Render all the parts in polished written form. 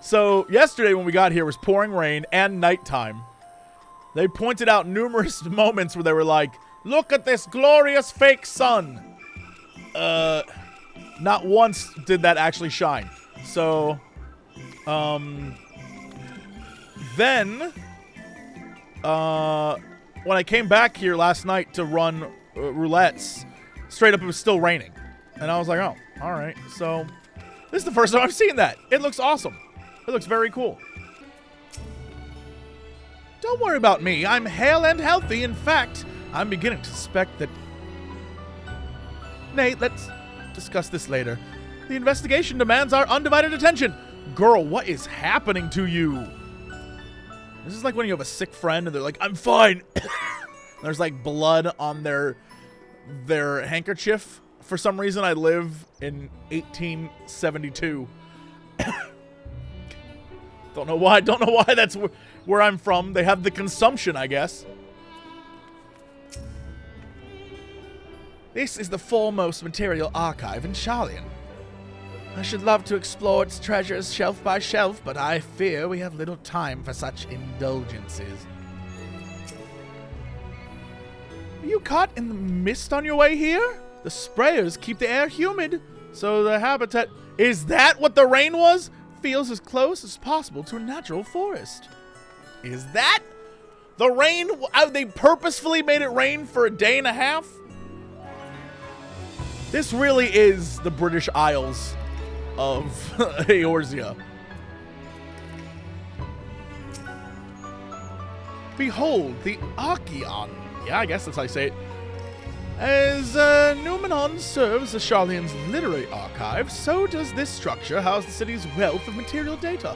So yesterday when we got here, it was pouring rain and nighttime. They pointed out numerous moments where they were like, look at this glorious fake sun. Not once did that actually shine. So, then, when I came back here last night to run roulettes, straight up it was still raining. And I was like, oh, all right. So, this is the first time I've seen that. It looks awesome. It looks very cool. Don't worry about me. I'm hale and healthy. In fact, I'm beginning to suspect that... Nate, let's discuss this later. The investigation demands our undivided attention. Girl, what is happening to you? This is like when you have a sick friend and they're like, I'm fine. There's like blood on their handkerchief. For some reason, I live in 1872. Don't know why. Don't know why that's where I'm from. They have the consumption, I guess. This is the foremost material archive in Sharlayan. I should love to explore its treasures shelf by shelf, but I fear we have little time for such indulgences. Are you caught in the mist on your way here? The sprayers keep the air humid, so the habitat... Is that what the rain was? Feels as close as possible to a natural forest. Is that the rain? They purposefully made it rain for a day and a half? This really is the British Isles of Eorzea. Behold, the archaeon. Yeah, I guess that's how you say it. As Numenon serves the Sharlayan's literary archive, so does this structure house the city's wealth of material data.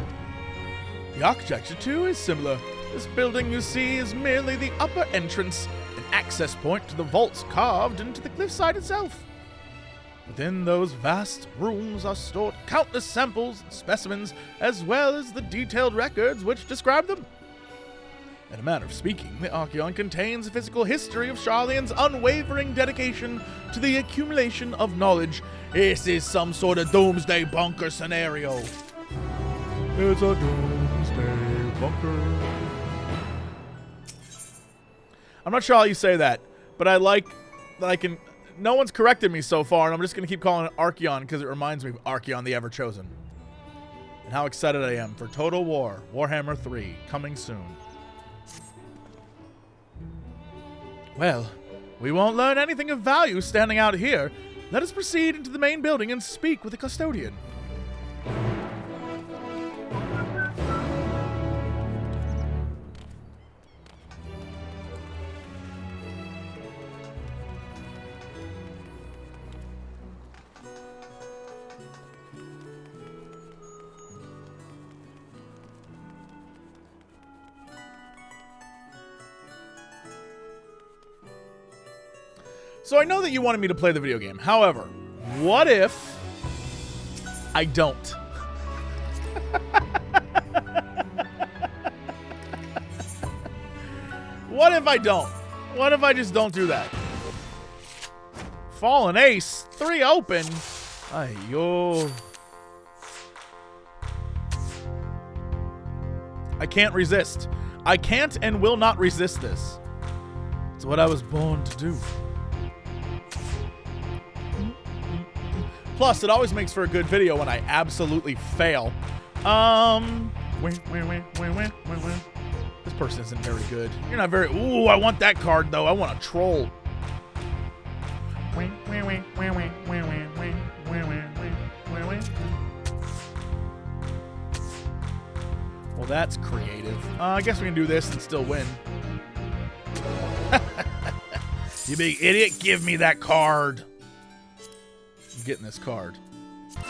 The architecture, too, is similar. This building, you see, is merely the upper entrance, an access point to the vaults carved into the cliffside itself. Within those vast rooms are stored countless samples and specimens, as well as the detailed records which describe them. In a manner of speaking, the Archaeon contains a physical history of Sharlayan's unwavering dedication to the accumulation of knowledge. This is some sort of doomsday bunker scenario. It's a doomsday bunker. I'm not sure how you say that, but I like that I can... No one's corrected me so far, and I'm just going to keep calling it Archaeon because it reminds me of Archaeon the Ever-Chosen. And how excited I am for Total War, Warhammer 3, coming soon. Well, we won't learn anything of value standing out here. Let us proceed into the main building and speak with the custodian. So I know that you wanted me to play the video game. However, what if I don't? What if I don't? What if I just don't do that? Fallen Ace, 3 open. Ayo. I can't resist. I can't and will not resist this. It's what I was born to do. Plus, it always makes for a good video when I absolutely fail. This person isn't very good. You're not very... Ooh, I want that card, though. I want a troll. Well, that's creative. I guess we can do this and still win. You big idiot, give me that card. I'm getting this card. I'm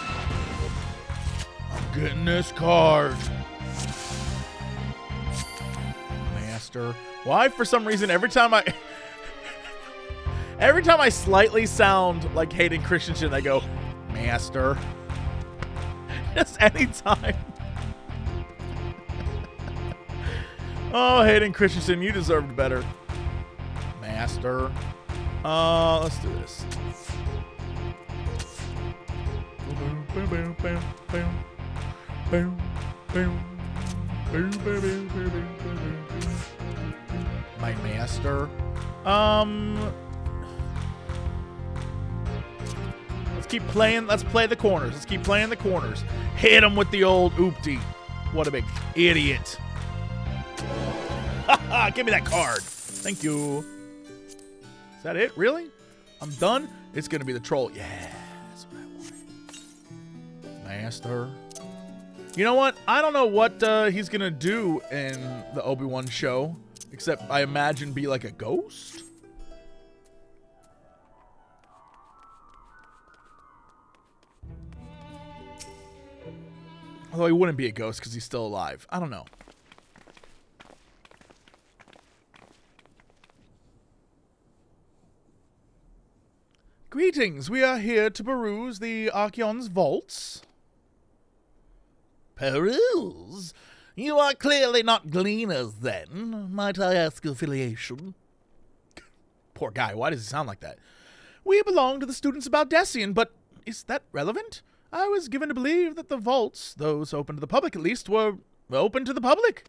getting this card. Master. Why, for some reason, every time I slightly sound like Hayden Christensen, I go, Master. Just anytime. Oh, Hayden Christensen, you deserved better. Master. Let's do this. My master. Let's keep playing. Let's play the corners. Let's keep playing the corners. Hit him with the old oopty. What a big idiot. Give me that card. Thank you. Is that it? Really? I'm done? It's going to be the troll. Yeah, that's what I wanted. Master. You know what? I don't know what he's going to do in the Obi-Wan show, except I imagine be like a ghost? Although he wouldn't be a ghost because he's still alive. I don't know. Greetings. We are here to peruse the Archaeon's vaults. Peruse? You are clearly not Gleaners, then. Might I ask your affiliation? Poor guy. Why does he sound like that? We belong to the students of Baldessian, but is that relevant? I was given to believe that the vaults, those open to the public at least, were open to the public.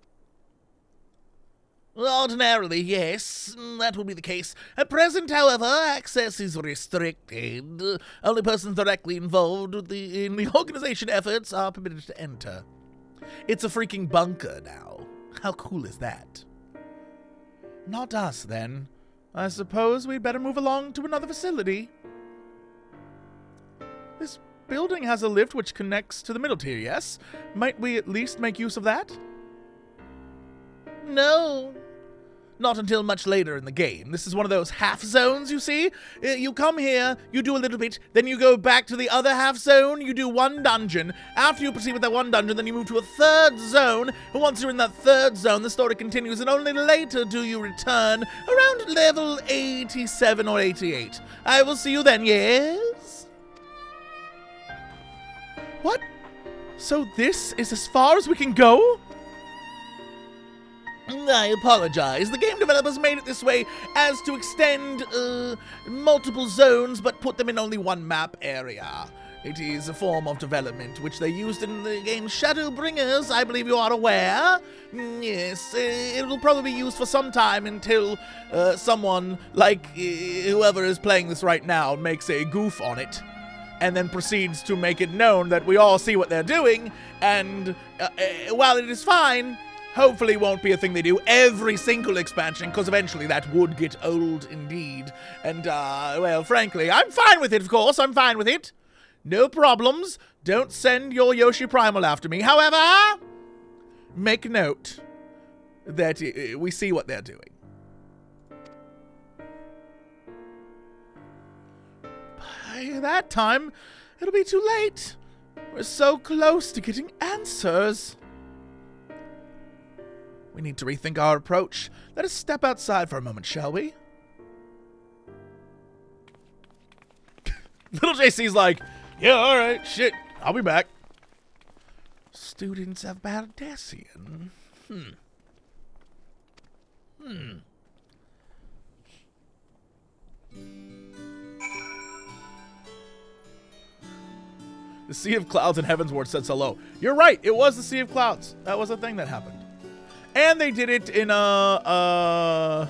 Ordinarily, yes, that will be the case. At present, however, access is restricted. Only persons directly involved in the organization efforts are permitted to enter. It's a freaking bunker now. How cool is that? Not us, then. I suppose we'd better move along to another facility. This building has a lift which connects to the middle tier, yes? Might we at least make use of that? No. Not until much later in the game. This is one of those half zones, you see? You come here, you do a little bit, then you go back to the other half zone, you do one dungeon. After you proceed with that one dungeon, then you move to a third zone. And once you're in that third zone, the story continues, and only later do you return around level 87 or 88. I will see you then, yes? What? So this is as far as we can go? I apologize. The game developers made it this way as to extend multiple zones, but put them in only one map area. It is a form of development which they used in the game Shadowbringers, I believe you are aware. Yes, it will probably be used for some time until someone, like whoever is playing this right now, makes a goof on it, and then proceeds to make it known that we all see what they're doing, and while it is fine, hopefully won't be a thing they do every single expansion, because eventually that would get old indeed. And, well, frankly, I'm fine with it, of course. I'm fine with it. No problems. Don't send your Yoshi Primal after me. However, make note that we see what they're doing. By that time, it'll be too late. We're so close to getting answers. We need to rethink our approach. Let us step outside for a moment, shall we? Little JC's like, yeah, alright, shit, I'll be back. Students of Baldessian. The Sea of Clouds and Heavensward says hello. You're right, it was the Sea of Clouds. That was a thing that happened. And they did it in oh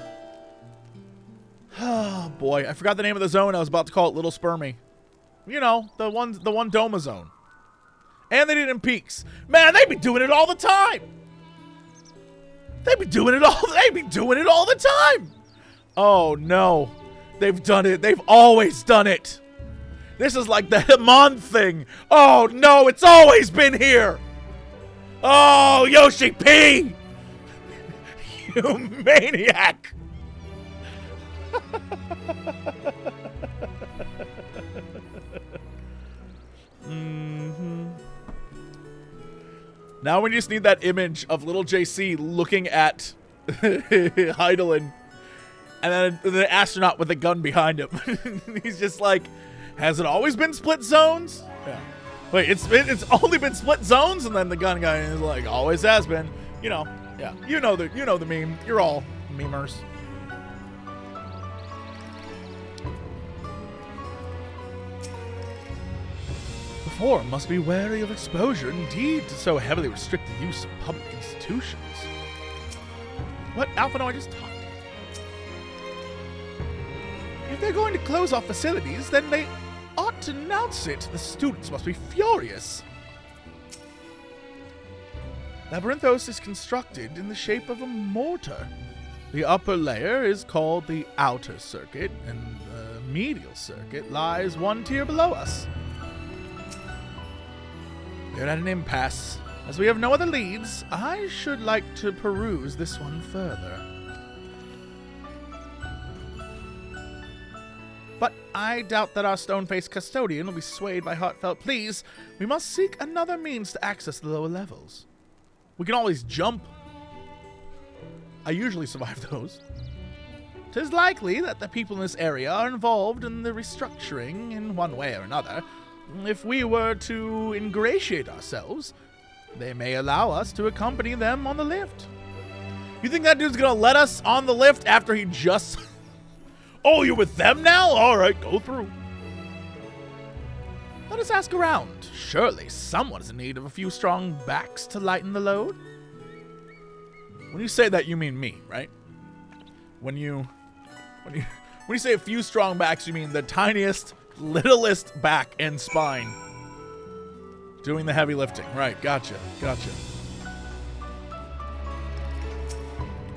boy, I forgot the name of the zone. I was about to call it Little Spermy. You know, the one Doma zone. And they did it in Peaks. Man, they be doing it all the time. They be doing it all the time. Oh no. They've done it. They've always done it. This is like the Hamon thing. Oh no, it's always been here. Oh, Yoshi P! You maniac! Now we just need that image of little JC looking at Heidelin, and then the astronaut with a gun behind him. He's just like, has it always been split zones? Yeah. Wait, it's only been split zones, and then the gun guy is like, always has been. You know. Yeah, you know the meme. You're all memers. reform must be wary of exposure indeed to so heavily restrict the use of public institutions. What Alpha no I just talked? If they're going to close off facilities, then they ought to announce it. The students must be furious. Labyrinthos is constructed in the shape of a mortar. The upper layer is called the outer circuit, and the medial circuit lies one tier below us. We're at an impasse. As we have no other leads, I should like to peruse this one further. But I doubt that our stone-faced custodian will be swayed by heartfelt pleas. We must seek another means to access the lower levels. We can always jump. I usually survive those. 'Tis likely that the people in this area are involved in the restructuring in one way or another. If we were to ingratiate ourselves, they may allow us to accompany them on the lift. You think that dude's gonna let us on the lift after he just... Oh, you're with them now? Alright, go through. Let us ask around. Surely someone is in need of a few strong backs to lighten the load. When you say that, you mean me, right? When you say a few strong backs, you mean the tiniest, littlest back and spine doing the heavy lifting. Right, gotcha.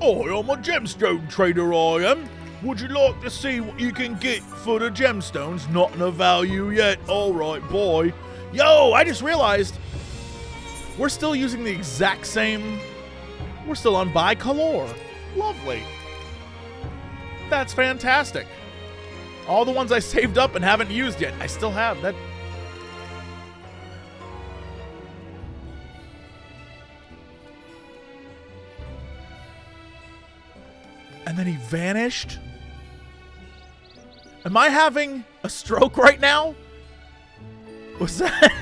Oh, I'm a gemstone trader, I am. Would you like to see what you can get for the gemstones? Not in a value yet. Alright, boy. Yo, I just realized we're still using the exact same... We're still on bicolor. Lovely. That's fantastic. All the ones I saved up and haven't used yet, I still have. That. And then he vanished? Am I having a stroke right now? What's that?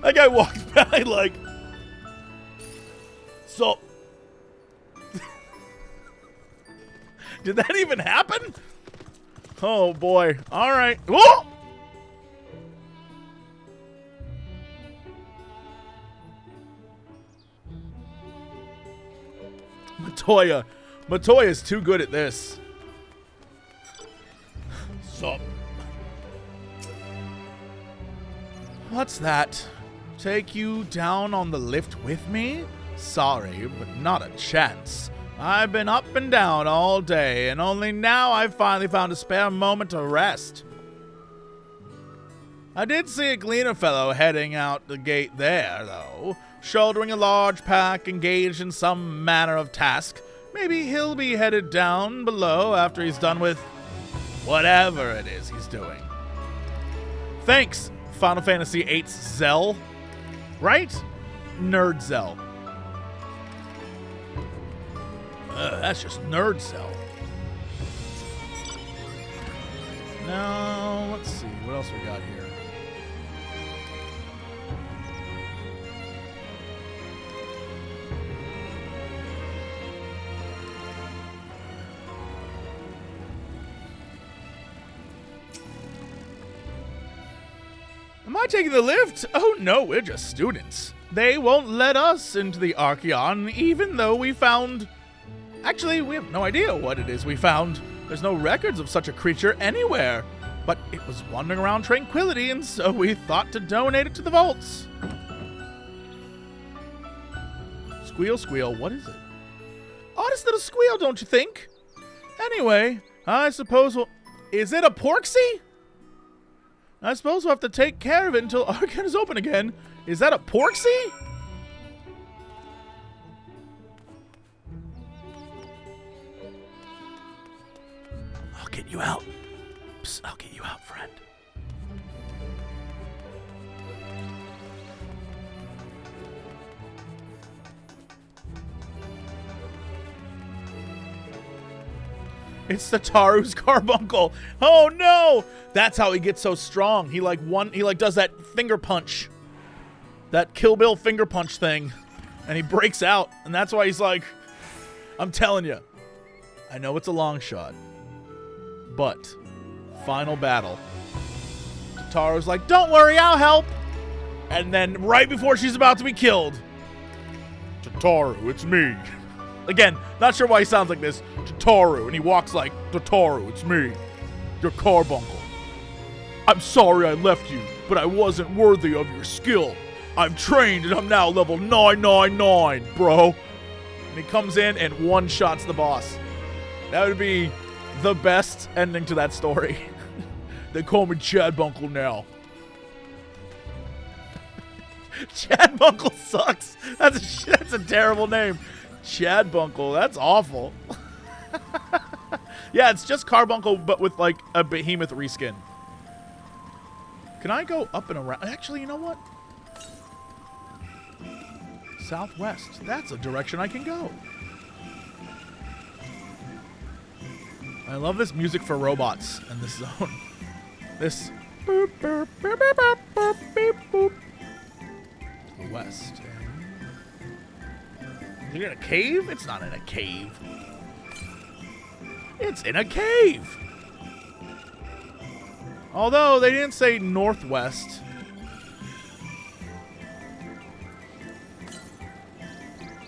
That guy walked by like, so. Did that even happen? Oh boy. All right. Whoa! Matoya's too good at this. Sup? What's that? Take you down on the lift with me? Sorry, but not a chance. I've been up and down all day, and only now I've finally found a spare moment to rest. I did see a Gleaner fellow heading out the gate there, though, shouldering a large pack engaged in some manner of task. Maybe he'll be headed down below after he's done with whatever it is he's doing. Thanks, Final Fantasy VIII's Zell. Right? Nerd Zell. That's just Nerd Zell. Now, let's see. What else we got here? Am I taking the lift? Oh no, we're just students. They won't let us into the archaeon, even though we found... Actually, we have no idea what it is we found. There's no records of such a creature anywhere. But it was wandering around Tranquility, and so we thought to donate it to the vaults. Squeal, squeal, what is it? Oddest little squeal, don't you think? Anyway, I suppose we'll... Is it a porksy? I suppose we'll have to take care of it until Archaeon is open again. Is that a porksy? I'll get you out. Psst, I'll get you out, friend. It's the Taru's carbuncle. Oh no! That's how he gets so strong. He does that finger punch. That Kill Bill finger punch thing. And he breaks out. And that's why he's like, I'm telling you. I know it's a long shot. But, final battle. Tataru's like, don't worry, I'll help. And then right before she's about to be killed, Tataru, it's me. Again, not sure why he sounds like this. Tataru, and he walks like, Tataru, it's me. Your carbuncle. I'm sorry I left you, but I wasn't worthy of your skill. I've trained and I'm now level 999, bro. And he comes in and one-shots the boss. That would be the best ending to that story. They call me Chadbunkle now. Chadbunkle sucks. That's a terrible name. Chadbunkle, that's awful. Yeah, it's just Carbuncle, but with like a behemoth reskin. Can I go up and around? Actually, you know what? Southwest. That's a direction I can go. I love this music for robots in this zone. This. Boop, boop, boop, boop, boop, boop, beep, boop. West. Is it in a cave? It's not in a cave. It's in a cave. Although they didn't say northwest.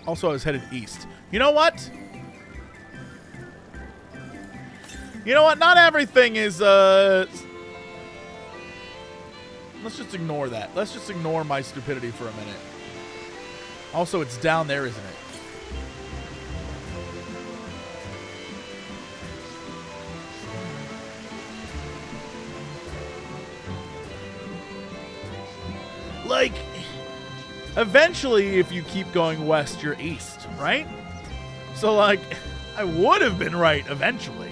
Also, I was headed east. You know what? You know what? Not everything is, let's just ignore that. Let's just ignore my stupidity for a minute. Also, it's down there, isn't it? Like, eventually, if you keep going west, you're east, right? So, like, I would have been right eventually.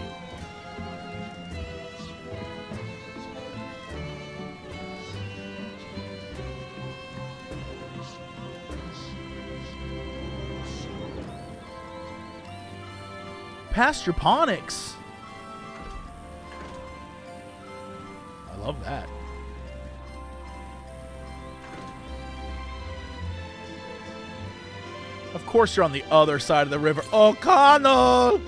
Pastroponics. I love that. Of course you're on the other side of the river. O'Connell!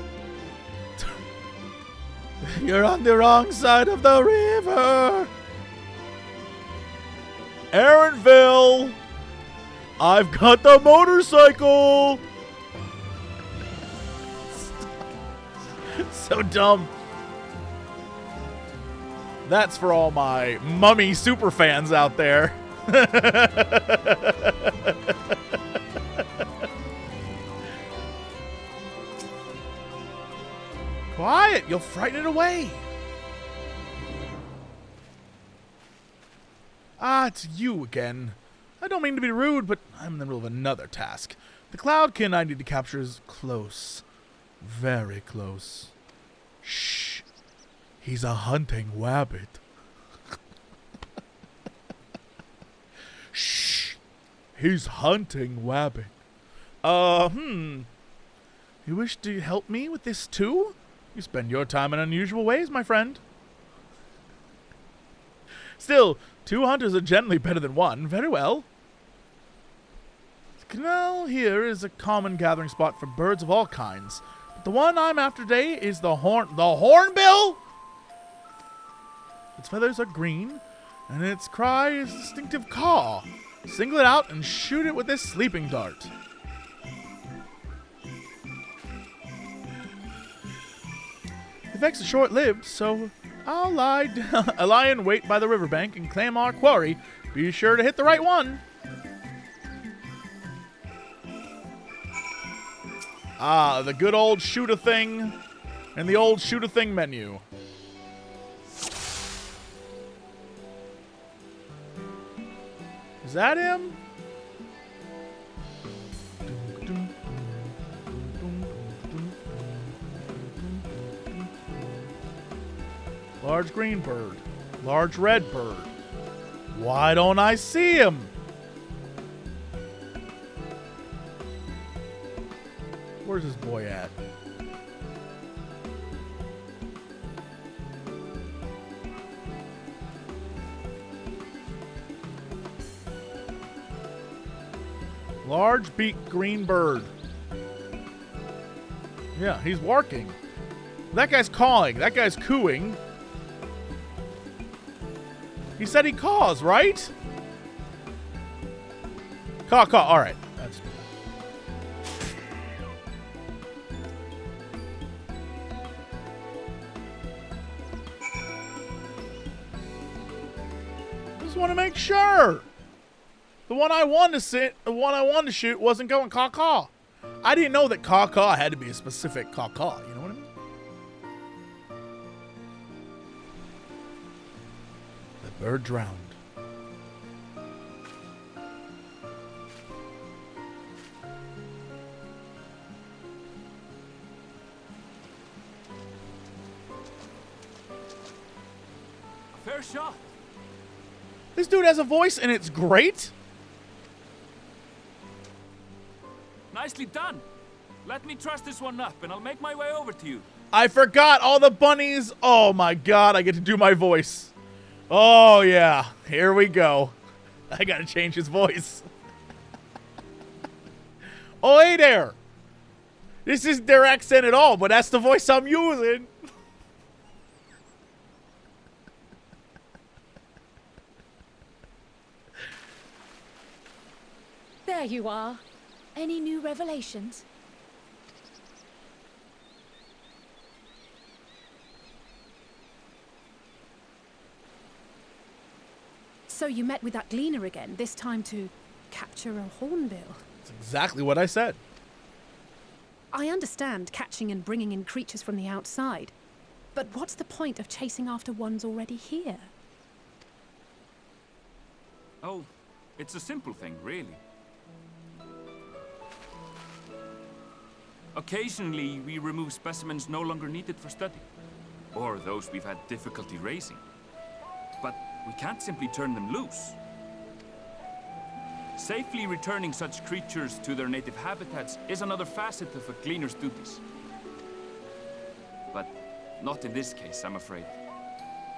You're on the wrong side of the river. Aaronville! I've got the motorcycle! So dumb. That's for all my Mummy super fans out there. Quiet, you'll frighten it away. Ah, it's you again. I don't mean to be rude, but I'm in the middle of another task. The cloudkin I need to capture is close. Very close. Shh. He's a hunting wabbit. Shh. He's hunting wabbit. You wish to help me with this too? You spend your time in unusual ways, my friend. Still, 2 hunters are generally better than 1. Very well. The canal here is a common gathering spot for birds of all kinds. But the one I'm after today is the Hornbill? Its feathers are green, and its cry is a distinctive caw. Single it out and shoot it with this sleeping dart. The effects are short-lived, so I'll lie in wait by the riverbank and claim our quarry. Be sure to hit the right one. Ah, the good old shoot-a-thing and the old shoot-a-thing menu. Is that him? Large green bird. Large red bird. Why don't I see him? Where's this boy at? Large beaked green bird. Yeah, he's working. That guy's calling. That guy's cooing. He said he caws, right? Caw. All right. That's good. Just want to make sure. The one I wanted to shoot wasn't going caw. I didn't know that caw had to be a specific caw. You know what I mean? The bird drowned. Fair shot. This dude has a voice and it's great. Nicely done. Let me truss this one up and I'll make my way over to you. I forgot all the bunnies. Oh my god, I get to do my voice. Oh yeah, here we go. I gotta change his voice. Oh hey there. This isn't their accent at all, but that's the voice I'm using. There you are. Any new revelations? So you met with that Gleaner again, this time to capture a Hornbill. That's exactly what I said. I understand catching and bringing in creatures from the outside, but what's the point of chasing after ones already here? Oh, it's a simple thing, really. Occasionally, we remove specimens no longer needed for study, or those we've had difficulty raising. But we can't simply turn them loose. Safely returning such creatures to their native habitats is another facet of a Gleaner's duties. But not in this case, I'm afraid.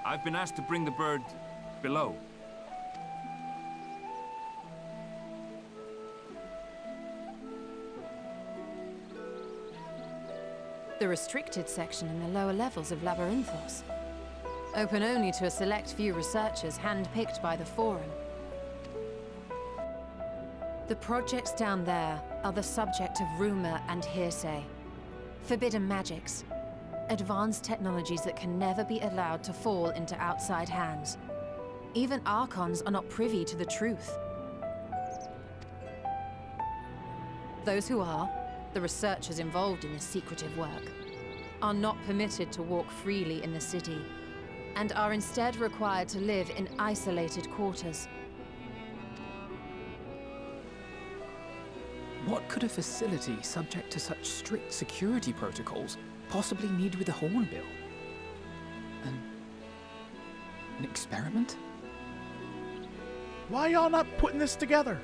I've been asked to bring the bird below. The restricted section in the lower levels of Labyrinthos. Open only to a select few researchers hand-picked by the Forum. The projects down there are the subject of rumor and hearsay. Forbidden magics. Advanced technologies that can never be allowed to fall into outside hands. Even archons are not privy to the truth. Those who are, the researchers involved in this secretive work, are not permitted to walk freely in the city, and are instead required to live in isolated quarters. What could a facility subject to such strict security protocols possibly need with a Hornbill? An experiment? Why y'all not putting this together?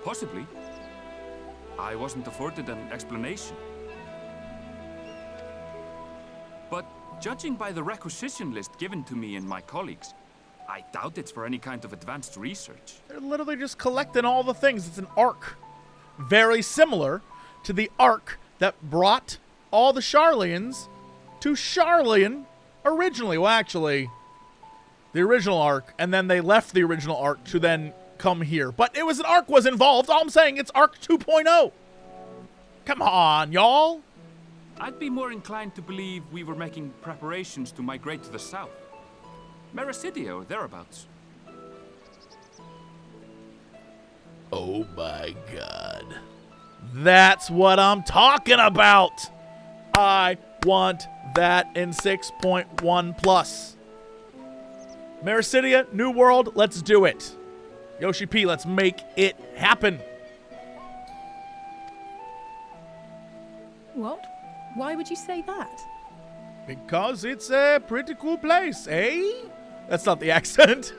Possibly. I wasn't afforded an explanation. But judging by the requisition list given to me and my colleagues, I doubt it's for any kind of advanced research. They're literally just collecting all the things. It's an arc. Very similar to the arc that brought all the Sharlayans to Sharlayan originally. Well, actually, the original arc, and then they left the original arc to then come here. But it was an arc was involved. All I'm saying, it's arc 2.0. Come on, y'all. I'd be more inclined to believe we were making preparations to migrate to the south. Mericidia or thereabouts. Oh my god. That's what I'm talking about. I want that in 6.1 plus. Mericidia, New World, let's do it. Yoshi P, let's make it happen. What? Why would you say that? Because it's a pretty cool place, eh? That's not the accent.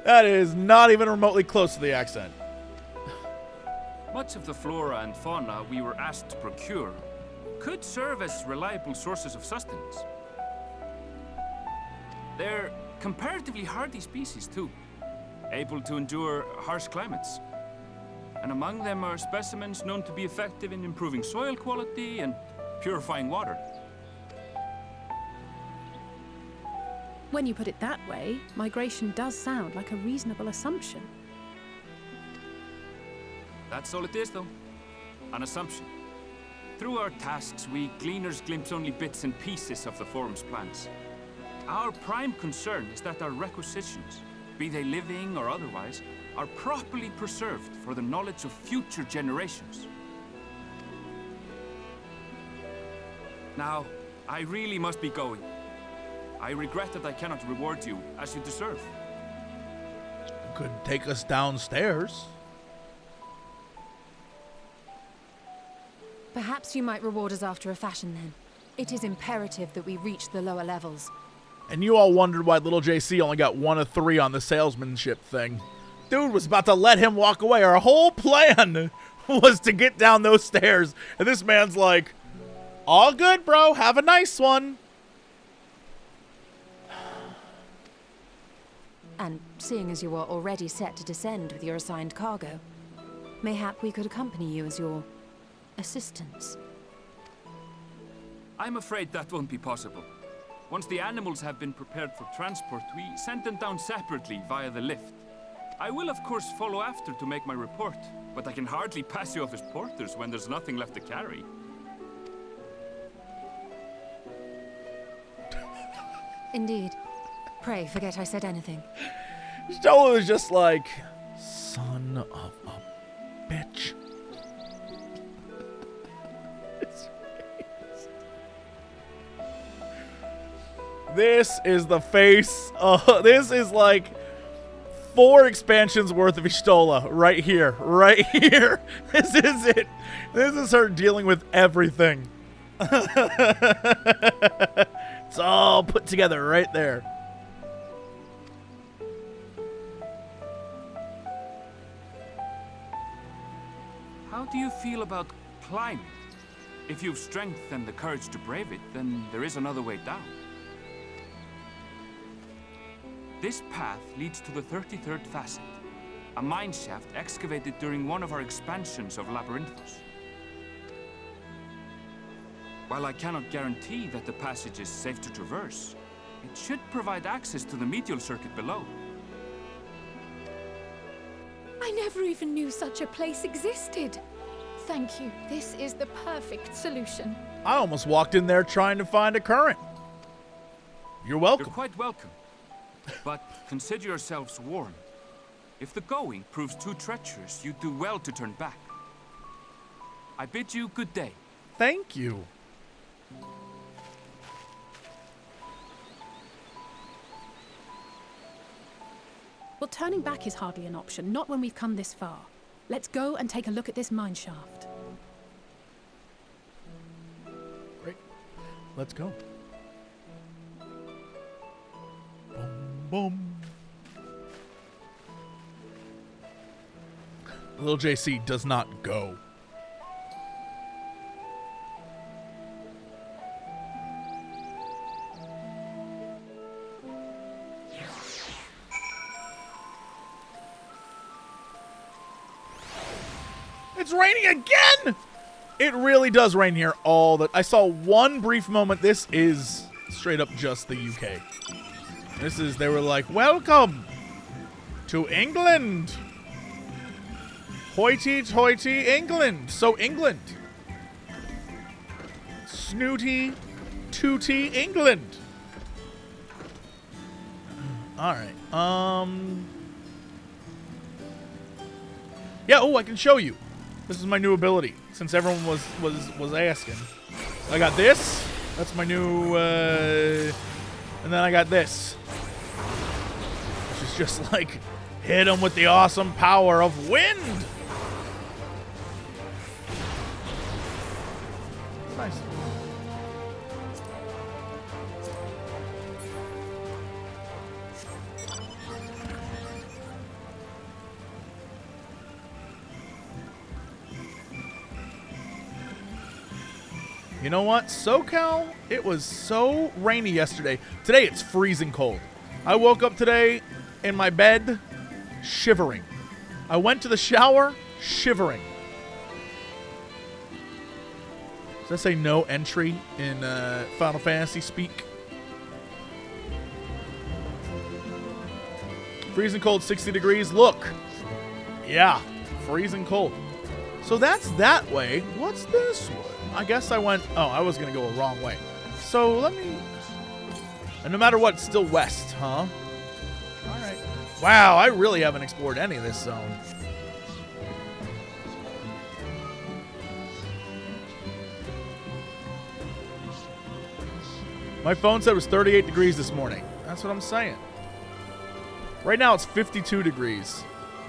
That is not even remotely close to the accent. Much of the flora and fauna we were asked to procure could serve as reliable sources of sustenance. They're comparatively hardy species too, able to endure harsh climates. and among them are specimens known to be effective in improving soil quality and purifying water. When you put it that way, migration does sound like a reasonable assumption. That's all it is, though. An assumption. Through our tasks, we Gleaners glimpse only bits and pieces of the Forum's plans. Our prime concern is that our requisitions, be they living or otherwise, are properly preserved for the knowledge of future generations. Now, I really must be going. I regret that I cannot reward you as you deserve. You could take us downstairs. Perhaps you might reward us after a fashion then. It is imperative that we reach the lower levels. And you all wondered why Lil JC only got 1 of 3 on the salesmanship thing. Dude was about to let him walk away. Our whole plan was to get down those stairs. And this man's like, all good, bro. Have a nice one. And seeing as you are already set to descend with your assigned cargo, mayhap we could accompany you as your assistants. I'm afraid that won't be possible. Once the animals have been prepared for transport, we send them down separately via the lift. I will, of course, follow after to make my report, but I can hardly pass you off as porters when there's nothing left to carry. Indeed. Pray, forget I said anything. Stola was just like, son of a bitch. This is the face. This is like 4 expansions worth of Y'shtola right here. Right here. This is it. This is her dealing with everything. It's all put together right there. How do you feel about climbing? If you've strength and the courage to brave it, then there is another way down. This path leads to the 33rd facet, a mine shaft excavated during one of our expansions of Labyrinthos. While I cannot guarantee that the passage is safe to traverse, it should provide access to the medial circuit below. I never even knew such a place existed. Thank you. This is the perfect solution. I almost walked in there trying to find a current. You're welcome. You're quite welcome. But consider yourselves warned. If the going proves too treacherous, you do well to turn back. I bid you good day. Thank you. Well, turning back is hardly an option, not when we've come this far. Let's go and take a look at this mine shaft. Great. Let's go. Boom, boom. Lil JC does not go. It's raining again! It really does rain here all the... I saw one brief moment. This is straight up just the UK. This is... They were like, welcome to England. Hoity-toity England. So England. Snooty, tooty England. Alright. Yeah, oh, I can show you. This is my new ability, since everyone was asking. I got this. That's my new, and then I got this. Which is just like, hit them with the awesome power of wind. Nice. You know what? SoCal, it was so rainy yesterday. Today it's freezing cold. I woke up today in my bed shivering. I went to the shower, shivering. Does that say no entry in Final Fantasy speak? Freezing cold, 60 degrees. Look. Yeah, freezing cold. So that's that way. What's this one? I guess I went... Oh, I was going to go a wrong way. So let me... And no matter what, it's still west, huh? Alright. Wow, I really haven't explored any of this zone. My phone said it was 38 degrees this morning. That's what I'm saying. Right now it's 52 degrees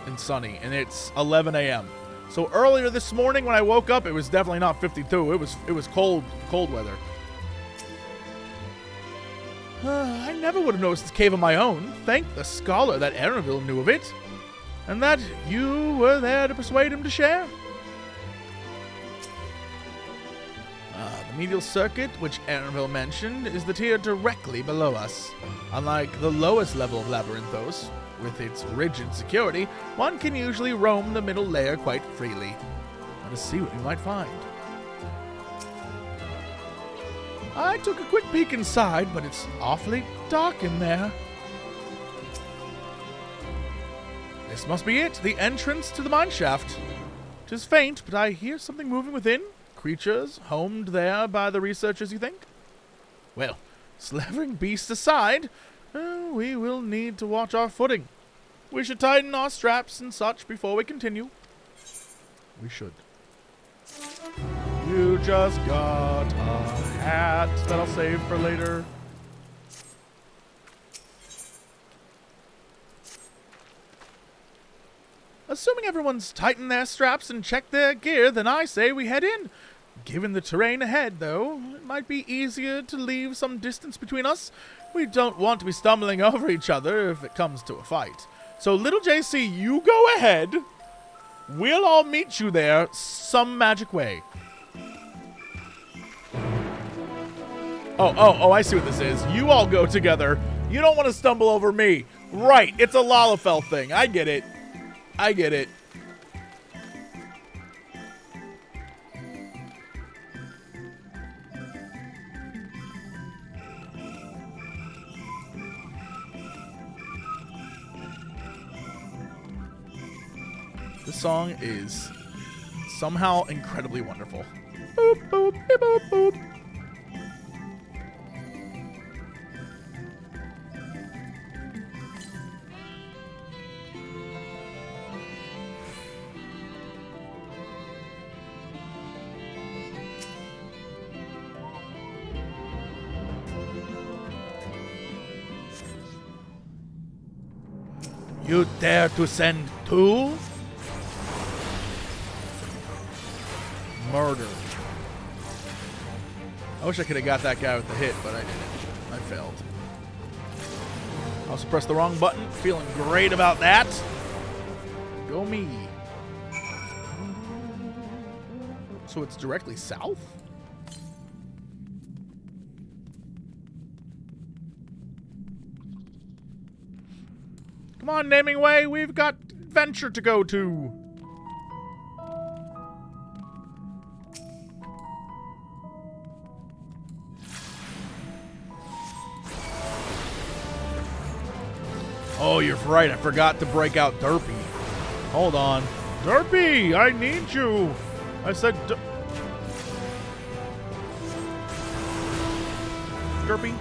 and sunny, and it's 11 a.m. So earlier this morning when I woke up, it was definitely not 52. It was cold weather. I never would have noticed this cave on my own. Thank the scholar that Erenville knew of it, and that you were there to persuade him to share. The medial circuit, which Erenville mentioned, is the tier directly below us. Unlike the lowest level of Labyrinthos, with its rigid security, one can usually roam the middle layer quite freely. Let us see what we might find. I took a quick peek inside, but it's awfully dark in there. This must be it, the entrance to the mineshaft. 'Tis faint, but I hear something moving within. Creatures homed there by the researchers, you think? Well, slavering beasts aside, we will need to watch our footing. We should tighten our straps and such before we continue. We should. You just got a hat that I'll save for later. Assuming everyone's tightened their straps and checked their gear, then I say we head in. Given the terrain ahead, though, it might be easier to leave some distance between us. We don't want to be stumbling over each other if it comes to a fight. So, Lil JC, you go ahead. We'll all meet you there some magic way. Oh, I see what this is. You all go together. You don't want to stumble over me. Right, it's a Lalafell thing. I get it. I get it. This song is somehow incredibly wonderful. Boop, boop, beep, boop, boop. You dare to send two? Murder. I wish I could have got that guy with the hit, but I didn't. I failed. I also pressed the wrong button. Feeling great about that. Go me. So it's directly south? Come on, Naming Way. We've got adventure to go to. Oh, you're right. I forgot to break out Derpy. Hold on. Derpy, I need you. I said Derpy.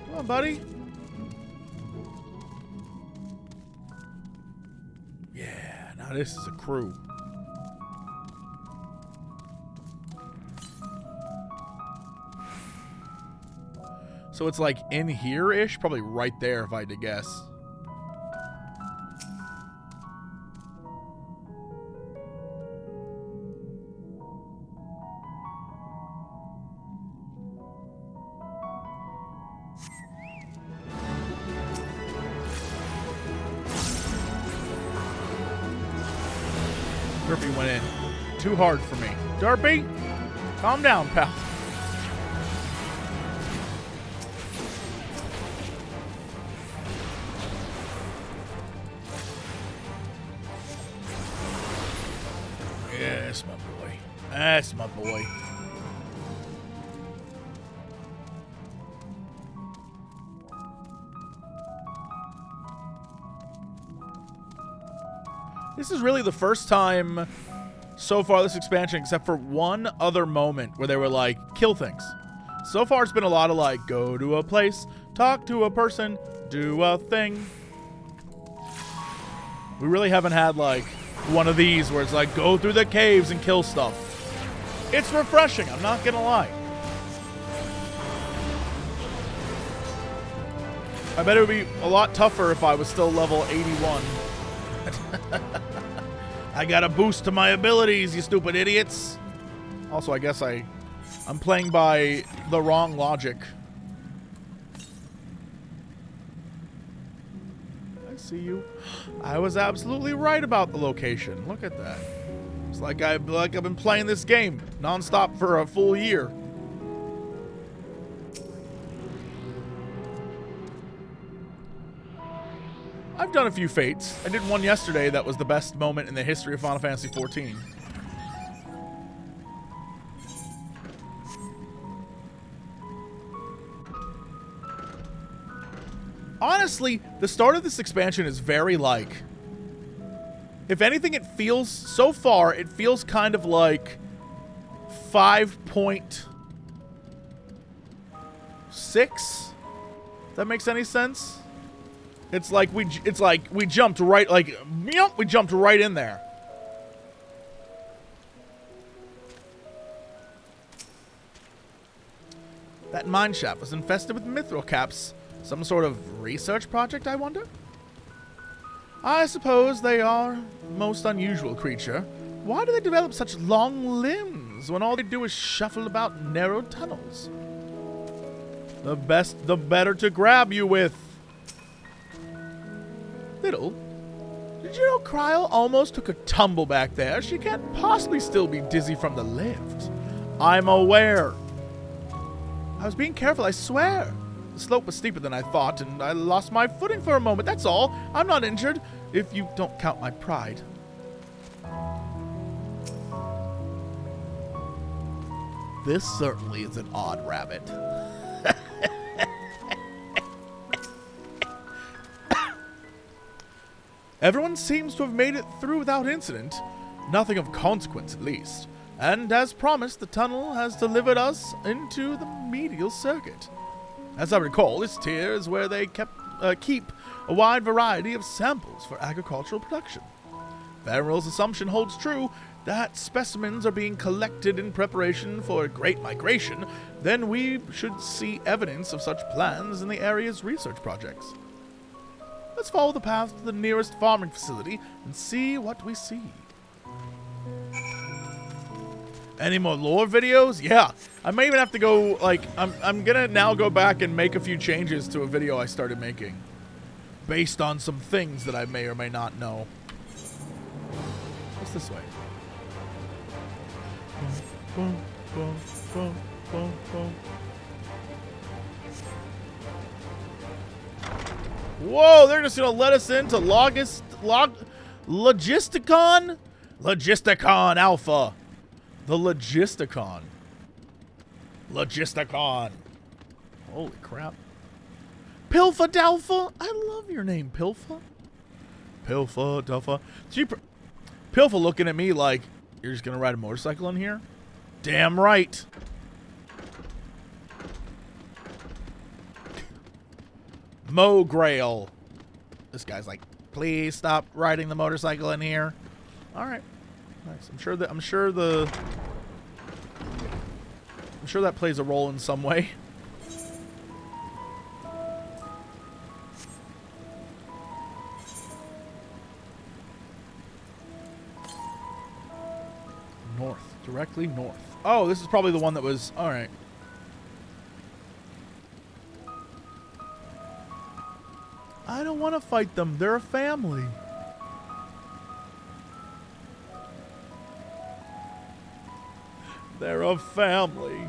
Come on, buddy. Yeah, now this is a crew. So it's like in here-ish? Probably right there if I had to guess. Derpy went in. Too hard for me. Derpy, calm down, pal. Yeah, that's my boy. That's my boy. This is really the first time so far this expansion, except for one other moment where they were like, kill things. So far it's been a lot of like, go to a place, talk to a person, do a thing. We really haven't had like one of these where it's like, go through the caves and kill stuff. It's refreshing, I'm not gonna lie. I bet it would be a lot tougher if I was still level 81. I got a boost to my abilities, you stupid idiots. Also, I guess I'm playing by the wrong logic. I see you. I was absolutely right about the location. Look at that. It's like I've been playing this game nonstop for a full year. I've done a few fates. I did one yesterday that was the best moment in the history of Final Fantasy XIV. Honestly, the start of this expansion is very like... If anything, it feels... So far, it feels kind of like 5.6? If that makes any sense? It's like we jumped right, like, we jumped right in there. That mine shaft was infested with mithril caps. Some sort of research project, I wonder? I suppose they are a most unusual creature. Why do they develop such long limbs when all they do is shuffle about narrow tunnels? The better to grab you with. Little, did you know Kryl almost took a tumble back there? She can't possibly still be dizzy from the lift. I'm aware. I was being careful, I swear. The slope was steeper than I thought, and I lost my footing for a moment, that's all. I'm not injured, if you don't count my pride. This certainly is an odd rabbit. Everyone seems to have made it through without incident. Nothing of consequence, at least. And as promised, the tunnel has delivered us into the medial circuit. As I recall, this tier is where they keep a wide variety of samples for agricultural production. Veril's assumption holds true that specimens are being collected in preparation for a great migration, then we should see evidence of such plans in the area's research projects. Let's follow the path to the nearest farming facility and see what we see. Any more lore videos? Yeah. I may even have to go, like, I'm gonna now go back and make a few changes to a video I started making. Based on some things that I may or may not know. What's this way? Boom, boom, boom, boom, boom. Whoa, they're just gonna let us into Logisticon? Logisticon Alpha. The Logisticon. Logisticon. Holy crap. Pilfa Dalfa? I love your name, Pilfa. Pilfa Dalfa. Pilfa looking at me like, you're just gonna ride a motorcycle in here? Damn right. Mo Grail. This guy's like, please stop riding the motorcycle in here. All right, nice. I'm sure that plays a role in some way. North, directly north. Oh, this is probably the one that was. All right. I don't want to fight them. They're a family. They're a family.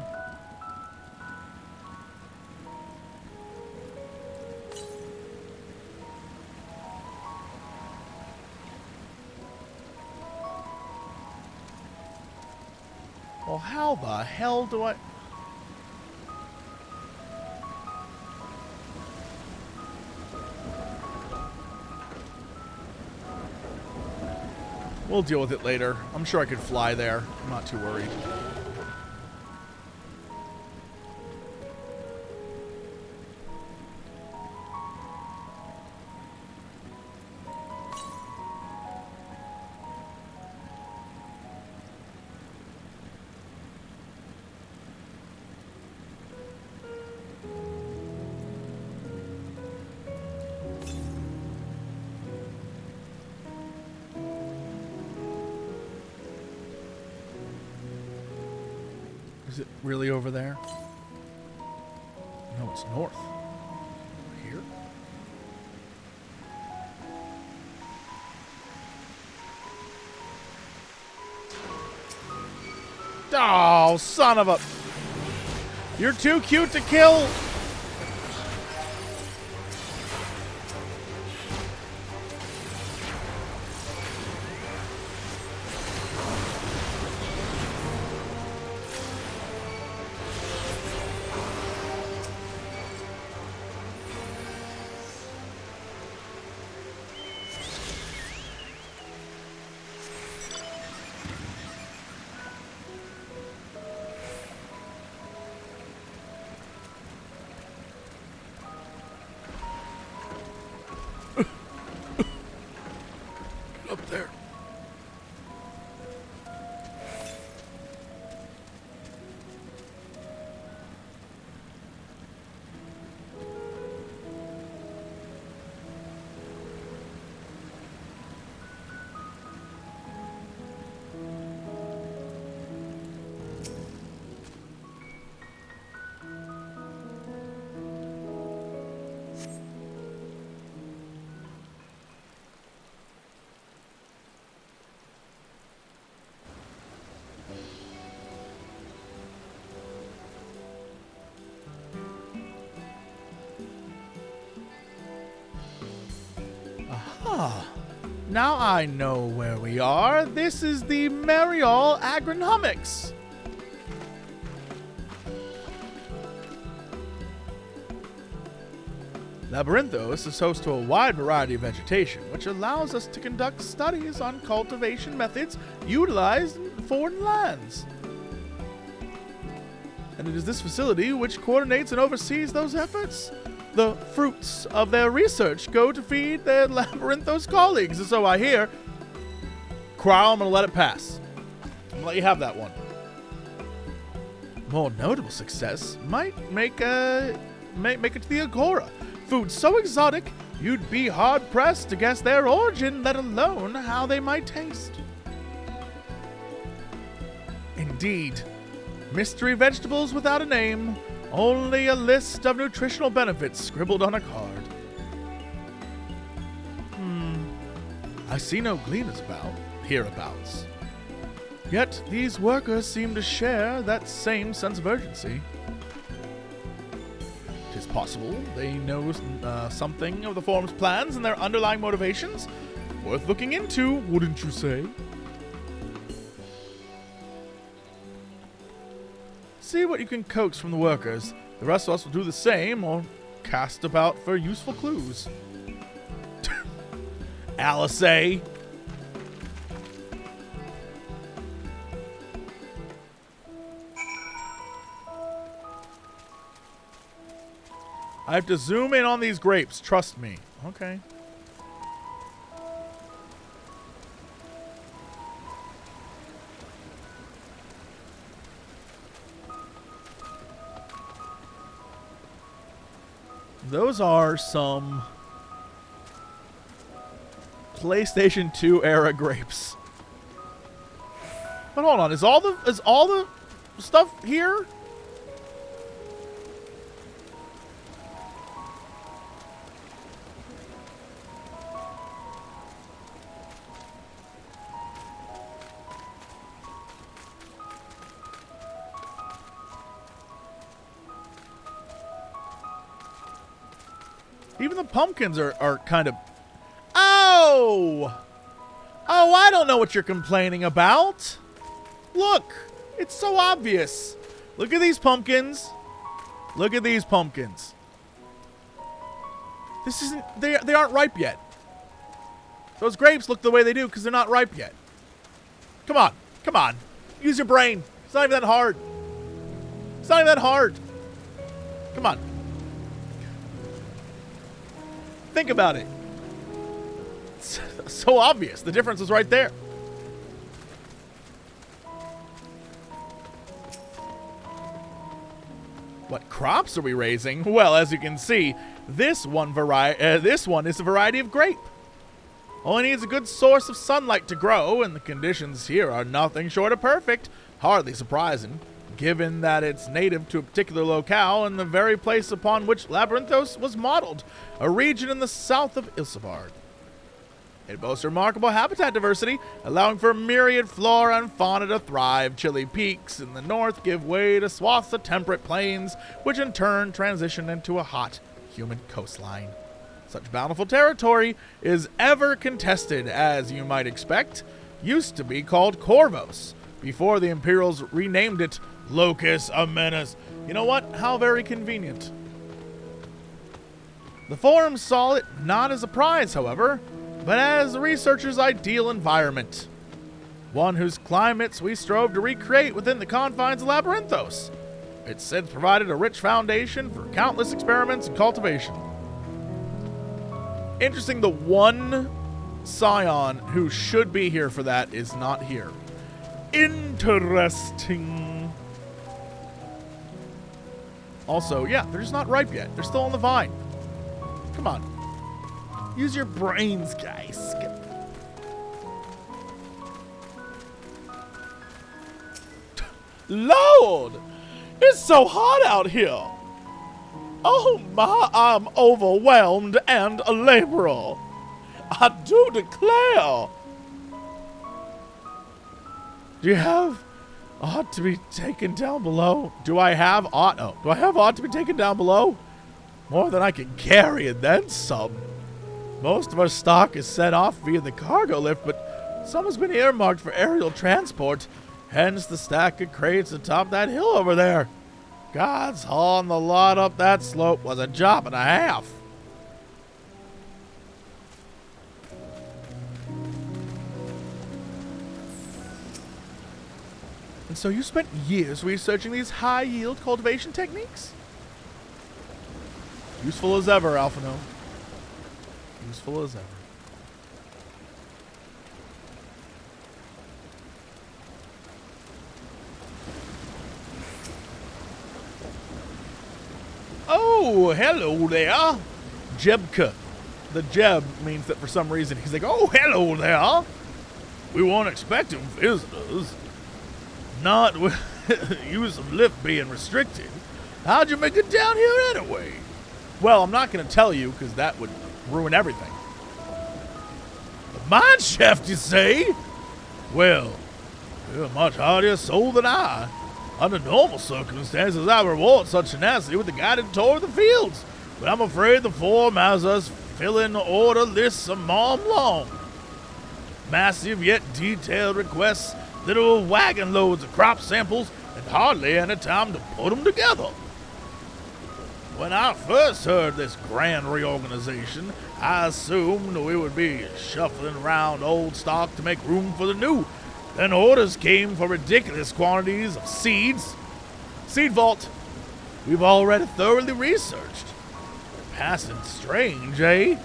Well, how the hell do I... We'll deal with it later. I'm sure I could fly there. I'm not too worried. Is it really over there? No, it's north. Over here? Oh, son of a... You're too cute to kill! Up there. Ah, now I know where we are. This is the Medial agronomics. Labyrinthos is host to a wide variety of vegetation, which allows us to conduct studies on cultivation methods utilized in foreign lands. And it is this facility which coordinates and oversees those efforts. The fruits of their research go to feed their Labyrinthos colleagues, and so I hear. Kryl, I'm going to let it pass. I'm going to let you have that one. More notable success might make it to the Agora. Food so exotic, you'd be hard-pressed to guess their origin, let alone how they might taste. Indeed, mystery vegetables without a name. Only a list of nutritional benefits scribbled on a card. I see no Gleaners hereabouts. Yet these workers seem to share that same sense of urgency. It is possible they know something of the Forum's plans and their underlying motivations. Worth looking into, wouldn't you say? See what you can coax from the workers. The rest of us will do the same, or cast about for useful clues. Alice. I have to zoom in on these grapes, trust me. Okay. Those are some PlayStation 2 era grapes. But hold on, is all the stuff here? Even the pumpkins are kind of... Oh! Oh, I don't know what you're complaining about. Look! It's so obvious. Look at these pumpkins. Look at these pumpkins. This isn't, they aren't ripe yet. Those grapes look the way they do because they're not ripe yet. Come on. Come on. Use your brain. It's not even that hard. It's not even that hard. Come on. Think about it. It's so obvious. The difference is right there. What crops are we raising? Well, as you can see, this one is a variety of grape. Only needs a good source of sunlight to grow, and the conditions here are nothing short of perfect. Hardly surprising, given that it's native to a particular locale and the very place upon which Labyrinthos was modeled, a region in the south of Ilsabard. It boasts remarkable habitat diversity, allowing for myriad flora and fauna to thrive. Chilly peaks in the north give way to swaths of temperate plains, which in turn transition into a hot, humid coastline. Such bountiful territory is ever contested, as you might expect. Used to be called Corvos, before the Imperials renamed it Locus Amenus. You know what? How very convenient. The Forum saw it not as a prize, however, but as the researchers' ideal environment. One whose climates we strove to recreate within the confines of Labyrinthos. It's since provided a rich foundation for countless experiments and cultivation. Interesting, the one Scion who should be here for that is not here. Interesting. Also, yeah, they're just not ripe yet. They're still on the vine. Come on. Use your brains, guys. Lord! It's so hot out here! Oh my, I'm overwhelmed and a laborer. I do declare. Do you have aught to be taken down below? Do I have aught? Oh, do I have aught to be taken down below? More than I can carry and then some. Most of our stock is sent off via the cargo lift, but some has been earmarked for aerial transport. Hence the stack of crates atop that hill over there. God's hauling the lot up that slope was a job and a half. And so you spent years researching these high-yield cultivation techniques? Useful as ever, Alphino. Useful as ever. Oh, hello there. Jebka. The Jeb means that for some reason he's like, oh, hello there. We weren't expecting visitors. Not with use of lift being restricted. How'd you make it down here anyway? Well, I'm not going to tell you because that would ruin everything. A mine shaft, you say? Well, you're a much hardier soul than I. Under normal circumstances, I reward such tenacity with a guided tour of the fields, but I'm afraid the Forum has us filling order lists a mile long. Massive yet detailed requests, literal wagon loads of crop samples, and hardly any time to put them together. When I first heard this grand reorganization, I assumed we would be shuffling around old stock to make room for the new. Then orders came for ridiculous quantities of seeds. Seed vault, we've already thoroughly researched. Passing strange, eh?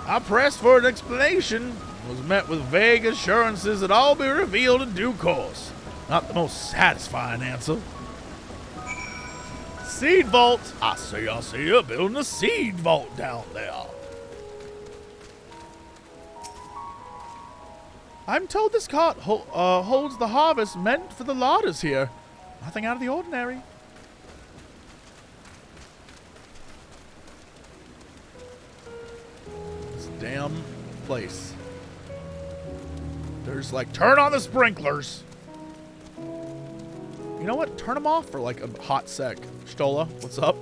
I pressed for an explanation, was met with vague assurances that all be revealed in due course. Not the most satisfying answer. Seed vault. I see you're building a seed vault down there. I'm told this cart holds the harvest meant for the larders here. Nothing out of the ordinary. This damn place. There's like, turn on the sprinklers. You know what? Turn them off for like a hot sec. Stola, what's up?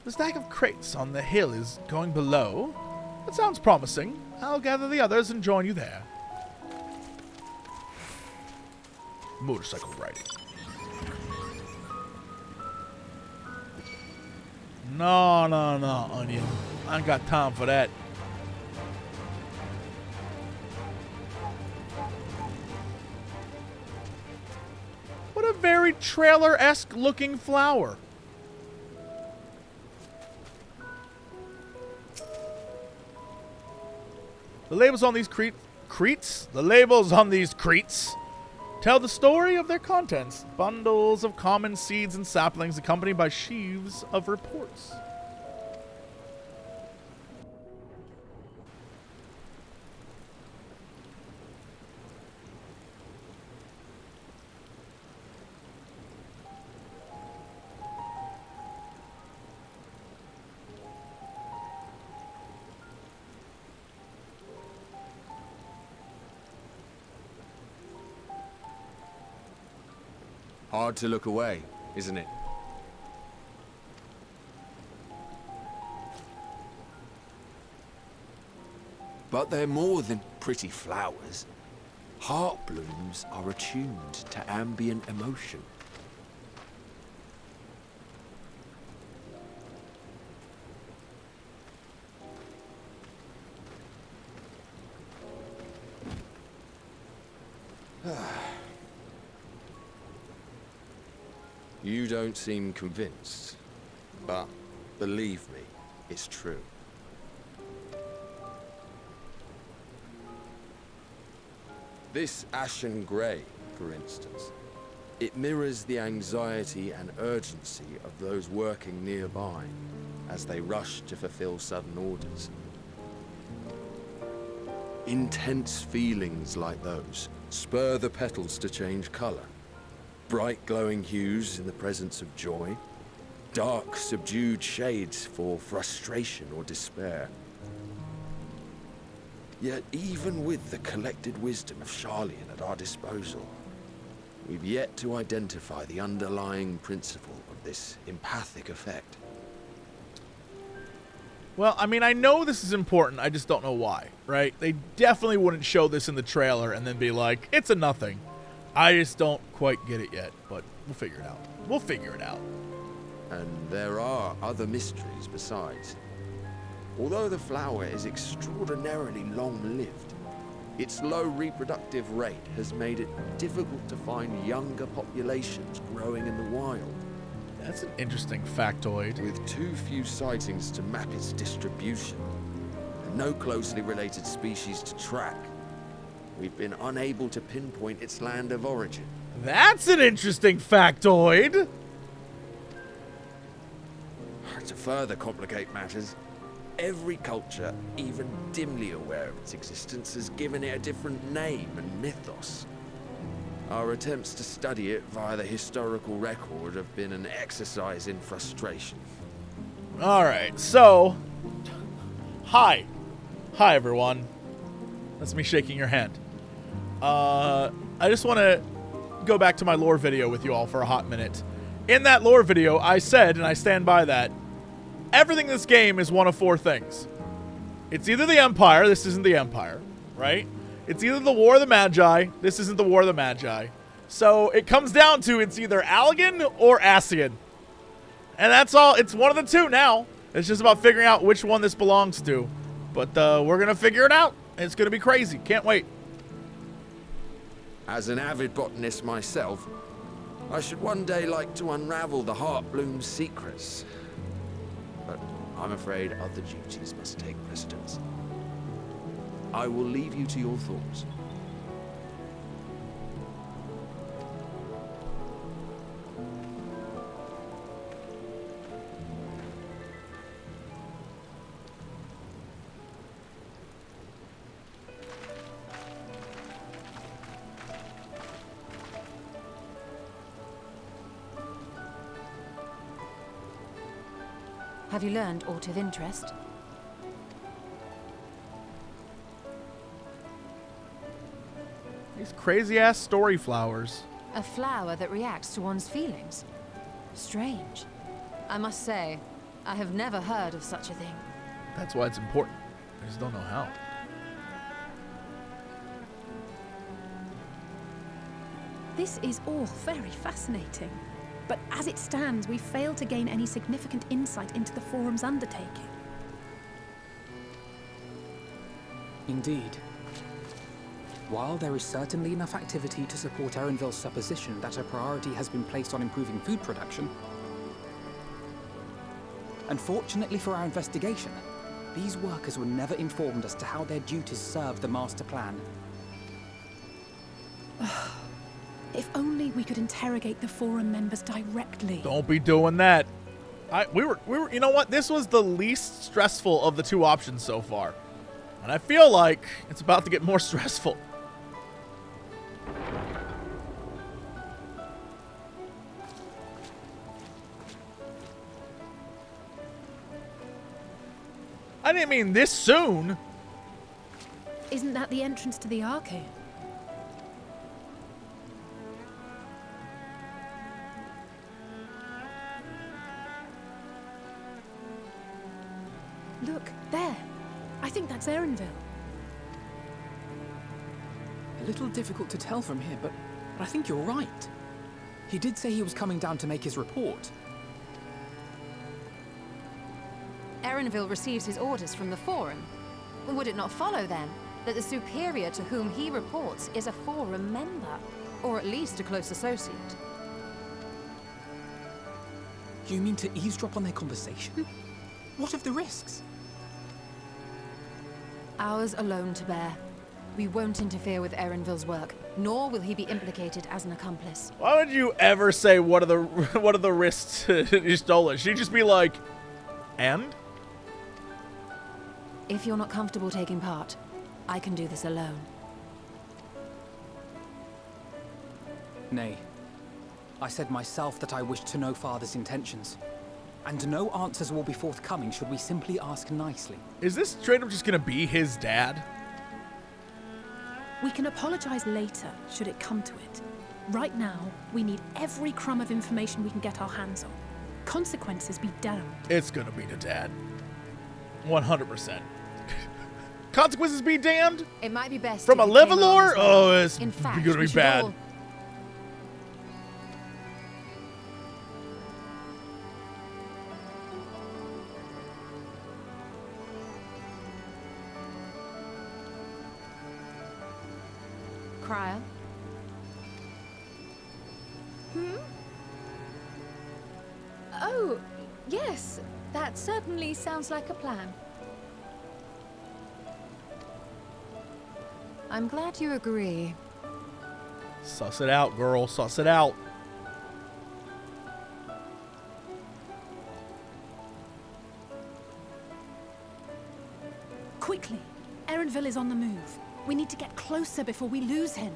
The stack of crates on the hill is going below. That sounds promising. I'll gather the others and join you there. motorcycle riding. No, Onion. I ain't got time for that. What a very trailer-esque looking flower. The labels on these The labels on these creets tell the story of their contents. Bundles of common seeds and saplings accompanied by sheaves of reports. Hard to look away, isn't it? But they're more than pretty flowers. Heartblooms are attuned to ambient emotion. You don't seem convinced, but believe me, it's true. This ashen grey, for instance, it mirrors the anxiety and urgency of those working nearby as they rush to fulfill sudden orders. Intense feelings like those spur the petals to change colour. Bright glowing hues in the presence of joy, dark subdued shades for frustration or despair. Yet even with the collected wisdom of Sharlayan at our disposal, we've yet to identify the underlying principle of this empathic effect. Well, I mean, I know this is important, I just don't know why, right? They definitely wouldn't show this in the trailer and then be like, it's a nothing. I just don't quite get it yet, but we'll figure it out. We'll figure it out. And there are other mysteries besides. Although the flower is extraordinarily long-lived, its low reproductive rate has made it difficult to find younger populations growing in the wild. That's an interesting factoid. With too few sightings to map its distribution, and no closely related species to track, we've been unable to pinpoint its land of origin. That's an interesting factoid! To further complicate matters, every culture, even dimly aware of its existence, has given it a different name and mythos. Our attempts to study it via the historical record have been an exercise in frustration. Alright, so... Hi, everyone. That's me shaking your hand. I just want to go back to my lore video with you all for a hot minute. In that lore video, I said, and I stand by that, everything in this game is one of four things. It's either the Empire, this isn't the Empire, right? It's either the War of the Magi, this isn't the War of the Magi. So it comes down to it's either Allegan or Ascian. And that's all, it's one of the two now. It's just about figuring out which one this belongs to. But we're going to figure it out. It's going to be crazy. Can't wait. As an avid botanist myself, I should one day like to unravel the heartbloom's secrets. But I'm afraid other duties must take precedence. I will leave you to your thoughts. Have you learned aught of interest? These crazy-ass story flowers. A flower that reacts to one's feelings? Strange. I must say, I have never heard of such a thing. That's why it's important. I just don't know how. This is all very fascinating. But as it stands, we fail to gain any significant insight into the Forum's undertaking. Indeed. While there is certainly enough activity to support Erenville's supposition that a priority has been placed on improving food production, unfortunately for our investigation, these workers were never informed as to how their duties serve the master plan. If only we could interrogate the Forum members directly. Don't be doing that. We were, you know what? This was the least stressful of the two options so far. And I feel like it's about to get more stressful. I didn't mean this soon. Isn't that the entrance to the archaeon? Look, there. I think that's Erenville. A little difficult to tell from here, but I think you're right. He did say he was coming down to make his report. Erenville receives his orders from the Forum. Would it not follow, then, that the superior to whom he reports is a Forum member, or at least a close associate? You mean to eavesdrop on their conversation? What of the risks? Ours alone to bear. We won't interfere with Erenville's work, nor will he be implicated as an accomplice. Why would you ever say what are the risks to Istola? She'd just be like, and? If you're not comfortable taking part, I can do this alone. Nay. I said myself that I wished to know Father's intentions. And no answers will be forthcoming should we simply ask nicely. Is this straight up just gonna be his dad? We can apologize later, should it come to it. Right now, we need every crumb of information we can get our hands on. Consequences be damned. It's gonna be the dad. 100%. Consequences be damned? It might be best From a if you came along Levelor? as well. Oh, it's In fact, gonna we be should bad. all- Kryl? Oh, yes. That certainly sounds like a plan. I'm glad you agree. Suss it out, girl. Suss it out. Quickly. Erenville is on the move. We need to get closer before we lose him.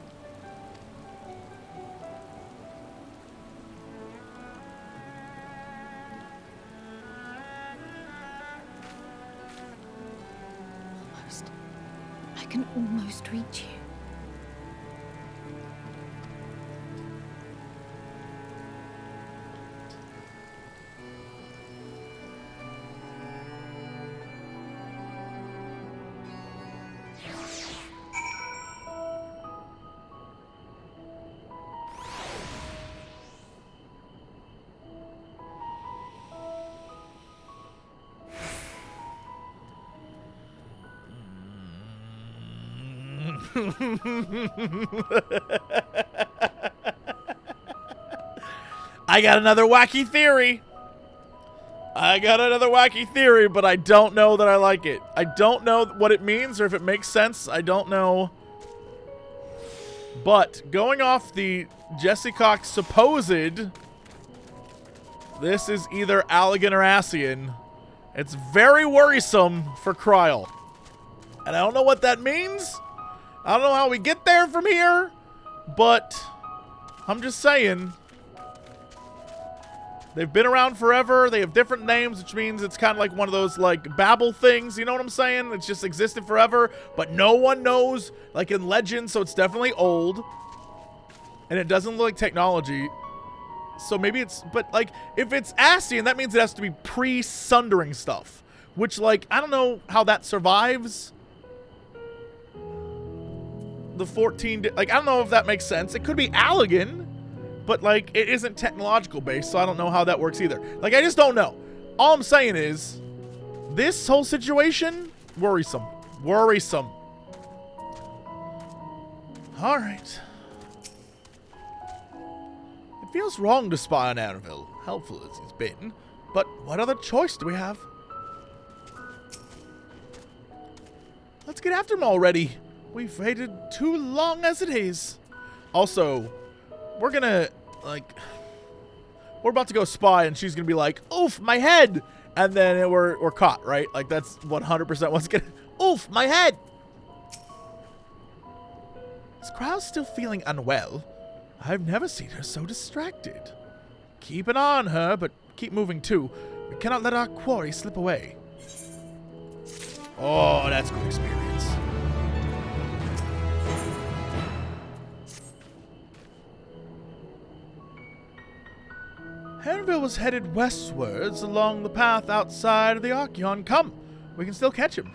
Almost. I can almost reach you. I got another wacky theory. But I don't know that I like it. I don't know what it means or if it makes sense. I don't know. But going off the Jesse Cox supposed, this is either Allegan or Ascian. It's very worrisome for Kryl. And I don't know what that means. I don't know how we get there from here, but I'm just saying. They've been around forever. They have different names, which means it's kind of like one of those, like, Babel things. You know what I'm saying? It's just existed forever, but no one knows, like in Legend, so it's definitely old. And it doesn't look like technology. So maybe it's, but, like, if it's Ascian, that means it has to be pre-sundering stuff. Which, like, I don't know how that survives. the 14... Like, I don't know if that makes sense. It could be Allegan, but, like, it isn't technological based, so I don't know how that works either. Like, I just don't know. All I'm saying is, this whole situation, worrisome. Worrisome. Alright. It feels wrong to spy on Arville, helpful as he's been, but what other choice do we have? Let's get after him already. We've waited too long as it is. Also, we're gonna, like... We're about to go spy, and she's gonna be like, oof, my head! And then we're caught, right? Like, that's 100% what's gonna... Oof, my head! Is Kryl still feeling unwell? I've never seen her so distracted. Keep an eye on her, but keep moving too. We cannot let our quarry slip away. Oh, that's good experience. Hornbill was headed westwards along the path outside of the Archaeon. Come, we can still catch him.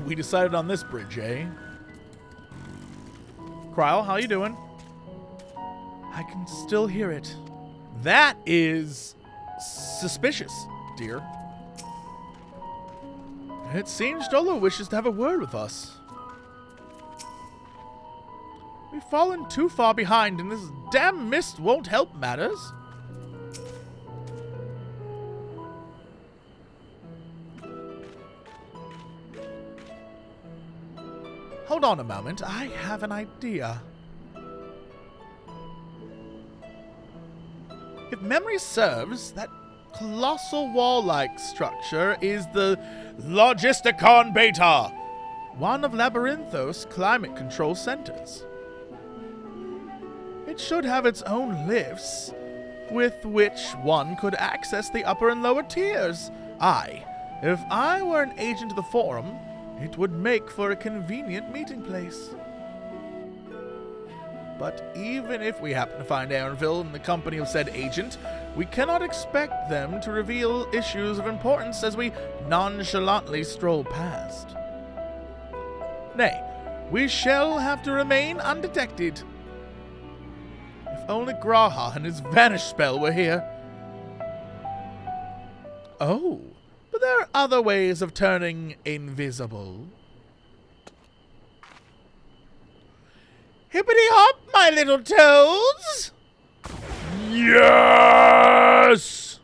We decided on this bridge, eh? Kryl, how you doing? I can still hear it. That is suspicious, dear. It seems Dolo wishes to have a word with us. We've fallen too far behind, and this damn mist won't help matters. Hold on a moment, I have an idea. If memory serves, that colossal wall-like structure is the Logisticon Beta, one of Labyrinthos' climate control centers. It should have its own lifts, with which one could access the upper and lower tiers. If I were an agent of the Forum, it would make for a convenient meeting place. But even if we happen to find Arville in the company of said agent, we cannot expect them to reveal issues of importance as we nonchalantly stroll past. Nay, we shall have to remain undetected. If only Graha and his vanish spell were here. Oh, but there are other ways of turning invisible. Hippity-hop, my little toads! Yes!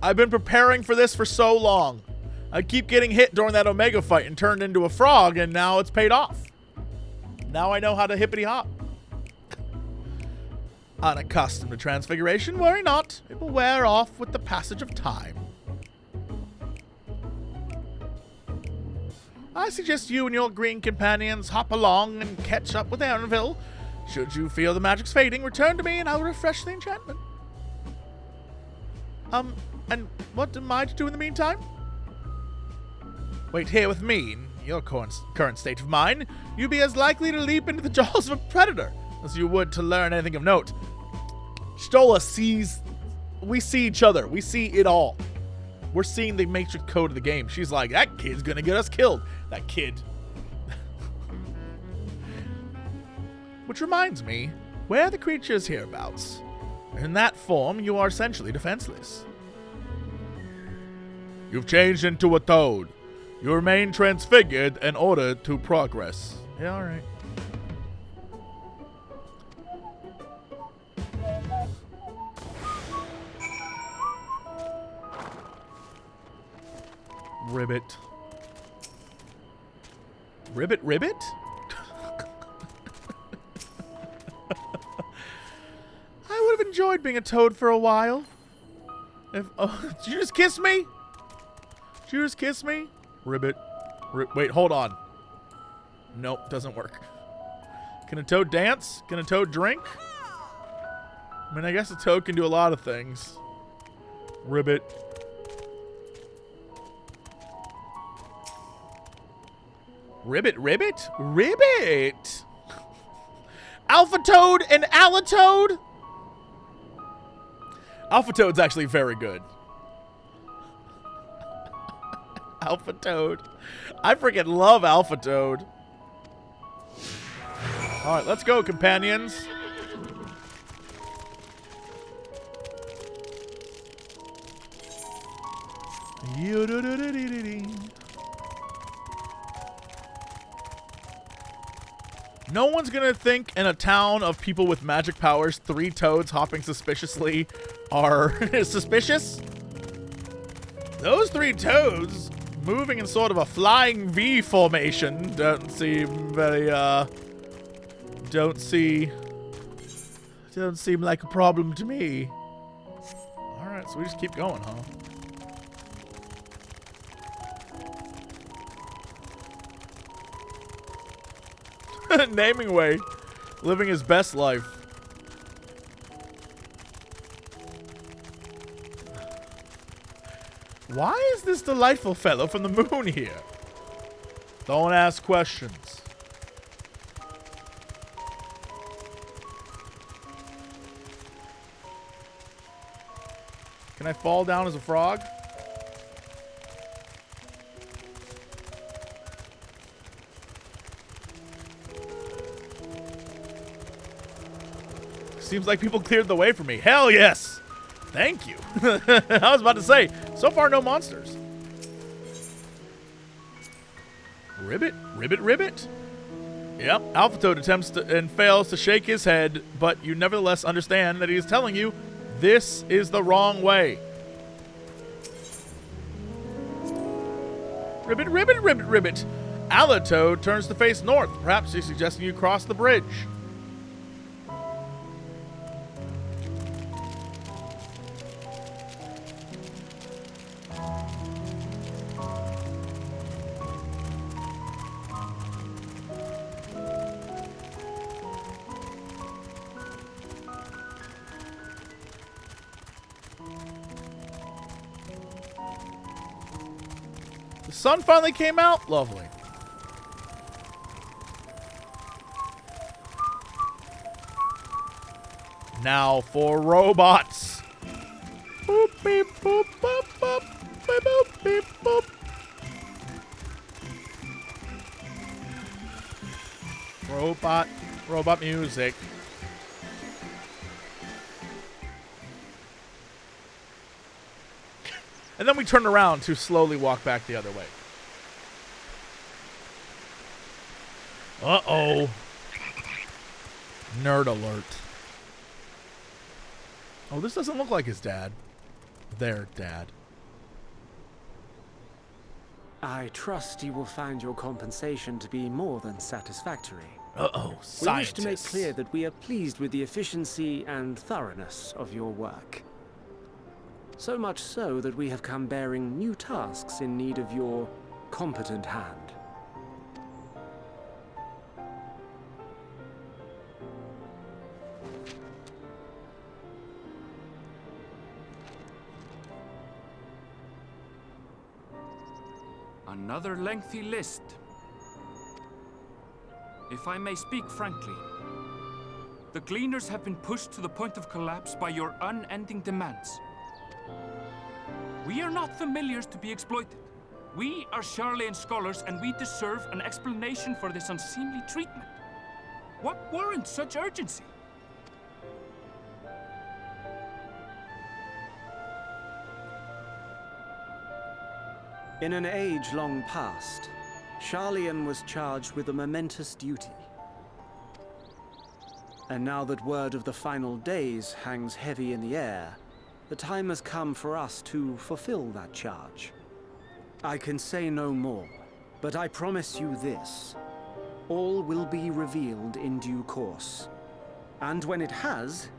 I've been preparing for this for so long. I keep getting hit during that Omega fight and turned into a frog, and now it's paid off. Now I know how to hippity-hop. Unaccustomed to transfiguration, worry not. It will wear off with the passage of time. I suggest you and your green companions hop along and catch up with Arville. Should you feel the magic's fading, return to me and I'll refresh the enchantment. And what am I to do in the meantime? Wait here with me. In your current state of mind, you'd be as likely to leap into the jaws of a predator as you would to learn anything of note. Stola sees... We see each other. We see it all. We're seeing the matrix code of the game. She's like, that kid's gonna get us killed. That kid. Which reminds me, where are the creatures hereabouts? In that form, you are essentially defenseless. You've changed into a toad. You remain transfigured in order to progress. Yeah, alright. Ribbit. Ribbit, ribbit? I would have enjoyed being a toad for a while. If, oh, did you just kiss me? Did you just kiss me? Ribbit. Wait, hold on. Nope, doesn't work. Can a toad dance? Can a toad drink? I mean, I guess a toad can do a lot of things. Ribbit. Ribbit, ribbit? Ribbit! Alpha Toad and Alatoad? Alpha Toad's actually very good. Alpha Toad. I freaking love Alpha Toad. Alright, let's go, companions. No one's gonna think in a town of people with magic powers, 3 toads hopping suspiciously are suspicious. Those 3 toads moving in sort of a flying V formation don't seem very, don't seem like a problem to me. Alright, so we just keep going, huh? Naming way. Living his best life. Why is this delightful fellow from the moon here? Don't ask questions. Can I fall down as a frog? Seems like people cleared the way for me. Hell yes! Thank you. I was about to say, so far no monsters. Ribbit, ribbit, ribbit. Yep, Alpha Toad attempts to, and fails to shake his head, but you nevertheless understand that he is telling you this is the wrong way. Ribbit, ribbit, ribbit, ribbit. Alatoad turns to face north. Perhaps he's suggesting you cross the bridge. The sun finally came out. Lovely. Now for robots. Boop, beep, boop, boop, boop, beep, boop, beep, boop. Robot music. And then we turn around to slowly walk back the other way. Uh-oh. Nerd alert. Oh, this doesn't look like his dad. Their dad. I trust you will find your compensation to be more than satisfactory. Uh-oh, scientists. We wish to make clear that we are pleased with the efficiency and thoroughness of your work. So much so that we have come bearing new tasks in need of your competent hand. Another lengthy list. If I may speak frankly, the Gleaners have been pushed to the point of collapse by your unending demands. We are not familiars to be exploited. We are Sharlayan scholars, and we deserve an explanation for this unseemly treatment. What warrants such urgency? In an age long past, Sharlayan was charged with a momentous duty. And now that word of the final days hangs heavy in the air, the time has come for us to fulfill that charge. I can say no more, but I promise you this. All will be revealed in due course. And when it has,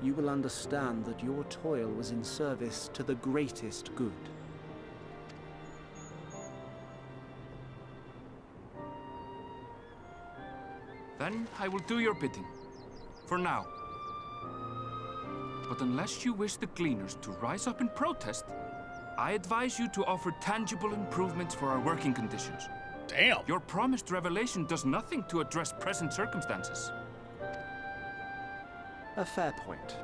you will understand that your toil was in service to the greatest good. Then I will do your bidding. For now. But unless you wish the Gleaners to rise up in protest, I advise you to offer tangible improvements for our working conditions. Damn. Your promised revelation does nothing to address present circumstances. A fair point.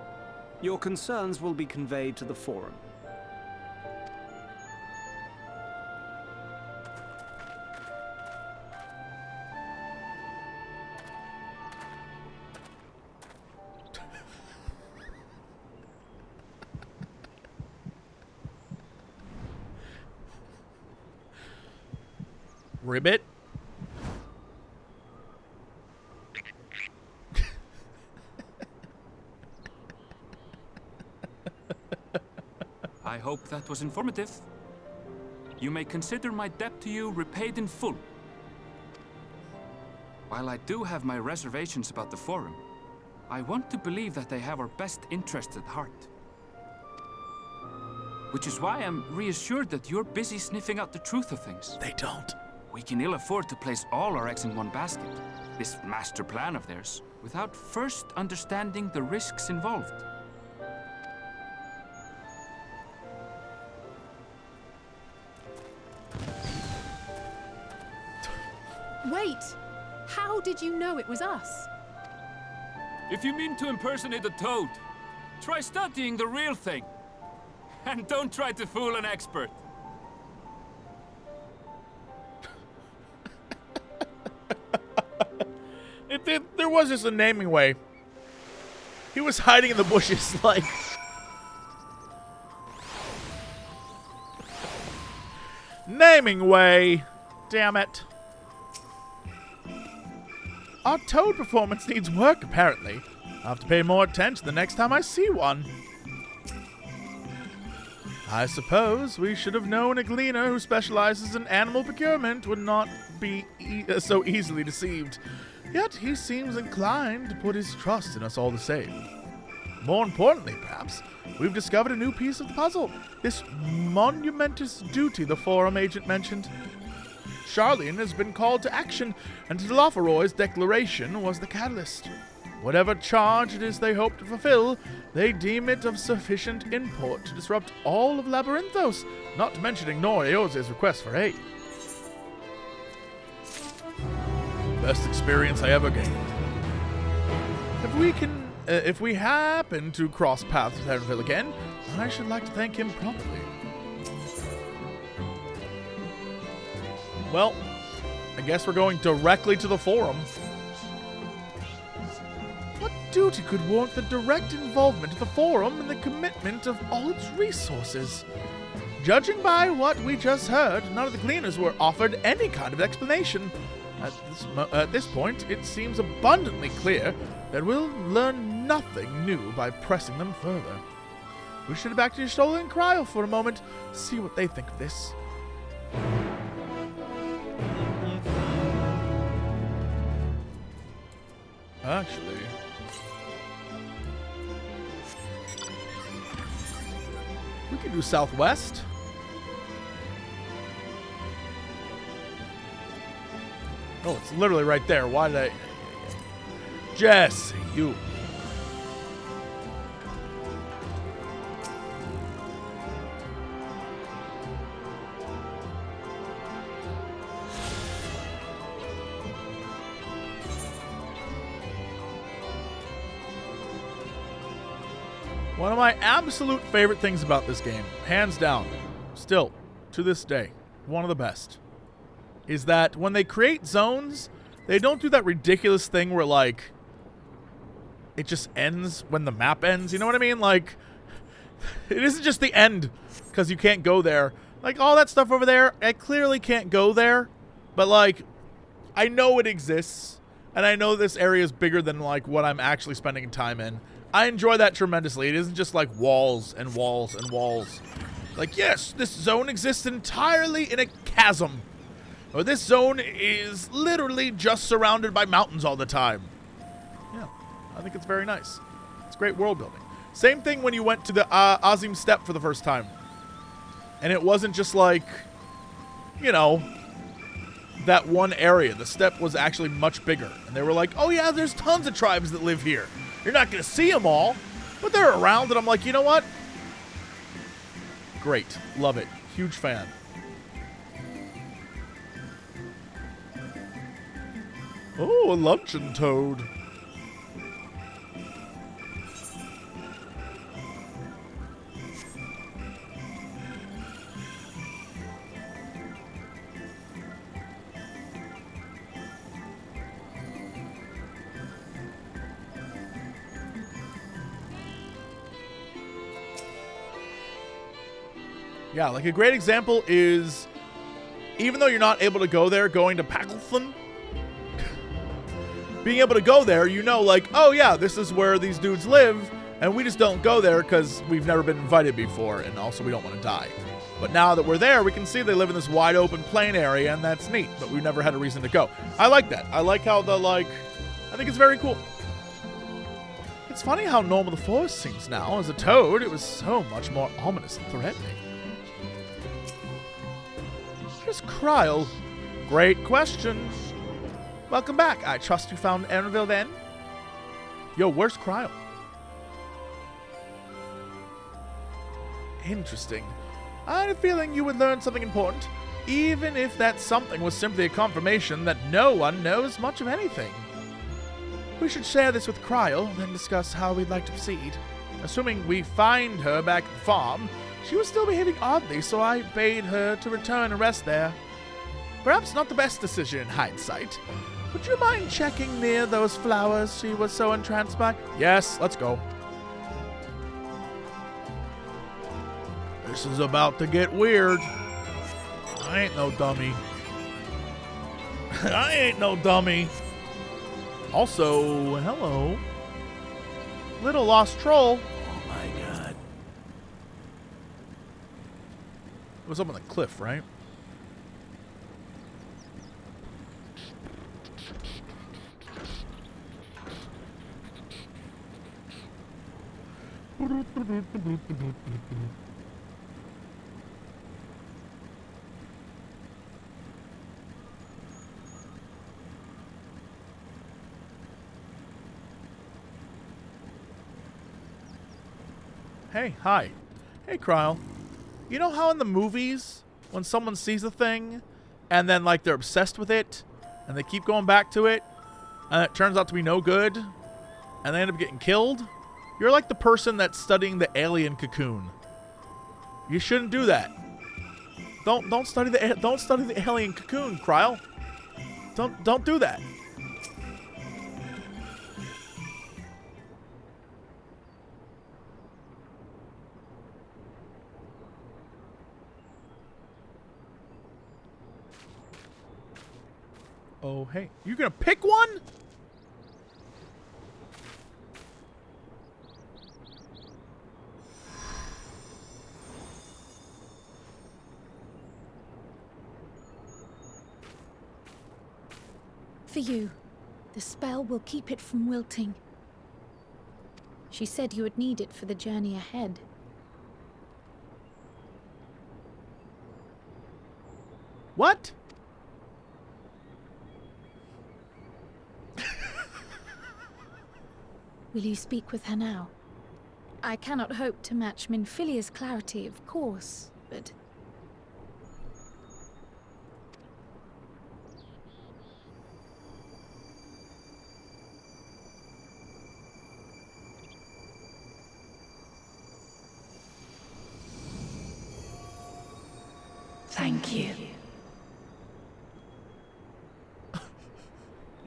Your concerns will be conveyed to the Forum. Ribbit? I hope that was informative. You may consider my debt to you repaid in full. While I do have my reservations about the Forum, I want to believe that they have our best interests at heart. Which is why I'm reassured that you're busy sniffing out the truth of things. They don't. We can ill afford to place all our eggs in one basket, this master plan of theirs, without first understanding the risks involved. Wait! How did you know it was us? If you mean to impersonate a toad, try studying the real thing. And don't try to fool an expert. There was just a naming way. He was hiding in the bushes like... Naming way! Damn it. Our toad performance needs work, apparently. I'll have to pay more attention the next time I see one. I suppose we should have known a Gleaner who specializes in animal procurement would not be so easily deceived. Yet he seems inclined to put his trust in us all the same. More importantly, perhaps, we've discovered a new piece of the puzzle. This monumentous duty the Forum agent mentioned. Charlian has been called to action, and Tlafaroy's declaration was the catalyst. Whatever charge it is they hope to fulfill, they deem it of sufficient import to disrupt all of Labyrinthos, not to mention ignore Eose's request for aid. Best experience I ever gained. If we happen to cross paths with Hornbill again, I should like to thank him promptly. Well, I guess we're going directly to the Forum. What duty could warrant the direct involvement of the Forum and the commitment of all its resources? Judging by what we just heard, none of the Gleaners were offered any kind of explanation. At this point, it seems abundantly clear that we'll learn nothing new by pressing them further. We should head back to Y'shtola and Kryl for a moment, see what they think of this. Actually... we could do southwest. Oh, it's literally right there. Why did I... Jesse, you... One of my absolute favorite things about this game, hands down, still, to this day, one of the best, is that when they create zones, they don't do that ridiculous thing where, like, it just ends when the map ends. You know what I mean? Like, it isn't just the end because you can't go there. Like, all that stuff over there, I clearly can't go there. But, like, I know it exists, and I know this area is bigger than, like, what I'm actually spending time in. I enjoy that tremendously. It isn't just, like, walls and walls and walls. Like, yes, this zone exists entirely in a chasm. Or this zone is literally just surrounded by mountains all the time. Yeah, I think it's very nice. It's great world building. Same thing when you went to the Azim Steppe for the first time. And it wasn't just like, you know, that one area. The steppe was actually much bigger. And they were like, oh yeah, there's tons of tribes that live here. You're not going to see them all, but they're around. And I'm like, you know what? Great. Love it. Huge fan. Oh, a luncheon toad. Yeah, like a great example is, even though you're not able to go there, going to Packlethon, being able to go there, you know, like, oh yeah, this is where these dudes live, and we just don't go there because we've never been invited before, and also we don't want to die. But now that we're there, we can see they live in this wide open plain area, and that's neat, but we've never had a reason to go. I like that. I like how the, like, I think it's very cool. It's funny how normal the forest seems now. As a toad, it was so much more ominous and threatening. Where's Kryl? Great question. Welcome back. I trust you found Erinville then? Yo, where's Kryl? Interesting. I had a feeling you would learn something important, even if that something was simply a confirmation that no one knows much of anything. We should share this with Kryl, then discuss how we'd like to proceed. Assuming we find her back at the farm, she was still behaving oddly, so I bade her to return and rest there. Perhaps not the best decision in hindsight. Would you mind checking near those flowers she was so entranced by? Yes, let's go. This is about to get weird. I ain't no dummy. I ain't no dummy. Also, hello. Little lost troll. Oh my god. It was up on the cliff, right? Hey, hi. Hey, Kryl. You know how in the movies, when someone sees a thing, and then, like, they're obsessed with it, and they keep going back to it, and it turns out to be no good, and they end up getting killed? You're like the person that's studying the alien cocoon. You shouldn't do that. Don't study the alien cocoon, Kryl. Don't do that. Oh, hey. You gonna pick one? For you. The spell will keep it from wilting. She said you would need it for the journey ahead. What? Will you speak with her now? I cannot hope to match Minfilia's clarity, of course, but... Thank you.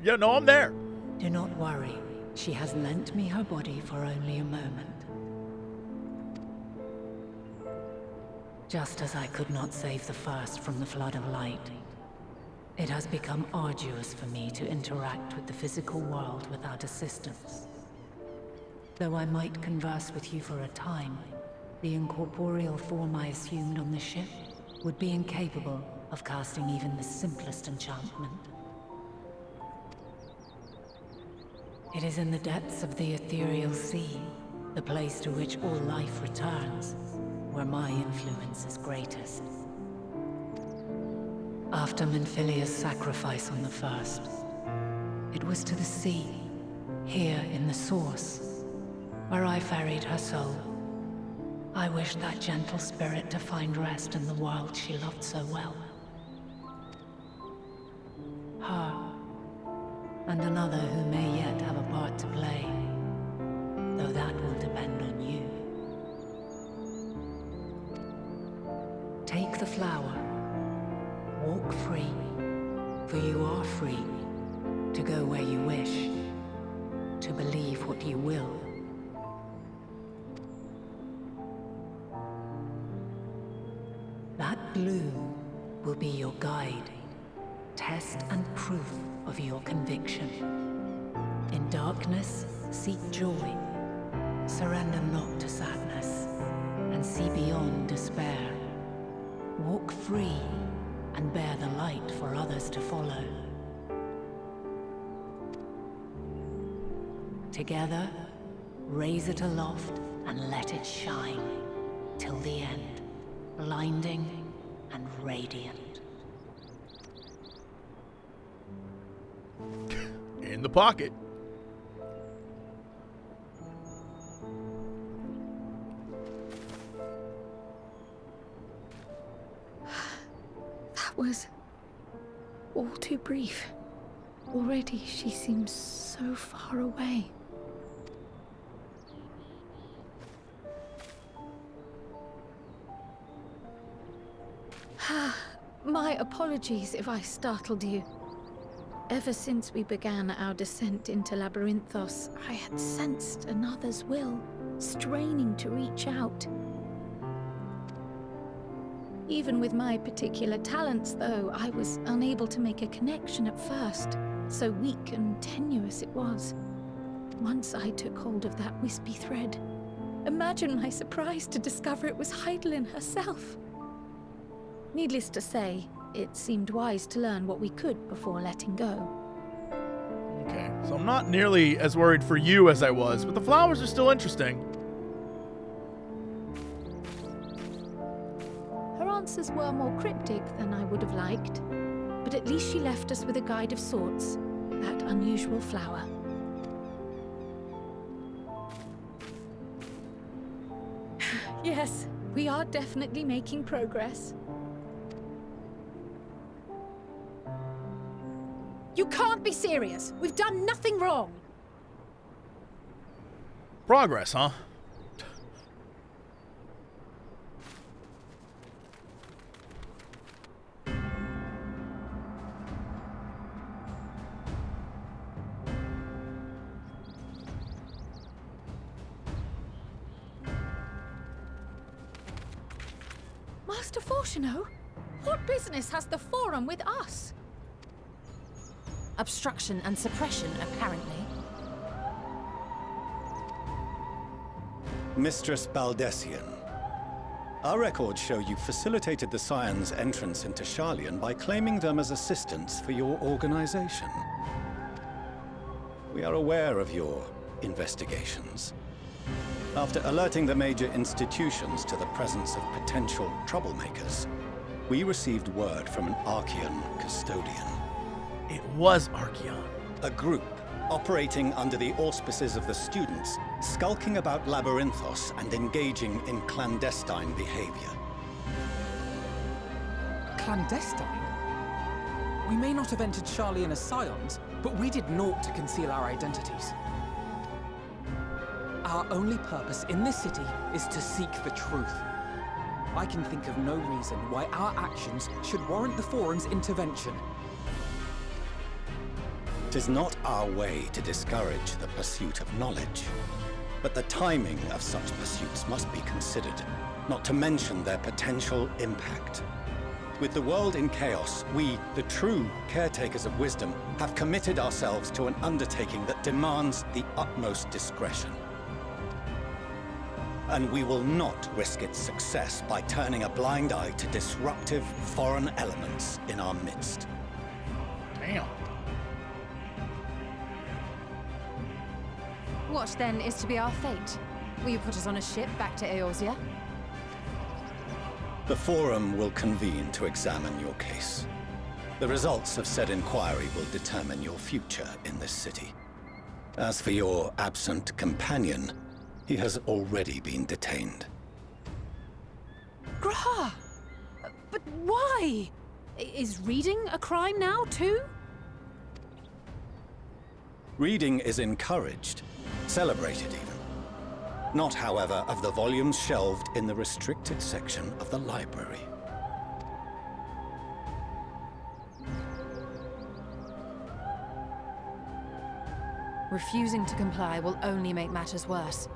Yeah, no, I'm there. Do not worry. She has lent me her body for only a moment. Just as I could not save the first from the flood of light, it has become arduous for me to interact with the physical world without assistance. Though I might converse with you for a time, The incorporeal form I assumed on the ship would be incapable of casting even the simplest enchantment. It is in the depths of the ethereal sea, the place to which all life returns, where my influence is greatest. After Menphilia's sacrifice on the first, it was to the sea, here in the source, where I ferried her soul. I wished that gentle spirit to find rest in the world she loved so well. Her, and another who may yet have a part to play, though that will depend on you. Take the flower, walk free, for you are free to go where you wish, to believe what you will. That bloom will be your guide, test and proof of your conviction. In darkness, seek joy. Surrender not to sadness, and see beyond despair. Walk free, and bear the light for others to follow. Together, raise it aloft and let it shine, till the end, blinding and radiant. In the pocket. That was all too brief. Already she seems so far away. My apologies if I startled you. Ever since we began our descent into Labyrinthos, I had sensed another's will, straining to reach out. Even with my particular talents, though, I was unable to make a connection at first. So weak and tenuous it was. Once I took hold of that wispy thread. Imagine my surprise to discover it was Heidelin herself. Needless to say, it seemed wise to learn what we could before letting go. Okay, so I'm not nearly as worried for you as I was, but the flowers are still interesting. Her answers were more cryptic than I would have liked, but at least she left us with a guide of sorts, that unusual flower. Yes, we are definitely making progress. You can't be serious. We've done nothing wrong. Progress, huh? Master Fortuno, what business has the Forum with us? Obstruction and suppression, apparently. Mistress Baldessian, our records show you facilitated the Scions' entrance into Sharlayan by claiming them as assistants for your organization. We are aware of your investigations. After alerting the major institutions to the presence of potential troublemakers, we received word from an archaeon custodian. It was Archaeon. A group operating under the auspices of the students, skulking about Labyrinthos and engaging in clandestine behavior. Clandestine? We may not have entered Sharlayan as Scions, but we did naught to conceal our identities. Our only purpose in this city is to seek the truth. I can think of no reason why our actions should warrant the Forum's intervention. It is not our way to discourage the pursuit of knowledge, but the timing of such pursuits must be considered, not to mention their potential impact. With the world in chaos, we, the true caretakers of wisdom, have committed ourselves to an undertaking that demands the utmost discretion. and we will not risk its success by turning a blind eye to disruptive foreign elements in our midst. Damn. What then is to be our fate? Will you put us on a ship back to Eorzea? The Forum will convene to examine your case. The results of said inquiry will determine your future in this city. As for your absent companion, he has already been detained. Grah! But why? Is reading a crime now, too? Reading is encouraged, celebrated even. Not, however, of the volumes shelved in the restricted section of the library. Refusing to comply will only make matters worse.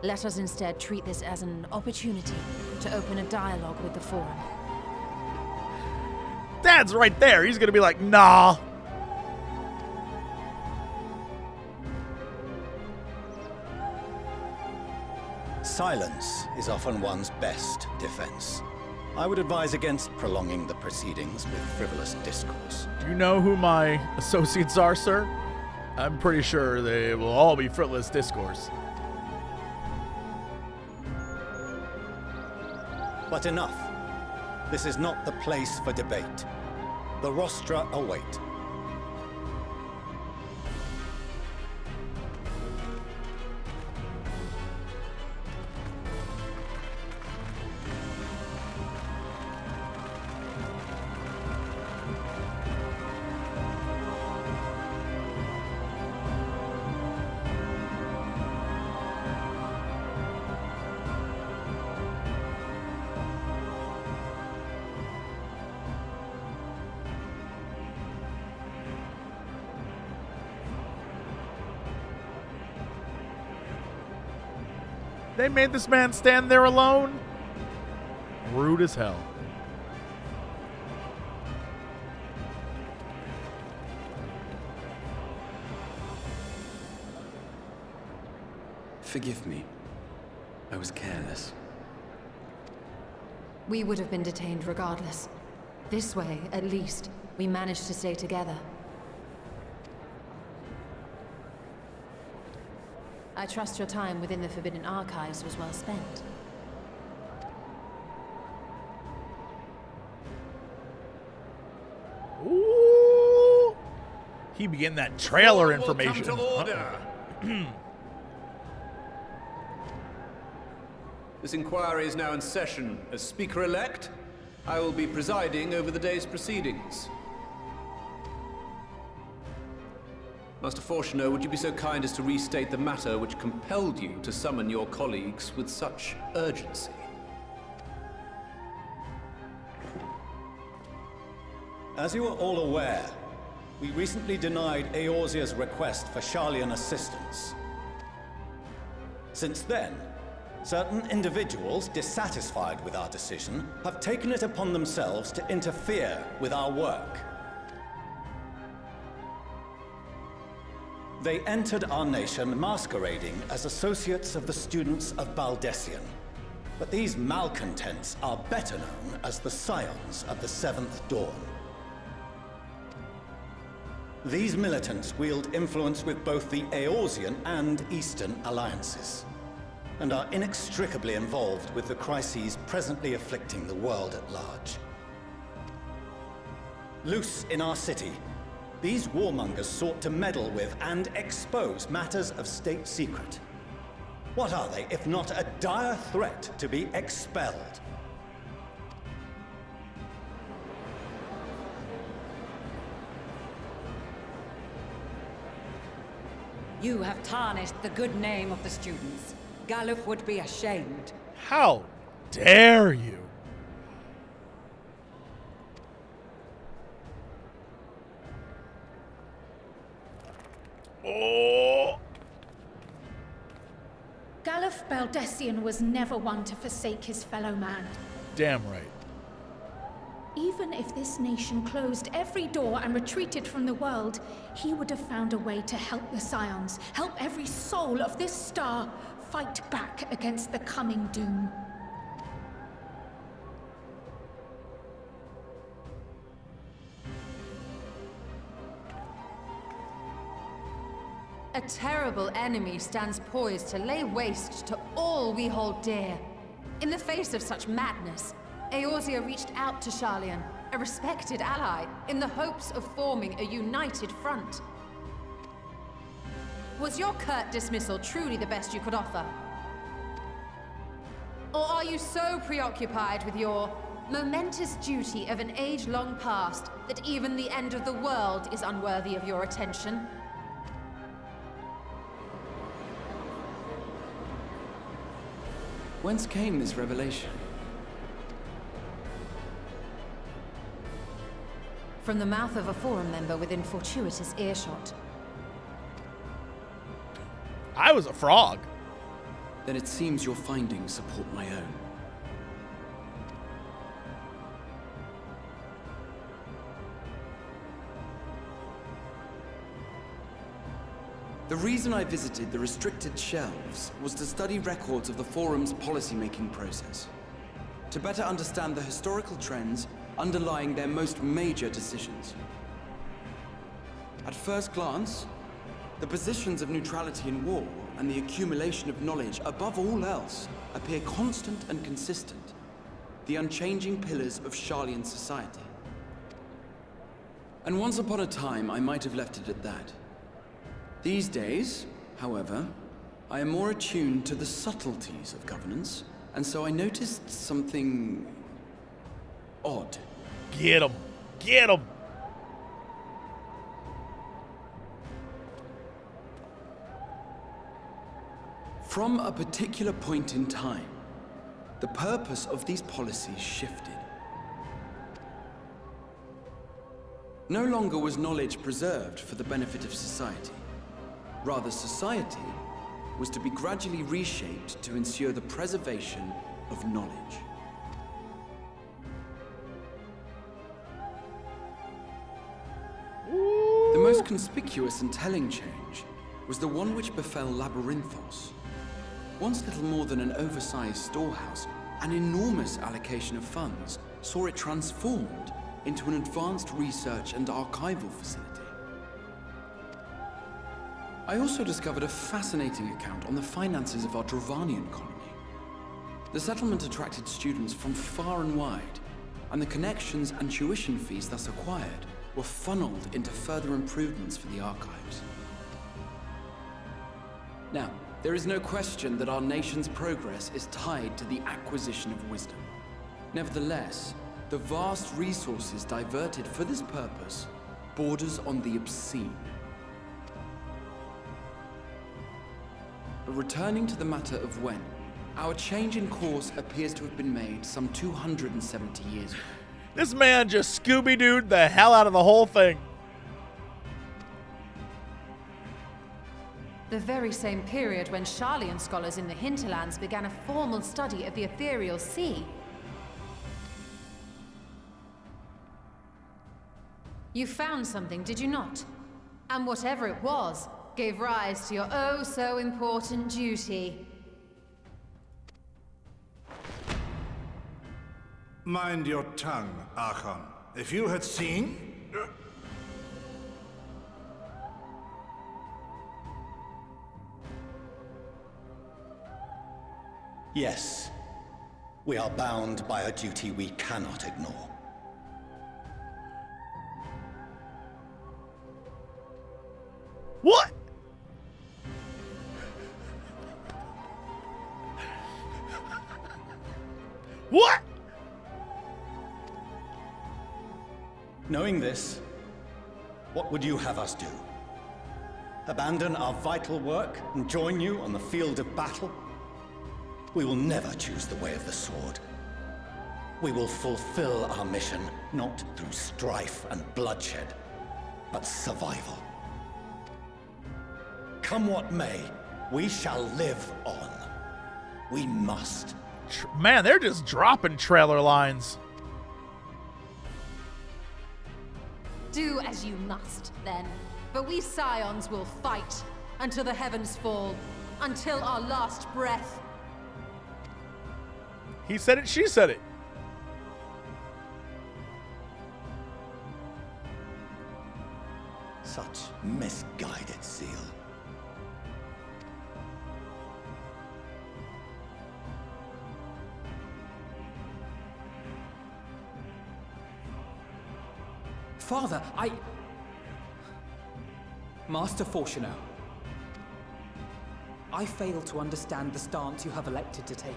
Let us instead treat this as an opportunity to open a dialogue with the Forum. Dad's right there. He's gonna be like, nah. Silence is often one's best defense. I would advise against prolonging the proceedings with frivolous discourse. Do you know who my associates are, sir? I'm pretty sure they will all be frivolous discourse. But enough. This is not the place for debate. The rostra await. They made this man stand there alone? Rude as hell. Forgive me. I was careless. We would have been detained regardless. This way, at least, we managed to stay together. I trust your time within the Forbidden Archives was well spent. Ooh! He be getting that trailer information. Come to order. This inquiry is now in session. As Speaker-elect, I will be presiding over the day's proceedings. Master Fortuner, would you be so kind as to restate the matter which compelled you to summon your colleagues with such urgency? As you are all aware, we recently denied Eorzea's request for Sharlayan assistance. Since then, certain individuals dissatisfied with our decision have taken it upon themselves to interfere with our work. They entered our nation masquerading as associates of the students of Baldessian. But these malcontents are better known as the Scions of the Seventh Dawn. These militants wield influence with both the Eorzean and Eastern alliances, and are inextricably involved with the crises presently afflicting the world at large. Loose in our city, these warmongers sought to meddle with and expose matters of state secret. What are they, if not a dire threat to be expelled? You have tarnished the good name of the students. Galuf would be ashamed. How dare you? Oh! Galuf Baldessian was never one to forsake his fellow man. Damn right. Even if this nation closed every door and retreated from the world, he would have found a way to help the Scions, help every soul of this star fight back against the coming doom. A terrible enemy stands poised to lay waste to all we hold dear. In the face of such madness, Eorzea reached out to Sharlayan, a respected ally, in the hopes of forming a united front. Was your curt dismissal truly the best you could offer? Or are you so preoccupied with your momentous duty of an age-long past that even the end of the world is unworthy of your attention? Whence came this revelation? From the mouth of a forum member within fortuitous earshot. I was a frog. Then it seems your findings support my own. The reason I visited the restricted shelves was to study records of the Forum's policymaking process, to better understand the historical trends underlying their most major decisions. At first glance, the positions of neutrality in war and the accumulation of knowledge above all else appear constant and consistent, the unchanging pillars of Sharlayan society. And once upon a time, I might have left it at that. These days, however, I am more attuned to the subtleties of governance, and so I noticed something odd. Get him! Get him! From a particular point in time, the purpose of these policies shifted. No longer was knowledge preserved for the benefit of society. Rather, society was to be gradually reshaped to ensure the preservation of knowledge. The most conspicuous and telling change was the one which befell Labyrinthos. Once little more than an oversized storehouse, an enormous allocation of funds saw it transformed into an advanced research and archival facility. I also discovered a fascinating account on the finances of our Dravanian colony. The settlement attracted students from far and wide, and the connections and tuition fees thus acquired were funneled into further improvements for the archives. Now, there is no question that our nation's progress is tied to the acquisition of wisdom. Nevertheless, the vast resources diverted for this purpose borders on the obscene. But returning to the matter of when, our change in course appears to have been made some 270 years ago. This man just Scooby-Dooed the hell out of the whole thing. The very same period when Sharlayan scholars in the hinterlands began a formal study of the ethereal sea. You found something, did you not? And whatever it was, gave rise to your oh-so-important duty. Mind your tongue, Archaeon. If you had seen... Yes. We are bound by a duty we cannot ignore. What? What? Knowing this, what would you have us do? Abandon our vital work and join you on the field of battle? We will never choose the way of the sword. We will fulfill our mission, not through strife and bloodshed, but survival. Come what may, we shall live on. We must. Man, they're just dropping trailer lines. Do as you must, then. But we Scions will fight until the heavens fall. until our last breath. He said it, she said it. Such misguided zeal. Father, Master Fortuno, I fail to understand the stance you have elected to take.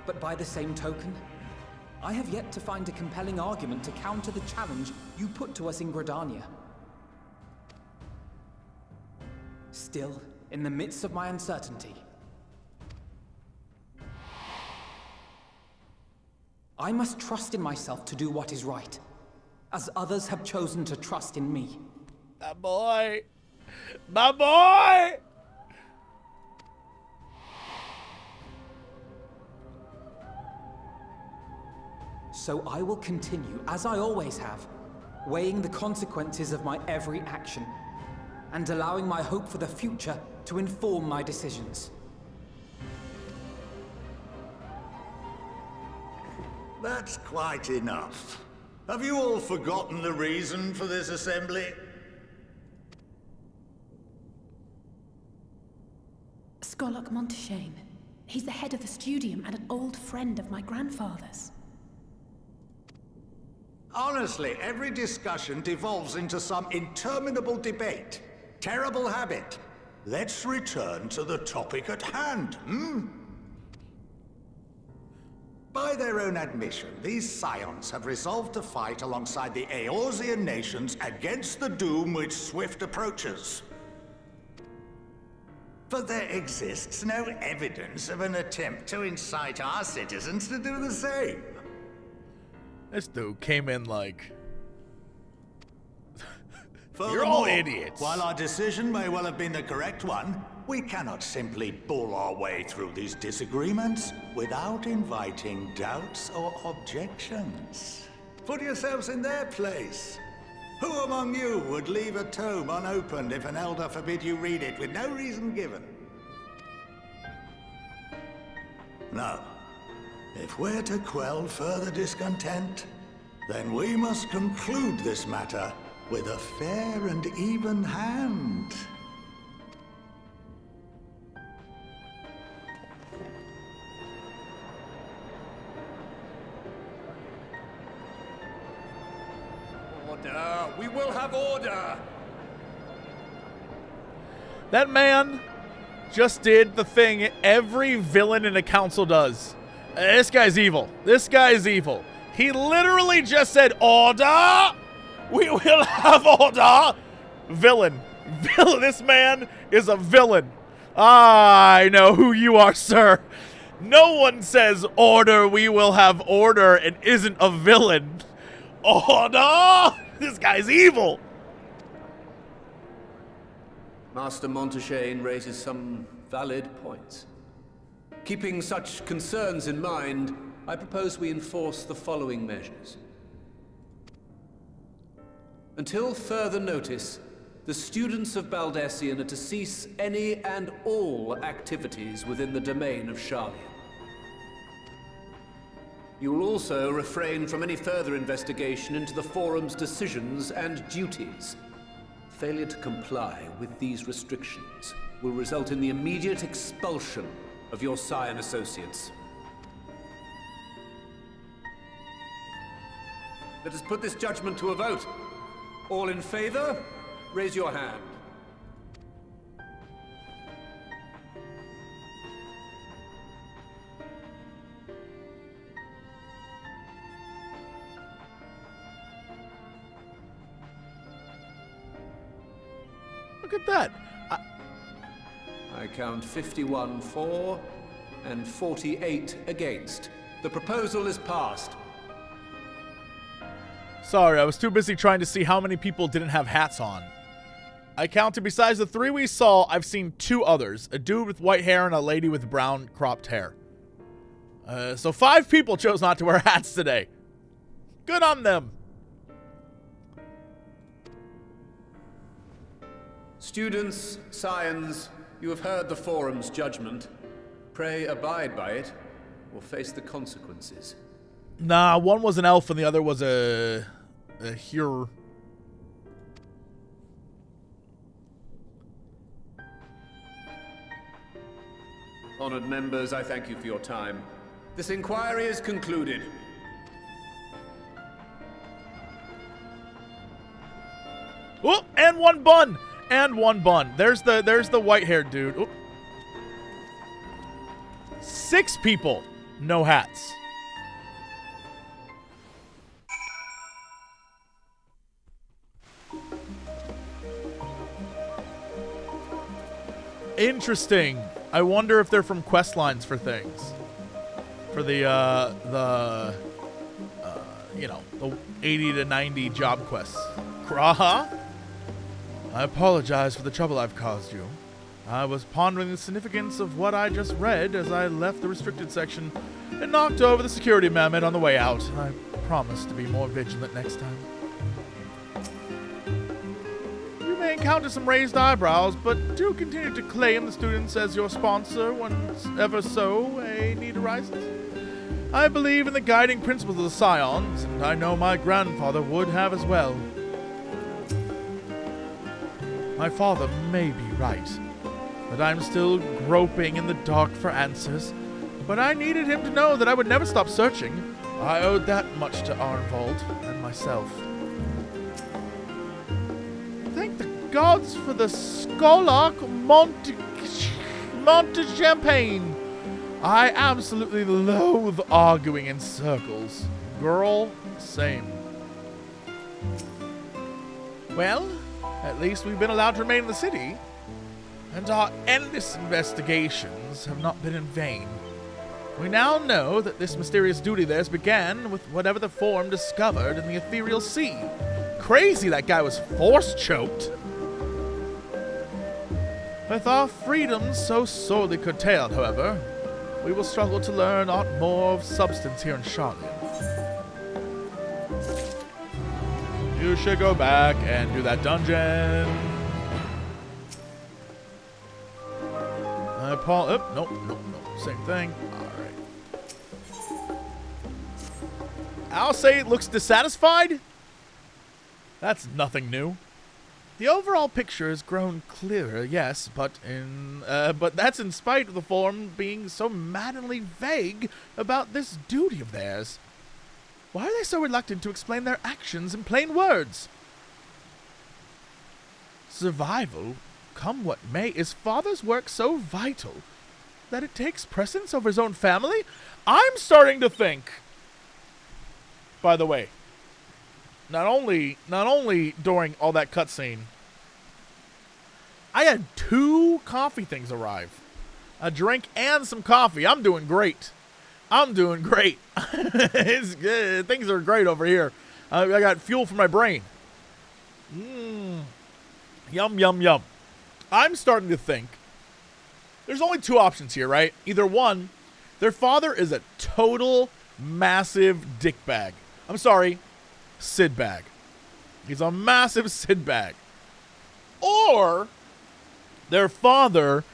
But by the same token, I have yet to find a compelling argument to counter the challenge you put to us in Gridania. Still, in the midst of my uncertainty, I must trust in myself to do what is right, as others have chosen to trust in me. My boy! My boy! So I will continue, as I always have, weighing the consequences of my every action, and allowing my hope for the future to inform my decisions. That's quite enough. Have you all forgotten the reason for this assembly? Skolok Monteshane. He's the head of the studium and an old friend of my grandfather's. Honestly, every discussion devolves into some interminable debate. Terrible habit. Let's return to the topic at hand, By their own admission, these Scions have resolved to fight alongside the Eorzean nations against the doom which swift approaches. But there exists no evidence of an attempt to incite our citizens to do the same. This dude came in like... You're all idiots. While our decision may well have been the correct one, we cannot simply bull our way through these disagreements without inviting doubts or objections. Put yourselves in their place. Who among you would leave a tome unopened if an elder forbid you read it with no reason given? No. If we're to quell further discontent, then we must conclude this matter with a fair and even hand. Order! We will have order! That man just did the thing every villain in a council does. This guy's evil. This guy is evil. He literally just said, order! We will have order! Villain. This man is a villain. I know who you are, sir. No one says order, we will have order, and isn't a villain. Order! This guy's evil. Master Monteshane raises some valid points. Keeping such concerns in mind, I propose we enforce the following measures. Until further notice, the students of Baldesion are to cease any and all activities within the domain of Sharlian. You will also refrain from any further investigation into the Forum's decisions and duties. Failure to comply with these restrictions will result in the immediate expulsion of your Scion associates. Let us put this judgment to a vote. All in favor, raise your hand. Look at that. I count 51 for and 48 against. The proposal is passed. Sorry, I was too busy trying to see how many people didn't have hats on. I counted besides the 3 we saw, I've seen 2 others. A dude with white hair and a lady with brown cropped hair. So 5 people chose not to wear hats today. Good on them. Students, Scions, You have heard the Forum's judgment. Pray abide by it, or face the consequences. Nah, one was an elf and the other was a hero. Honored members, I thank you for your time. This inquiry is concluded. Oh, and one bun! And one bun. There's the white-haired dude. Oop. 6 people, no hats. Interesting. I wonder if they're from quest lines for things. For the you know, the 80 to 90 job quests. Kraha? I apologize for the trouble I've caused you. I was pondering the significance of what I just read as I left the restricted section and knocked over the security mammoth on the way out. I promise to be more vigilant next time. You may encounter some raised eyebrows, but do continue to claim the students as your sponsor whenever a need arises. I believe in the guiding principles of the Scions, and I know my grandfather would have as well. My father may be right, that I'm still groping in the dark for answers, but I needed him to know that I would never stop searching. I owed that much to Arnvold and myself. Thank the gods for the Scholark Monte Champagne. I absolutely loathe arguing in circles. Girl, same. Well, at least we've been allowed to remain in the city, and our endless investigations have not been in vain. We now know that this mysterious duty of theirs began with whatever the Forum discovered in the ethereal sea. Crazy that guy was force-choked. With our freedoms so sorely curtailed, however, we will struggle to learn aught more of substance here in Charlotte. You should go back and do that dungeon. Nope. Same thing. Alright. I'll say it looks dissatisfied. That's nothing new. The overall picture has grown clearer, yes, but that's in spite of the Forum being so maddeningly vague about this duty of theirs. Why are they so reluctant to explain their actions in plain words? Survival, come what may, is Father's work so vital that it takes precedence over his own family? I'm starting to think, by the way, not only during all that cutscene, I had 2 coffee things arrive. A drink and some coffee. I'm doing great. It's good. Things are great over here. I got fuel for my brain. Yum. I'm starting to think there's only 2 options here, right? Either one, their father is a total massive dickbag. I'm sorry, Sid bag. He's a massive Sid bag. Or their father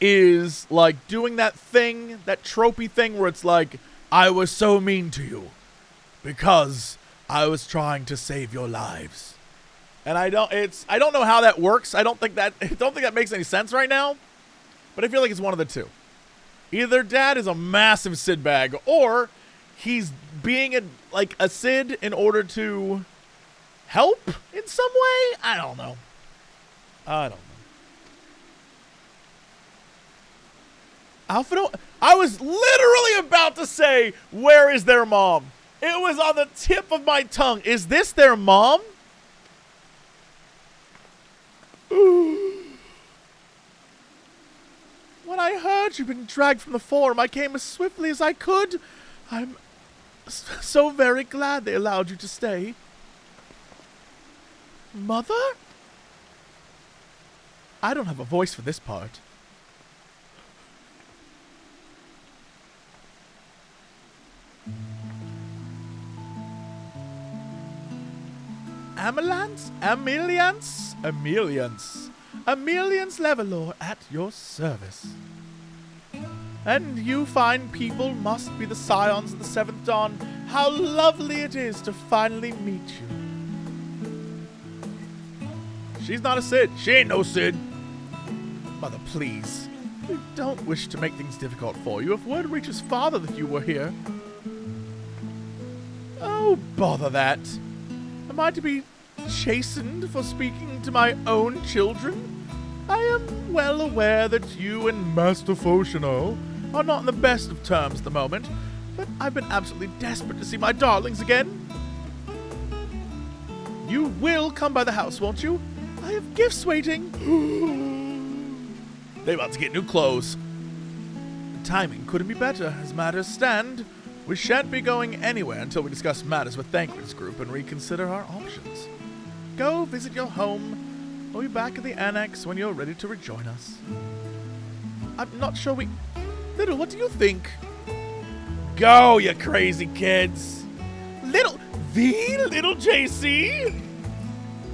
is like doing that thing, that tropey thing where it's like, I was so mean to you because I was trying to save your lives. And I don't know how that works. I don't think that makes any sense right now. But I feel like it's one of the 2. Either dad is a massive Sid bag, or he's being a Sid in order to help in some way. I don't know. Alpha, I was literally about to say, where is their mom? It was on the tip of my tongue. Is this their mom? When I heard you'd been dragged from the Forum, I came as swiftly as I could. I'm so very glad they allowed you to stay. Mother? I don't have a voice for this part. Ameliance? Amelian's Levelor at your service. And you fine people must be the Scions of the Seventh Dawn. How lovely it is to finally meet you. She's not a Cid. She ain't no Cid. Mother, please. We don't wish to make things difficult for you. If word reaches father that you were here... Oh, bother that. Am I to be chastened for speaking to my own children? I am well aware that you and Master Fauchenot are not in the best of terms at the moment, but I've been absolutely desperate to see my darlings again. You will come by the house, won't you? I have gifts waiting. They about to get new clothes. The timing couldn't be better. As matters stand, we shan't be going anywhere until we discuss matters with Thancred's group and reconsider our options. Go visit your home. We'll be back at the annex when you're ready to rejoin us. I'm not sure we... Little, what do you think? Go, you crazy kids. Little JC?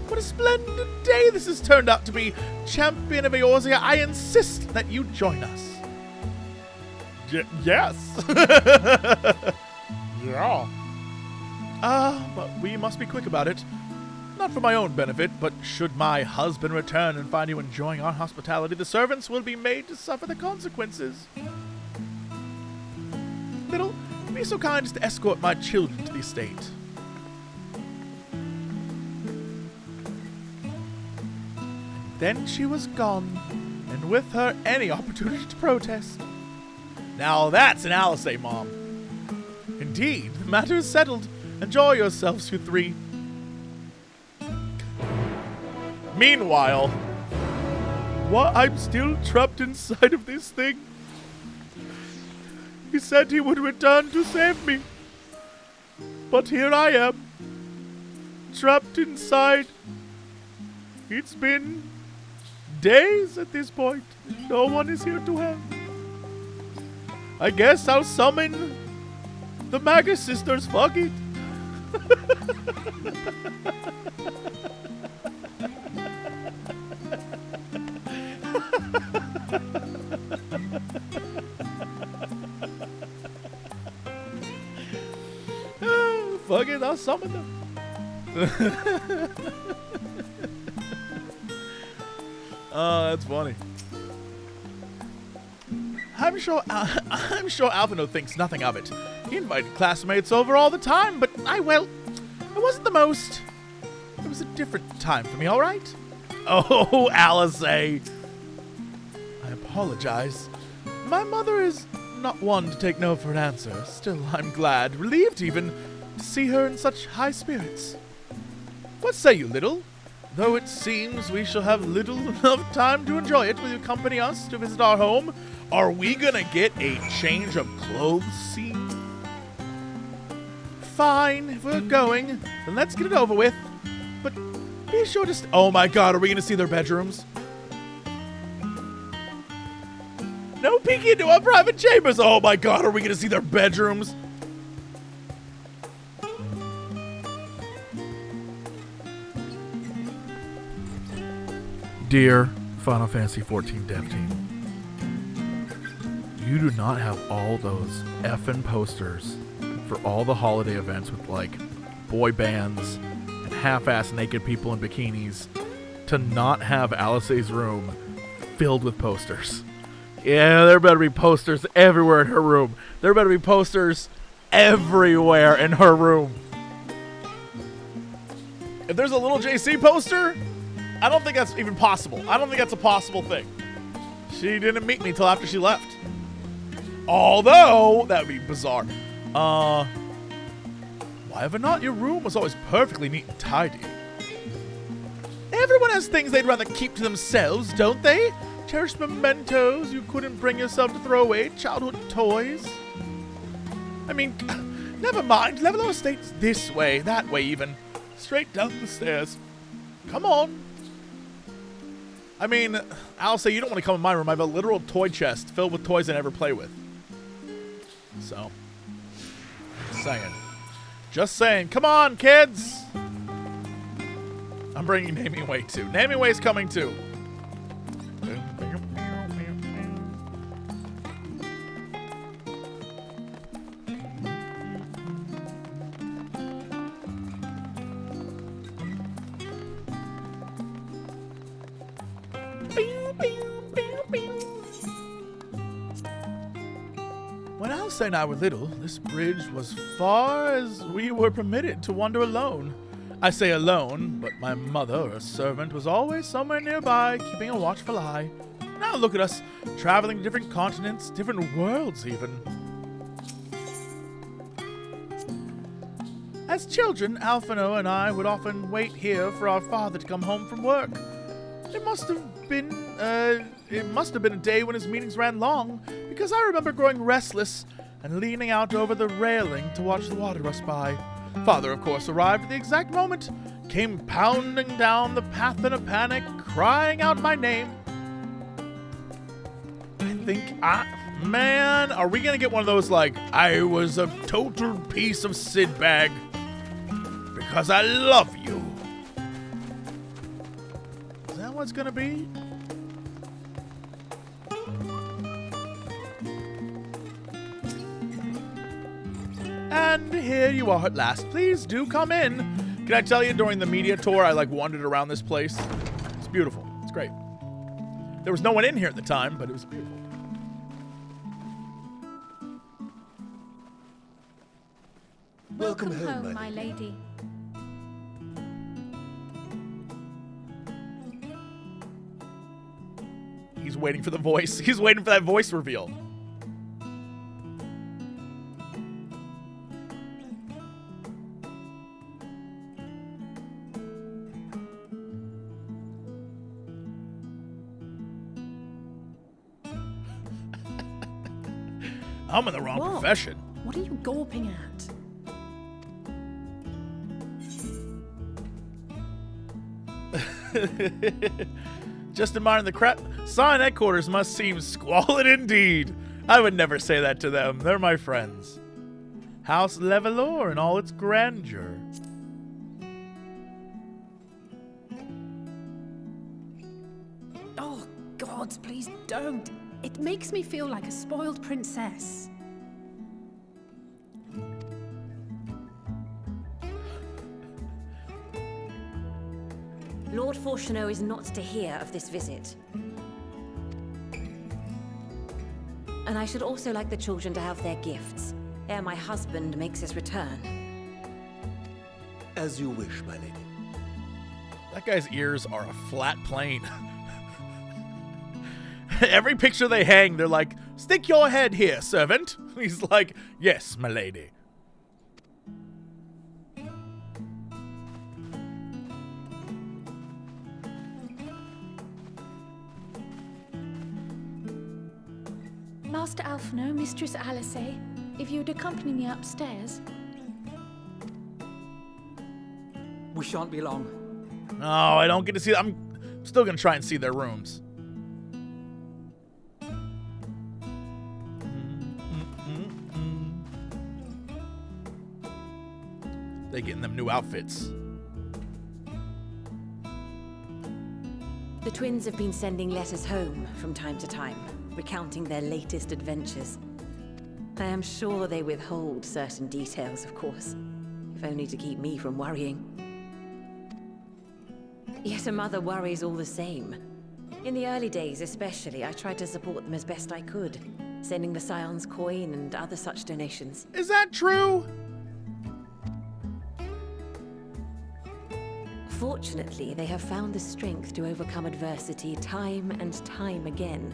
What a splendid day this has turned out to be. Champion of Eorzea, I insist that you join us. Yes. Yeah. But we must be quick about it. Not for my own benefit, but should my husband return and find you enjoying our hospitality, the servants will be made to suffer the consequences. Little, be so kind as to escort my children to the estate. Then she was gone, and with her any opportunity to protest. Now that's an Alisay, Mom. Indeed, the matter is settled. Enjoy yourselves, you three. Meanwhile, what? I'm still trapped inside of this thing. He said he would return to save me. But here I am, trapped inside. It's been days at this point. No one is here to help. I guess I'll summon the Magus Sisters. Fuck it. Fuck it, I'll summon them. Oh, that's funny. I'm sure Alphino thinks nothing of it. He invited classmates over all the time, but it wasn't the most. It was a different time for me, all right? Oh, Alisay. I apologize. My mother is not one to take no for an answer. Still, I'm glad, relieved even, to see her in such high spirits. What say you, Little? Though it seems we shall have little enough time to enjoy it, will you accompany us to visit our home? Are we gonna get a change of clothes scene? Fine, if we're going, then let's get it over with. But be sure to oh my god, are we gonna see their bedrooms? No peeking into our private chambers! Oh my god, are we gonna see their bedrooms? Dear Final Fantasy XIV dev team, you do not have all those effing posters for all the holiday events with like boy bands and half-ass naked people in bikinis to not have Alisay's room filled with posters. Yeah, there better be posters everywhere in her room. There better be posters everywhere in her room. If there's a Lil JC poster, I don't think that's even possible. I don't think that's a possible thing. She didn't meet me till after she left. Although, that would be bizarre. Why ever not? Your room was always perfectly neat and tidy. Everyone has things they'd rather keep to themselves, don't they? Cherished mementos you couldn't bring yourself to throw away, childhood toys. I mean, never mind. Levelor Estate's this way, that way even. Straight down the stairs. Come on. I mean, I'll say you don't want to come in my room. I have a literal toy chest filled with toys I never play with. So, just saying. Come on, kids. I'm bringing Naming Way too. Naming Way's coming too. When Alice and I were little, this bridge was far as we were permitted to wander alone. I say alone, but my mother or servant was always somewhere nearby, keeping a watchful eye. Now look at us, traveling to different continents, different worlds even. As children, Alphino and I would often wait here for our father to come home from work. It must have been a day when his meetings ran long, because I remember growing restless and leaning out over the railing to watch the water rush by. Father, of course, arrived at the exact moment, came pounding down the path in a panic, crying out my name. Man, are we gonna get one of those, like, I was a total piece of Sid bag because I love you? Is that what it's gonna be? And here you are at last. Please do come in. Can I tell you, during the media tour, I wandered around this place. It's beautiful. It's great. There was no one in here at the time, but it was beautiful. Welcome home, my lady. He's waiting for the voice. He's waiting for that voice reveal. I'm in the wrong profession. What are you gawping at? Just admiring the crap. Scion headquarters must seem squalid indeed. I would never say that to them. They're my friends. House Levelor in all its grandeur. Oh, gods, please don't. It makes me feel like a spoiled princess. Lord Fortuneau is not to hear of this visit. And I should also like the children to have their gifts, ere my husband makes his return. As you wish, my lady. That guy's ears are a flat plane. Every picture they hang, they're like, stick your head here, servant. He's like, yes, my lady. Master Alphino, Mistress Alice, if you would accompany me upstairs. We shan't be long. No, I don't get to see. I'm still going to try and see their rooms. They getting them new outfits. The twins have been sending letters home from time to time, recounting their latest adventures. I am sure they withhold certain details, of course, if only to keep me from worrying. Yet a mother worries all the same. In the early days especially, I tried to support them as best I could, sending the Scions coin and other such donations. Is that true? Fortunately, they have found the strength to overcome adversity time and time again.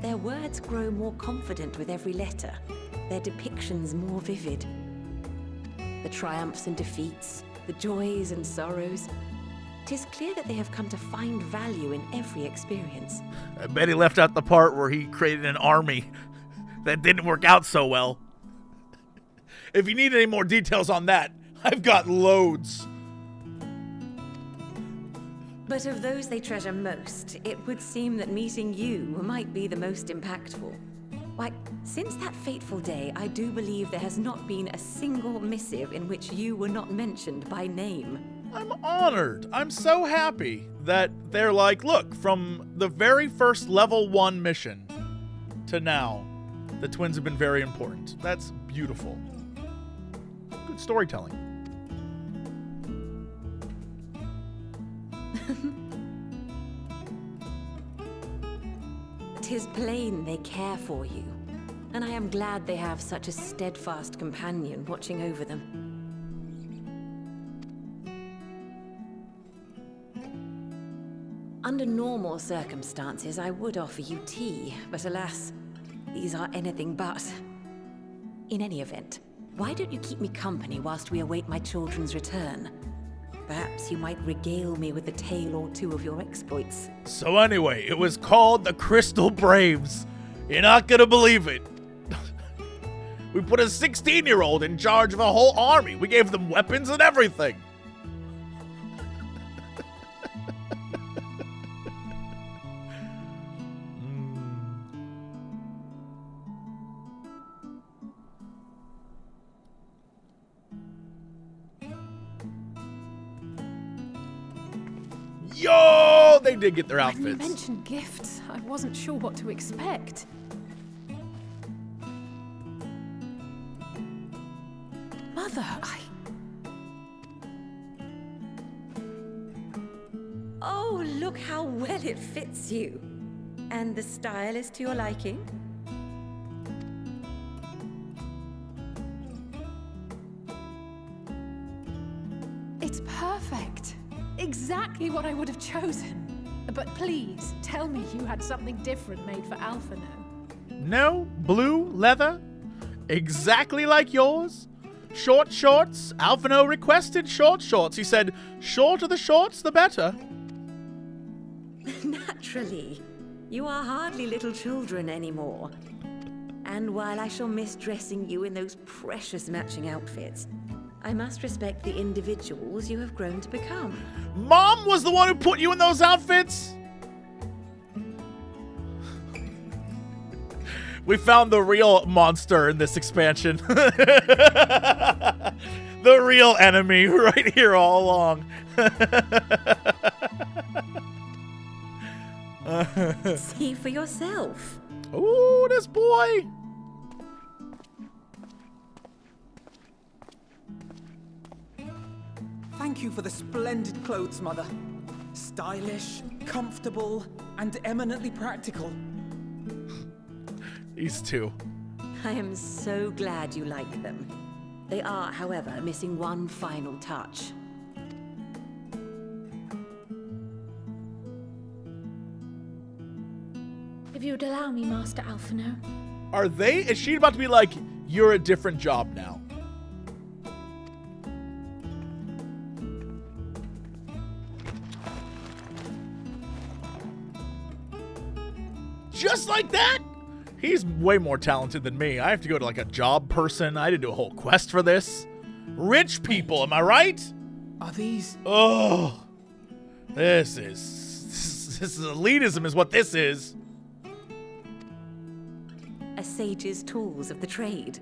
Their words grow more confident with every letter, their depictions more vivid. The triumphs and defeats, the joys and sorrows. 'Tis clear that they have come to find value in every experience. I bet he left out the part where he created an army that didn't work out so well. If you need any more details on that, I've got loads. But of those they treasure most, it would seem that meeting you might be the most impactful. Why, since that fateful day, I do believe there has not been a single missive in which you were not mentioned by name. I'm honored. I'm so happy that they're like, look, from the very first level 1 mission to now, the twins have been very important. That's beautiful. Good storytelling. It is plain they care for you, and I am glad they have such a steadfast companion watching over them. Under normal circumstances, I would offer you tea, but alas, these are anything but. In any event, why don't you keep me company whilst we await my children's return? Perhaps you might regale me with a tale or two of your exploits. So anyway, it was called the Crystal Braves. You're not gonna believe it. We put a 16-year-old in charge of a whole army. We gave them weapons and everything. Yo, they did get their outfits. When you mentioned gifts, I wasn't sure what to expect. Mother, Oh, look how well it fits you. And the style is to your liking? It's perfect. Exactly what I would have chosen. But please, tell me you had something different made for Alphino. No, blue leather, exactly like yours. Short shorts. Alphino requested short shorts. He said, shorter the shorts, the better. Naturally. You are hardly little children anymore. And while I shall miss dressing you in those precious matching outfits, I must respect the individuals you have grown to become. Mom was the one who put you in those outfits? We found the real monster in this expansion. The real enemy right here all along. See for yourself. Ooh, this boy. Thank you for the splendid clothes, Mother. Stylish, comfortable, and eminently practical. These two. I am so glad you like them. They are, however, missing one final touch. If you'd allow me, Master Alphino. Are they? Is she about to be like, you're a different job now? Just like that? He's way more talented than me. I have to go to like a job person. I didn't do a whole quest for this. Rich people, am I right? Are these... Oh, this is elitism is what this is. A sage's tools of the trade.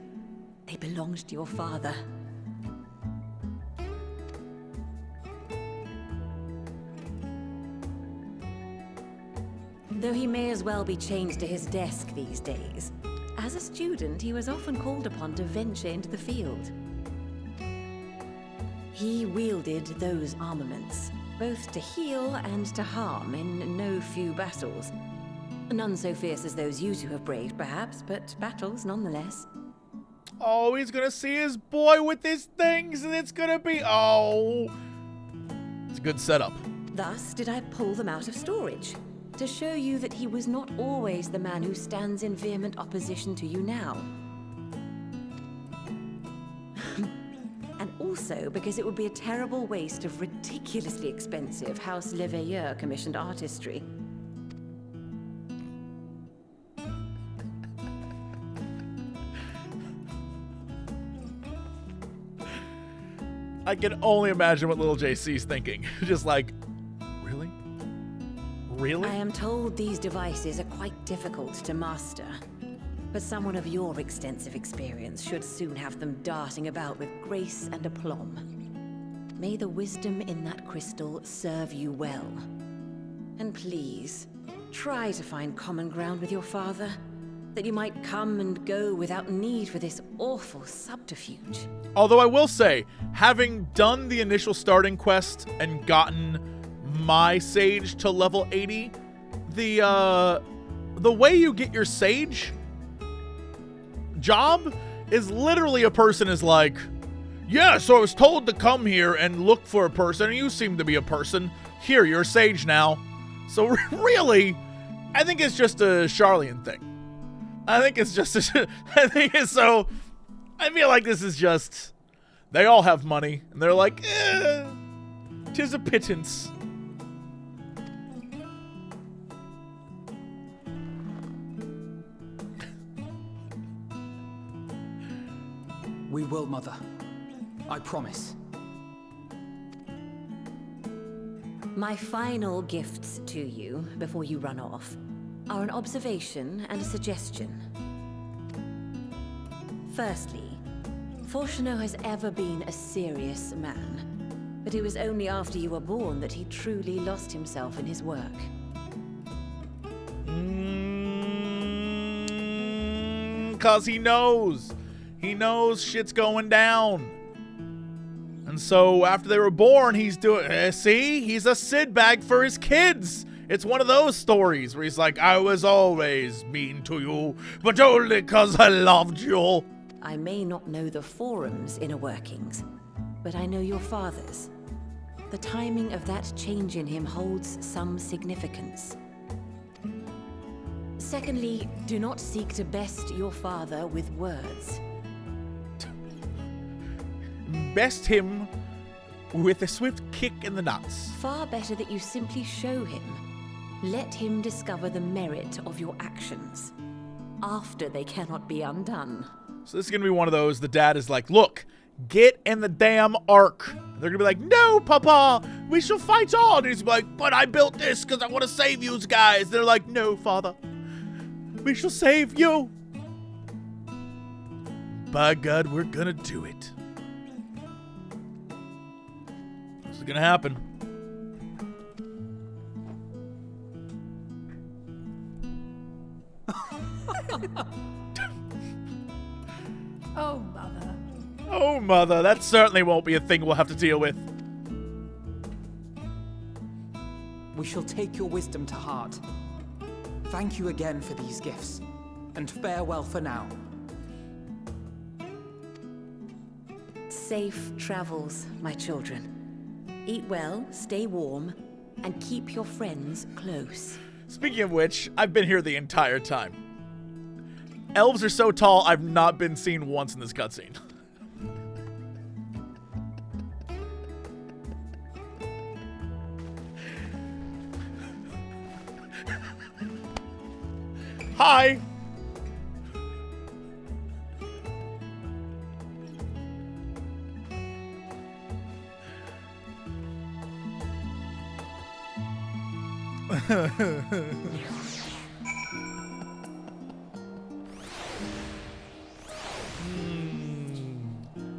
They belonged to your father. Though he may as well be chained to his desk these days, as a student he was often called upon to venture into the field. He wielded those armaments, both to heal and to harm in no few battles. None so fierce as those you two have braved, perhaps, but battles nonetheless. Oh, he's gonna see his boy with his things, and it's gonna be... Oh. It's a good setup. Thus did I pull them out of storage, to show you that he was not always the man who stands in vehement opposition to you now. And also because it would be a terrible waste of ridiculously expensive House Leveilleur commissioned artistry. I can only imagine what Lil JC's thinking. Just like, really? Really? I am told these devices are quite difficult to master, but someone of your extensive experience should soon have them darting about with grace and aplomb. May the wisdom in that crystal serve you well. And please, try to find common ground with your father, that you might come and go without need for this awful subterfuge. Although I will say, having done the initial starting quest and gotten my sage to level 80, the the way you get your sage job is literally a person is like, yeah, so I was told to come here and look for a person, and you seem to be a person. Here, you're a sage now. So really, I think it's just a Charlian thing. I think it's just I feel like this is just, they all have money, and they're like, 'tis a pittance. We will, Mother. I promise. My final gifts to you, before you run off, are an observation and a suggestion. Firstly, Fortuno has ever been a serious man, but it was only after you were born that he truly lost himself in his work. 'Cause he knows. He knows shit's going down. And so after they were born, he's doing, see? He's a Sid bag for his kids. It's one of those stories where he's like, I was always mean to you, but only 'cause I loved you. I may not know the Forum's inner workings, but I know your father's. The timing of that change in him holds some significance. Secondly, do not seek to best your father with words. Best him with a swift kick in the nuts. Far better that you simply show him. Let him discover the merit of your actions, after they cannot be undone. So this is going to be one of those, the dad is like, look, get in the damn ark. They're going to be like, no, Papa, we shall fight on. And he's like, but I built this because I want to save you guys. They're like, no, Father, we shall save you. By God, we're going to do it. This is going to happen. Oh, Mother. Oh, Mother, that certainly won't be a thing we'll have to deal with. We shall take your wisdom to heart. Thank you again for these gifts, and farewell for now. Safe travels, my children. Eat well, stay warm, and keep your friends close. Speaking of which, I've been here the entire time. Elves are so tall, I've not been seen once in this cutscene. Hi!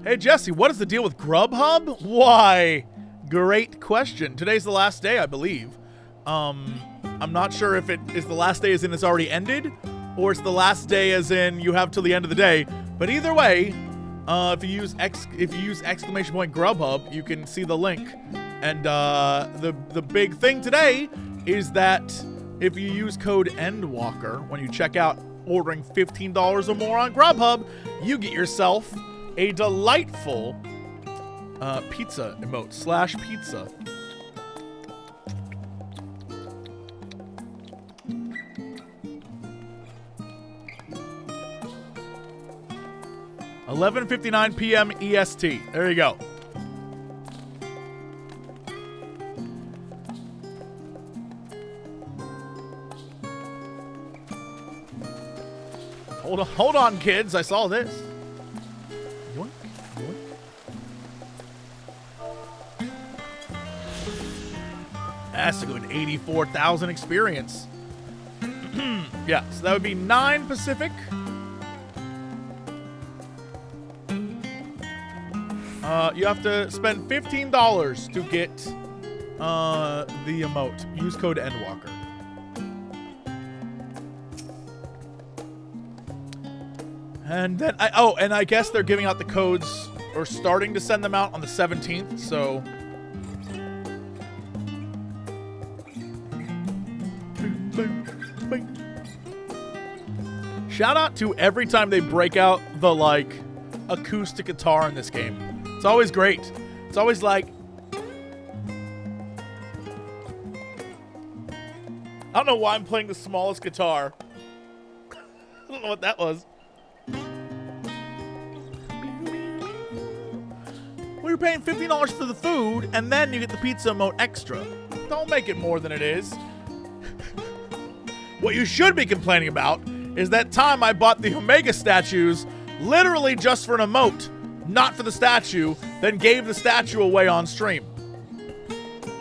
Hey Jesse, what is the deal with Grubhub? Why? Great question. Today's the last day, I believe. I'm not sure if it is the last day as in it's already ended, or it's the last day as in you have till the end of the day. But either way, if you use exclamation point Grubhub, you can see the link. And the big thing today is that if you use code Endwalker when you check out ordering $15 or more on Grubhub, you get yourself a delightful pizza emote / pizza. $11:59 p.m. EST. There you go. Hold on, kids. I saw this. Yoink, yoink. That's a good 84,000 experience. Yeah, so that would be 9 Pacific. You have to spend $15 to get the emote. Use code Endwalker. And then I guess they're giving out the codes or starting to send them out on the 17th, so Shout out to every time they break out the, like, acoustic guitar in this game. It's always great. It's always like... I don't know why I'm playing the smallest guitar. I don't know what that was. Well, you're paying $50 for the food, and then you get the pizza emote extra. Don't make it more than it is. What you should be complaining about is that time I bought the Omega statues literally just for an emote, not for the statue, then gave the statue away on stream.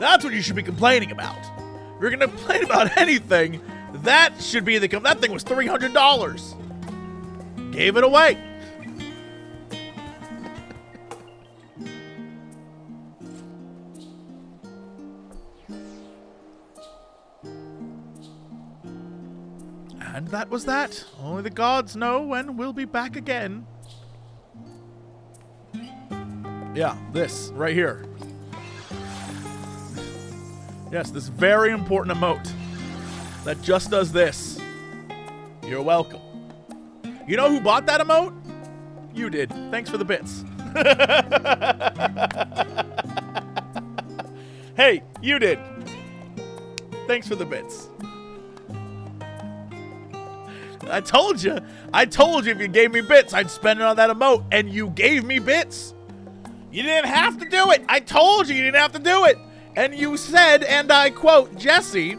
That's what you should be complaining about. If you're gonna complain about anything, that should be the... That thing was $300. Gave it away. And that was that. Only the gods know when we'll be back again. Yeah, this right here. Yes, this very important emote that just does this. You're welcome. You know who bought that emote? You did. Thanks for the bits. Hey, you did. Thanks for the bits. I told you if you gave me bits, I'd spend it on that emote, and you gave me bits. You didn't have to do it. I told you didn't have to do it. And you said, and I quote, Jesse,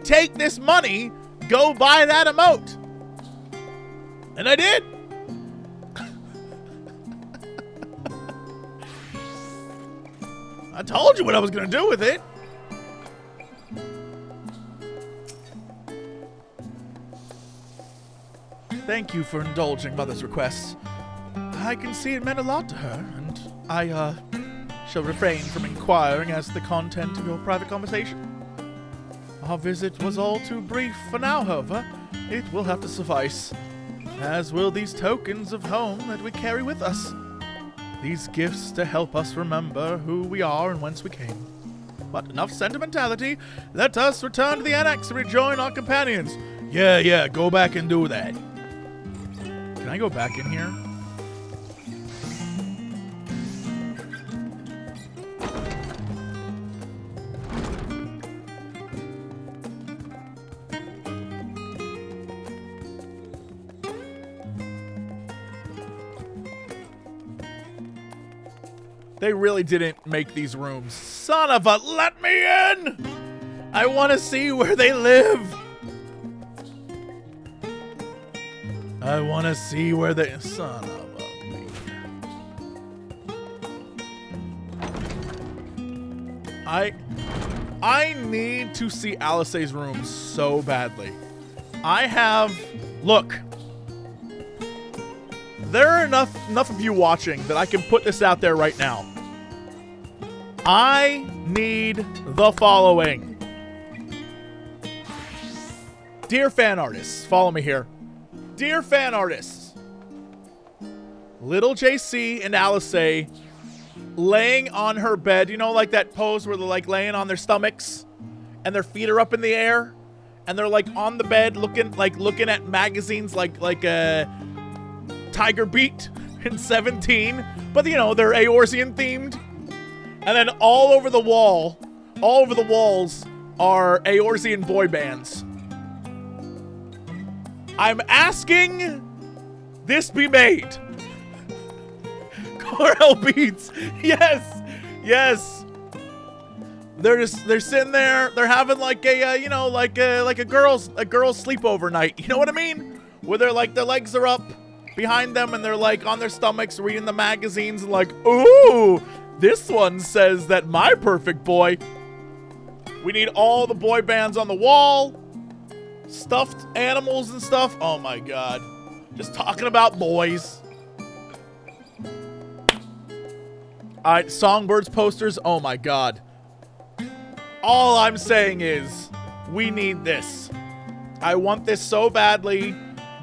take this money, go buy that emote. And I did. I told you what I was going to do with it. Thank you for indulging Mother's requests. I can see it meant a lot to her, and I, shall refrain from inquiring as to the content of your private conversation. Our visit was all too brief for now, however. It will have to suffice, as will these tokens of home that we carry with us. These gifts to help us remember who we are and whence we came. But enough sentimentality. Let us return to the annex and rejoin our companions. Yeah, go back and do that. Can I go back in here? They really didn't make these rooms. Son of a... Let me in! I want to see where they live. I want to see where they... Son of a... I need to see Alisaie's room so badly. I have... Look. There are enough of you watching that I can put this out there right now. I need the following. Dear fan artists, follow me here. Dear fan artists, Lil JC and Alisaie laying on her bed, you know, like that pose where they're like laying on their stomachs and their feet are up in the air and they're like on the bed looking at magazines like Tiger Beat in 17, but you know, they're Eorzean themed. And then all over the walls are Eorzean boy bands. I'm asking this be made. Coral Beats. Yes. They're sitting there. They're having like a a girl's sleepover night. You know what I mean? Where they're like their legs are up behind them and they're like on their stomachs reading the magazines and like, ooh, this one says that my perfect boy. We need all the boy bands on the wall. Stuffed animals and stuff. Oh my god. Just talking about boys. Alright, Songbirds posters. Oh my god. All I'm saying is, we need this. I want this so badly.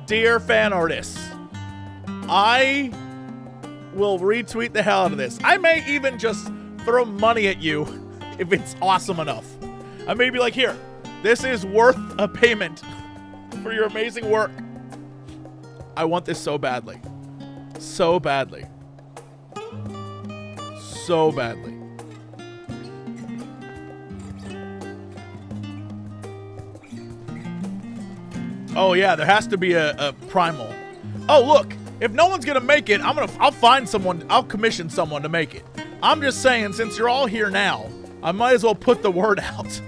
Dear fan artists, I will retweet the hell out of this. I may even just throw money at you if it's awesome enough. I may be like, here, this is worth a payment for your amazing work. I want this so badly. So badly. So badly. Oh yeah, there has to be a primal. Oh look, if no one's gonna make it, I'll find someone, I'll commission someone to make it. I'm just saying, since you're all here now, I might as well put the word out.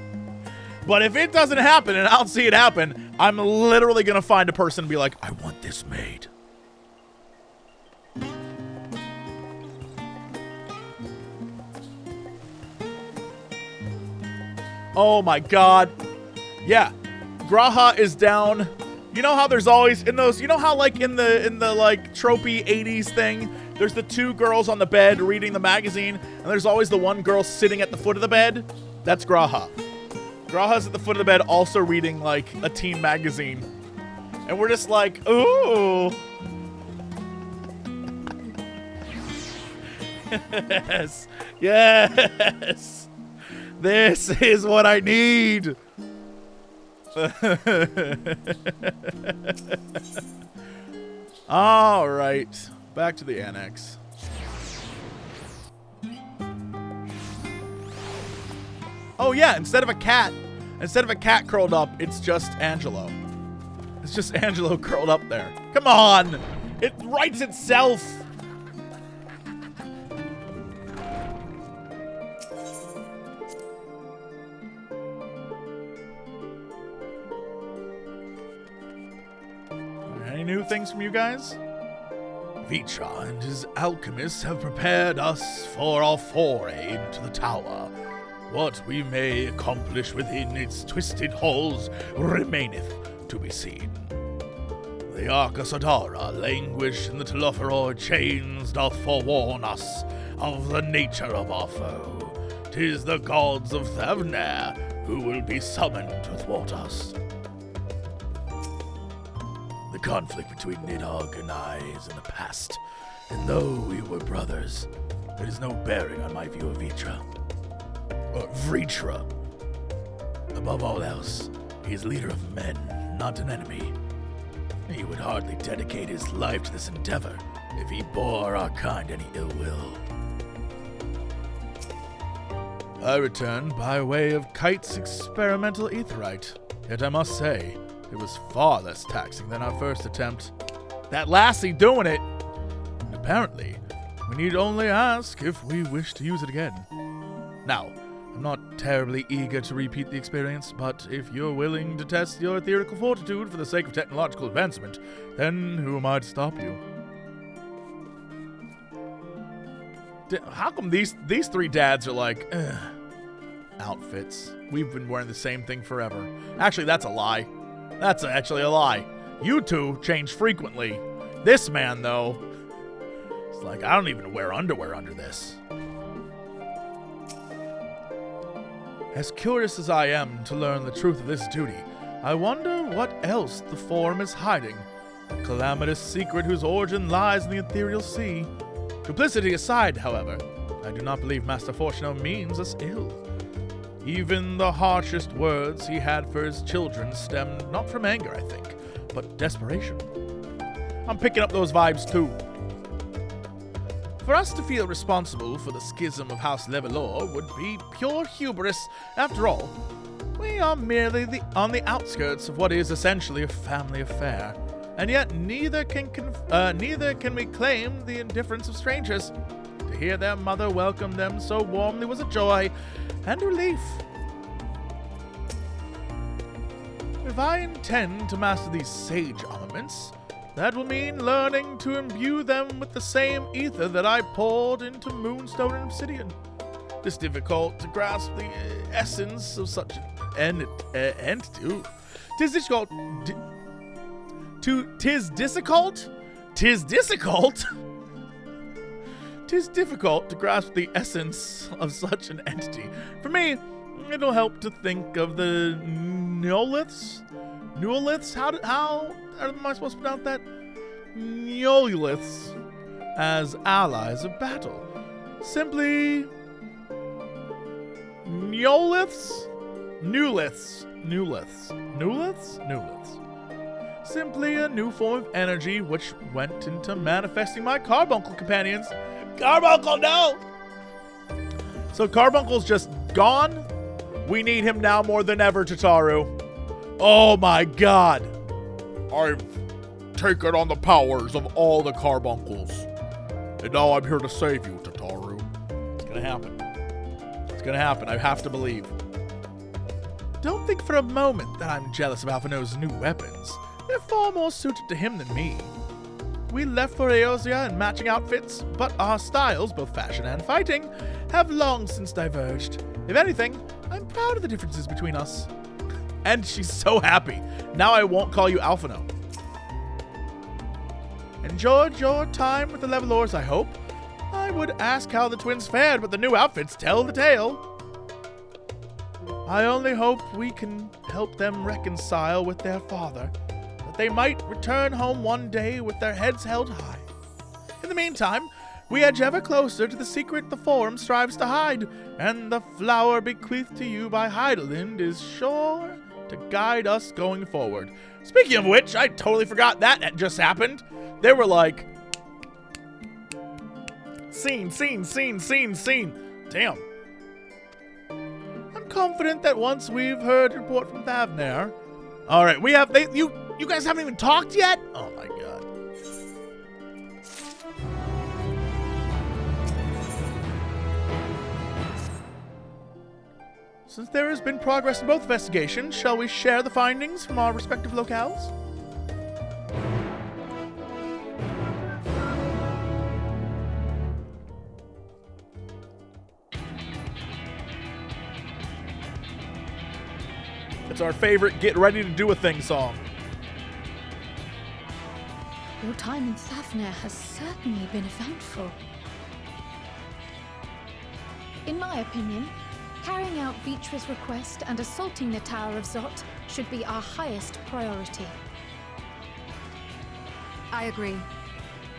But if it doesn't happen and I don't see it happen, I'm literally gonna find a person and be like, I want this made. Oh my god. Yeah. Graha is down. You know how there's always in those, you know how like in the like tropey 80s thing, there's the two girls on the bed reading the magazine, and there's always the one girl sitting at the foot of the bed? That's Graha. Graha's at the foot of the bed also reading like a teen magazine. And we're just like, ooh. Yes. Yes. This is what I need. All right, back to the annex. Oh yeah, instead of a cat curled up, it's just Angelo. It's just Angelo curled up there. Come on, it writes itself. Any new things from you guys? Vritra and his alchemists have prepared us for our foray into the tower. What we may accomplish within its twisted halls remaineth to be seen. The Arcasadara languish in the Telophoroi chains doth forewarn us of the nature of our foe. 'Tis the gods of Thavnair who will be summoned to thwart us. The conflict between Nidhogg and I is in the past, and though we were brothers, it has no bearing on my view of Vritra. Above all else, he is leader of men, not an enemy. He would hardly dedicate his life to this endeavor if he bore our kind any ill will. I returned by way of Kite's experimental aetherite, yet I must say, it was far less taxing than our first attempt. That lassie doing it! And apparently, we need only ask if we wish to use it again. Now, I'm not terribly eager to repeat the experience, but if you're willing to test your theoretical fortitude for the sake of technological advancement, then who am I to stop you? How come these three dads are like, outfits? We've been wearing the same thing forever. Actually, that's a lie. That's actually a lie. You two change frequently. This man, though, it's like, I don't even wear underwear under this. As curious as I am to learn the truth of this duty, I wonder what else the Forum is hiding. A calamitous secret whose origin lies in the ethereal sea. Duplicity aside, however, I do not believe Master Fortuno means us ill. Even the harshest words he had for his children stemmed not from anger, I think, but desperation. I'm picking up those vibes too. For us to feel responsible for the schism of House Levelor would be pure hubris. After all, we are merely on the outskirts of what is essentially a family affair, and yet neither can we claim the indifference of strangers. To hear their mother welcome them so warmly was a joy and relief. If I intend to master these sage armaments, that will mean learning to imbue them with the same ether that I poured into Moonstone and Obsidian. Tis difficult to grasp the essence of such an entity. Tis difficult. Tis difficult to grasp the essence of such an entity. For me, it'll help to think of the Neoliths. Neoliths? How am I supposed to pronounce that? Neoliths as allies of battle. Simply Neoliths? Newliths. Simply a new form of energy which went into manifesting my carbuncle companions. Carbuncle, no! So Carbuncle's just gone? We need him now more than ever, Tataru. Oh my god. I've taken on the powers of all the carbuncles. And now I'm here to save you, Tataru. It's gonna happen. It's gonna happen. I have to believe. Don't think for a moment that I'm jealous of Alphino's new weapons. They're far more suited to him than me. We left for Eorzea in matching outfits, but our styles, both fashion and fighting, have long since diverged. If anything, I'm proud of the differences between us. And she's so happy. Now I won't call you Alphino. Enjoyed your time with the Levelors, I hope. I would ask how the twins fared, but the new outfits tell the tale. I only hope we can help them reconcile with their father, that they might return home one day with their heads held high. In the meantime, we edge ever closer to the secret the Forum strives to hide, and the flower bequeathed to you by Hydaelyn is sure to guide us going forward. Speaking of which, I totally forgot that just happened. They were like, scene. Damn. I'm confident that once we've heard a report from Thavnair. All right, we have, you guys haven't even talked yet? Oh my god. Since there has been progress in both investigations, shall we share the findings from our respective locales? It's our favorite get ready to do a thing song. Your time in Thavnair has certainly been eventful. In my opinion, carrying out Vitra's request and assaulting the Tower of Zot should be our highest priority. I agree.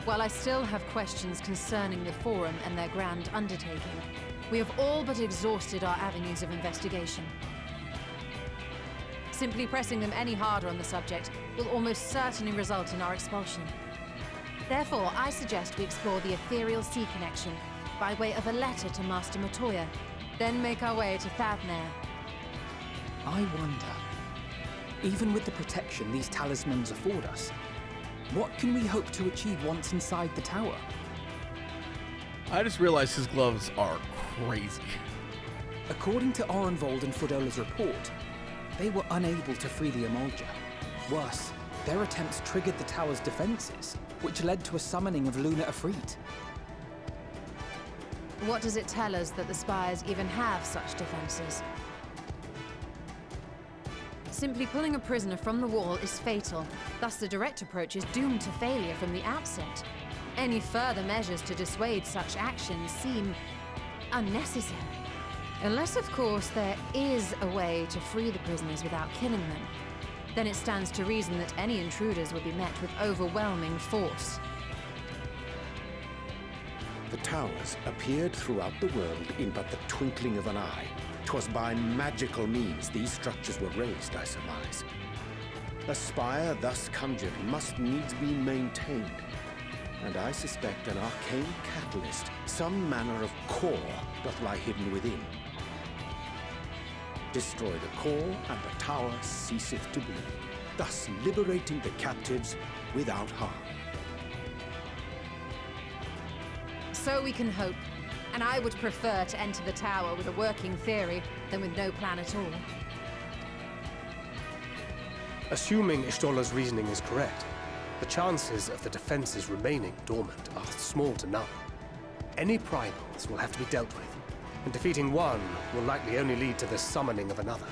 While I still have questions concerning the Forum and their grand undertaking, we have all but exhausted our avenues of investigation. Simply pressing them any harder on the subject will almost certainly result in our expulsion. Therefore, I suggest we explore the ethereal sea connection by way of a letter to Master Matoya, then make our way to Thavnair. I wonder, even with the protection these talismans afford us, what can we hope to achieve once inside the tower? I just realized his gloves are crazy. According to Orenvold and Frodola's report, they were unable to free the Emolja. Worse, their attempts triggered the tower's defenses, which led to a summoning of Luna Afrit. What does it tell us that the Spires even have such defenses? Simply pulling a prisoner from the wall is fatal, thus the direct approach is doomed to failure from the outset. Any further measures to dissuade such actions seem unnecessary. Unless, of course, there is a way to free the prisoners without killing them. Then it stands to reason that any intruders would be met with overwhelming force. The towers appeared throughout the world in but the twinkling of an eye. 'Twas by magical means these structures were raised, I surmise. A spire thus conjured must needs be maintained, and I suspect an arcane catalyst, some manner of core, doth lie hidden within. Destroy the core, and the tower ceaseth to be, thus liberating the captives without harm. So we can hope, and I would prefer to enter the tower with a working theory than with no plan at all. Assuming Ishtola's reasoning is correct, the chances of the defenses remaining dormant are small to none. Any primals will have to be dealt with, and defeating one will likely only lead to the summoning of another.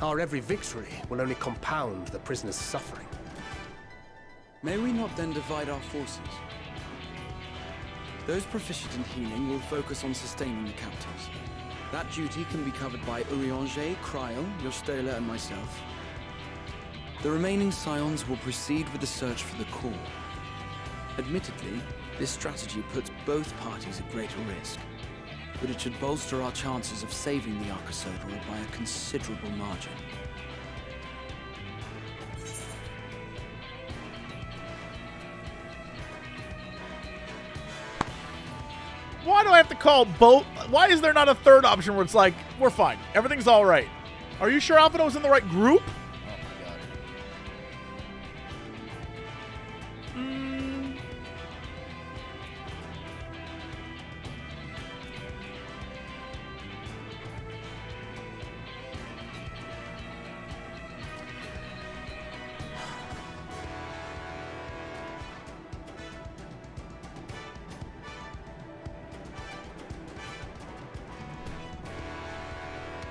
Our every victory will only compound the prisoner's suffering. May we not then divide our forces? Those proficient in healing will focus on sustaining the captives. That duty can be covered by Urianger, Kryl, Yostela, and myself. The remaining Scions will proceed with the search for the core. Admittedly, this strategy puts both parties at greater risk, but it should bolster our chances of saving the Archaeon by a considerable margin. Why do I have to call both? Why is there not a third option where it's like, we're fine, everything's all right? Are you sure Alphinaud was in the right group? Oh my god.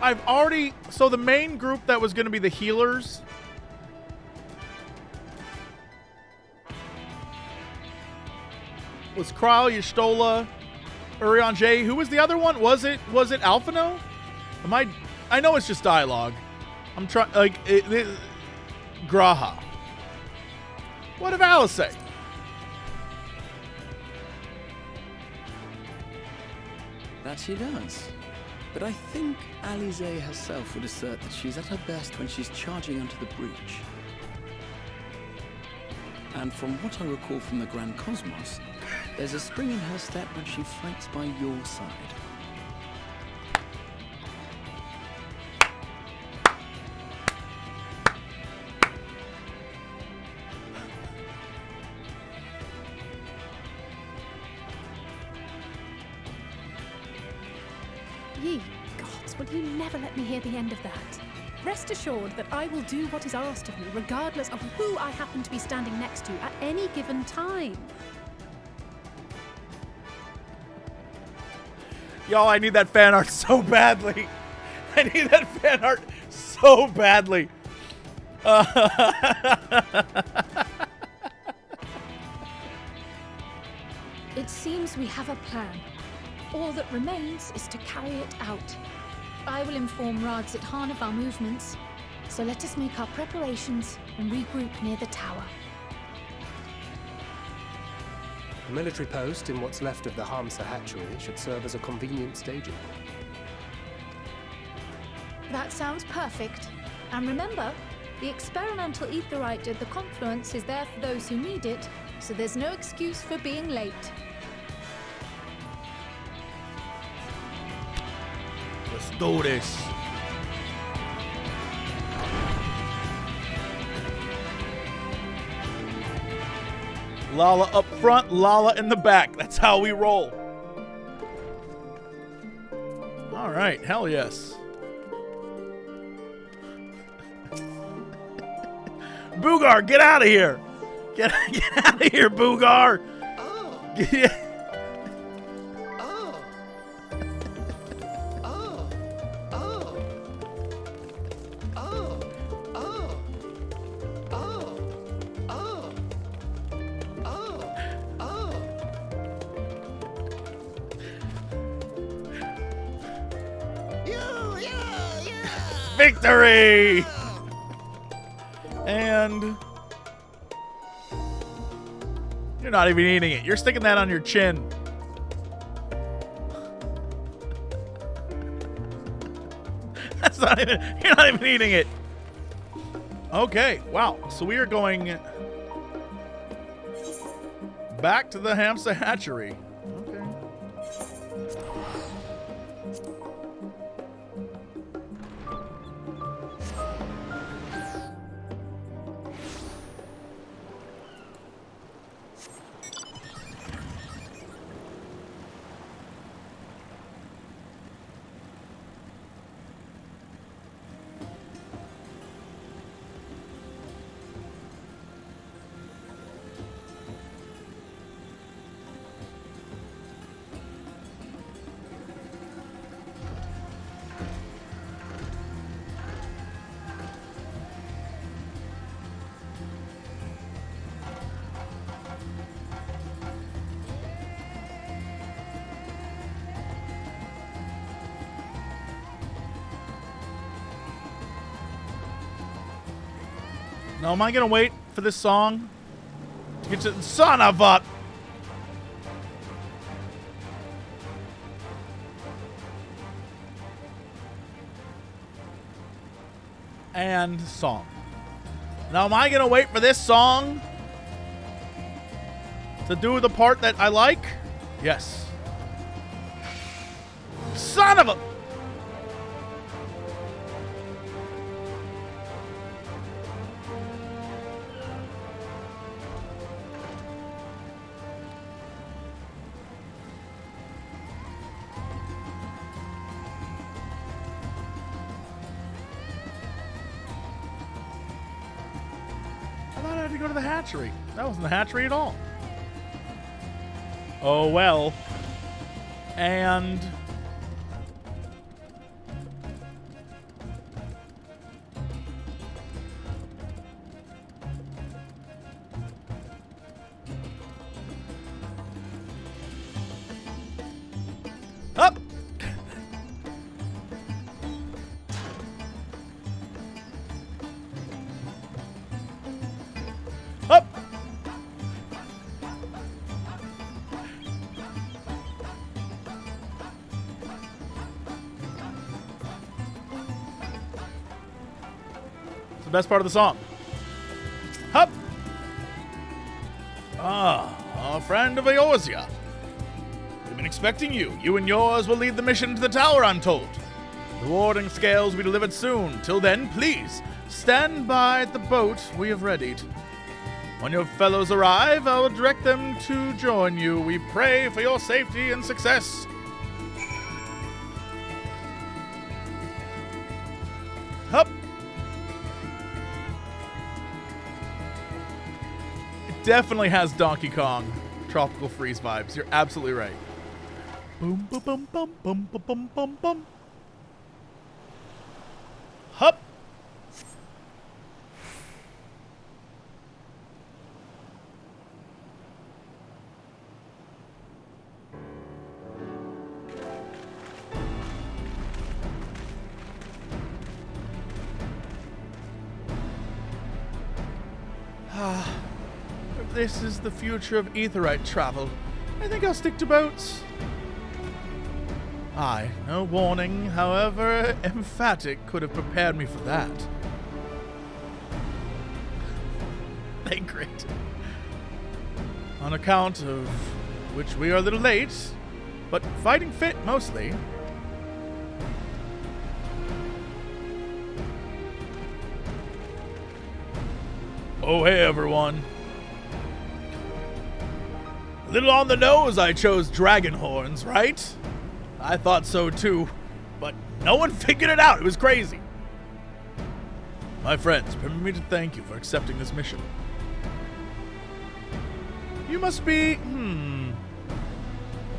I've already... So the main group that was going to be the healers... was Kryl, Y'shtola, Urian J. Who was the other one? Was it Alphinaud? I know it's just dialogue. I'm trying... Like... Graha. What did Alice say? That she does. But I think Alize herself would assert that she's at her best when she's charging onto the breach. And from what I recall from the Grand Cosmos, there's a spring in her step when she fights by your side. Ye gods, will you never let me hear the end of that? Rest assured that I will do what is asked of me, regardless of who I happen to be standing next to at any given time. Y'all, I need that fan art so badly. I need that fan art so badly. It seems we have a plan. All that remains is to carry it out. I will inform Rads at Han of our movements, so let us make our preparations and regroup near the tower. A military post in what's left of the Hamsa hatchery should serve as a convenient staging. That sounds perfect. And remember, the experimental aetheryte at the confluence is there for those who need it, so there's no excuse for being late. Let's do this. Lala up front, Lala in the back. That's how we roll. All right, hell yes. Boogar, get out of here. Get out of here, Boogar. Oh. Victory! And you're not even eating it. You're sticking that on your chin. That's not even, you're not even eating it. Okay, wow. So we are going back to the Hamsa hatchery. Now, am I going to wait for this song to get to son of a... And song. Now, am I going to wait for this song to do the part that I like? Yes. Son of a... I thought I had to go to the hatchery. That wasn't the hatchery at all. Oh well. And... up! Up! It's the best part of the song. Hup! Ah, a friend of Eorzea. We've been expecting you. You and yours will lead the mission to the tower, I'm told. The warding scales will be delivered soon. Till then, please, stand by at the boat we have readied. When your fellows arrive, I will direct them to join you. We pray for your safety and success. Hup! It definitely has Donkey Kong Tropical Freeze vibes. You're absolutely right. Boom, boom, boom, boom, boom, boom, boom, boom, boom. Hup! If this is the future of aetherite travel, I think I'll stick to boats. Aye, no warning, however emphatic, could have prepared me for that. They great. On account of which we are a little late, but fighting fit mostly. Oh, hey, everyone. A little on the nose I chose dragon horns, right? I thought so too, but no one figured it out. It was crazy. My friends, permit me to thank you for accepting this mission. You must be,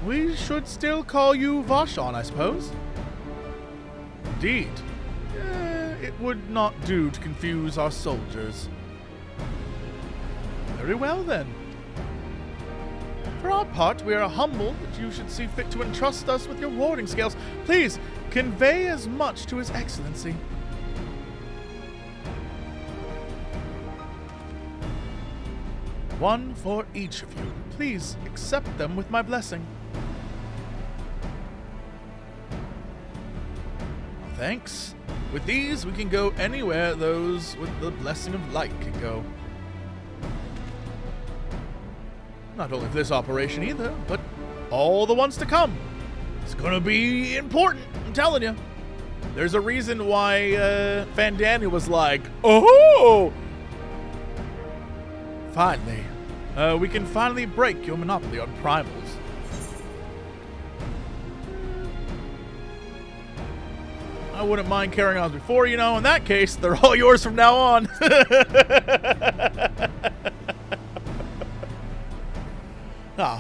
we should still call you Vashon, I suppose? Indeed. It would not do to confuse our soldiers. Very well, then. For our part, we are humbled that you should see fit to entrust us with your warding scales. Please, convey as much to His Excellency. One for each of you. Please accept them with my blessing. Thanks. With these, we can go anywhere those with the blessing of light can go. Not only for this operation either, but all the ones to come. It's gonna be important, I'm telling you. There's a reason why Fandania was like, oh! Finally. We can finally break your monopoly on primals. I wouldn't mind carrying on as before, you know. In that case, they're all yours from now on.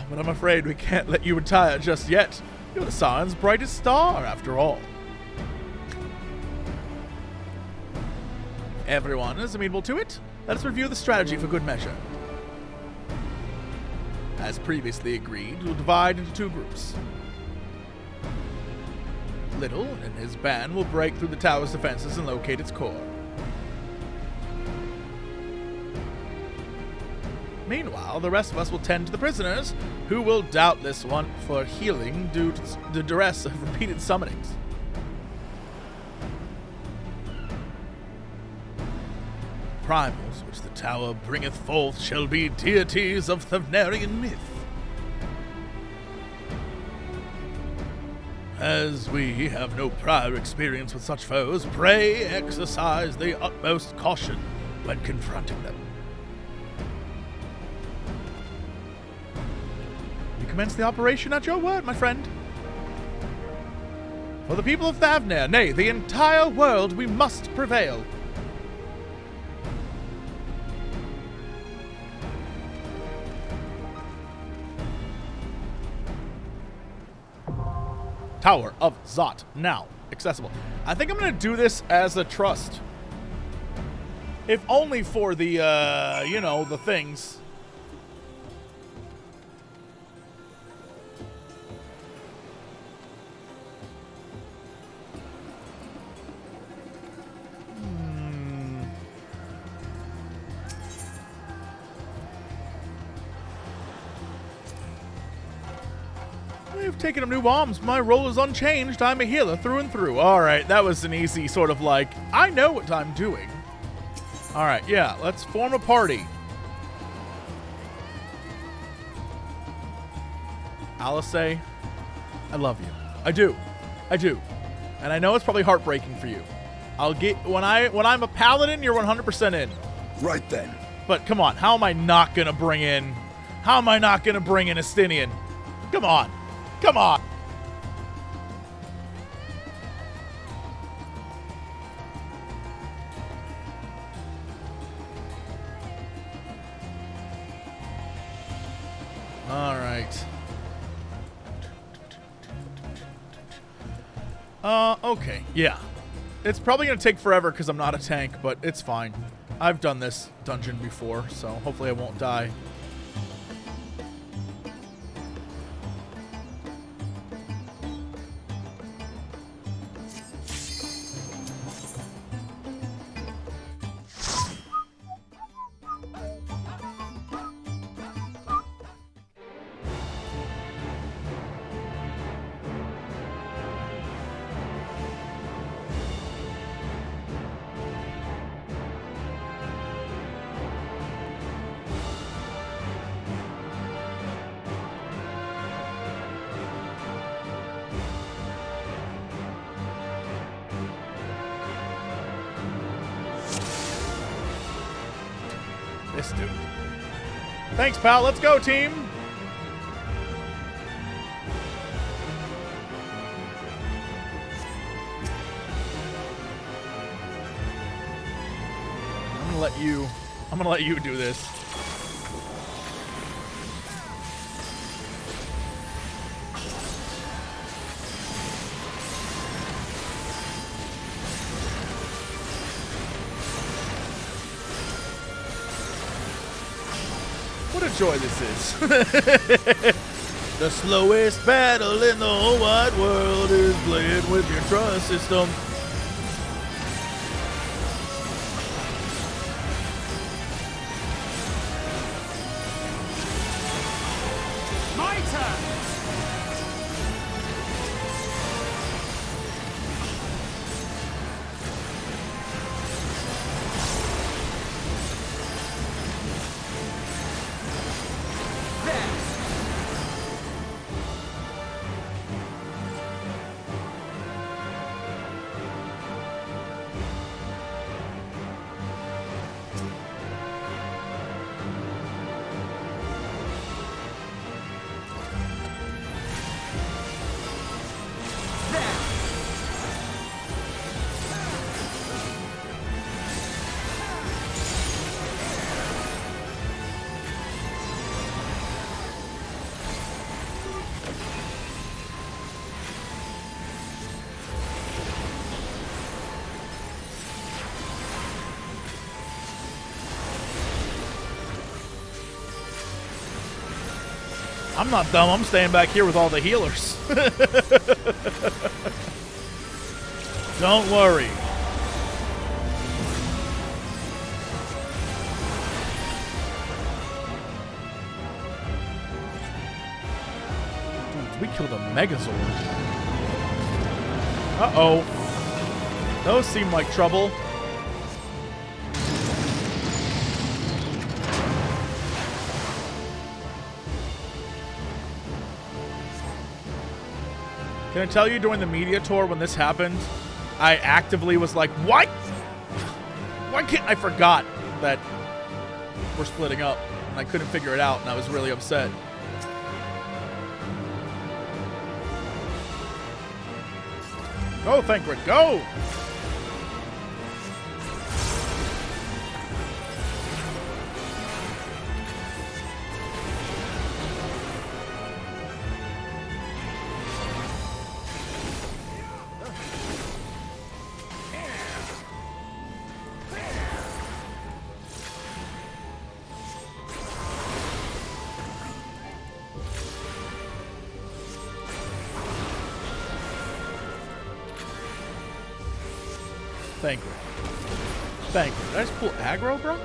But I'm afraid we can't let you retire just yet. You're the Scion's brightest star, after all. Everyone is amenable to it. Let us review the strategy for good measure. As previously agreed, we'll divide into two groups. Little and his band will break through the tower's defenses and locate its core. Meanwhile, the rest of us will tend to the prisoners, who will doubtless want for healing due to the duress of repeated summonings. Primals which the tower bringeth forth shall be deities of Thavnairian myth. As we have no prior experience with such foes, pray exercise the utmost caution when confronting them. We commence the operation at your word, my friend. For the people of Thavnair, nay, the entire world, we must prevail. Tower of Zot, now accessible. I think I'm going to do this as a trust. If only for the, you know, the things. I've taken up new bombs. My role is unchanged. I'm a healer through and through. All right, that was an easy sort of like, I know what I'm doing. All right, yeah, let's form a party. Alice, I love you. I do. I do. And I know it's probably heartbreaking for you. I'll get when I'm a paladin, you're 100% in. Right then. But come on, how am I not gonna bring in Estinian? Come on. Come on. All right. Okay. Yeah. It's probably going to take forever because I'm not a tank, but it's fine. I've done this dungeon before, so hopefully I won't die. This dude. Thanks, pal. Let's go, team. I'm gonna let you do this. What a joy this is. The slowest battle in the whole wide world is playing with your trust system. My turn! I'm not dumb. I'm staying back here with all the healers. Don't worry. Dude, we killed a Megazord. Uh-oh. Those seem like trouble. Can I tell you, during the media tour when this happened, I actively was like, why can't I forgot that we're splitting up, and I couldn't figure it out, and I was really upset. Go, Thancred, go! Thank you. Thank you. Did I just pull aggro, bro?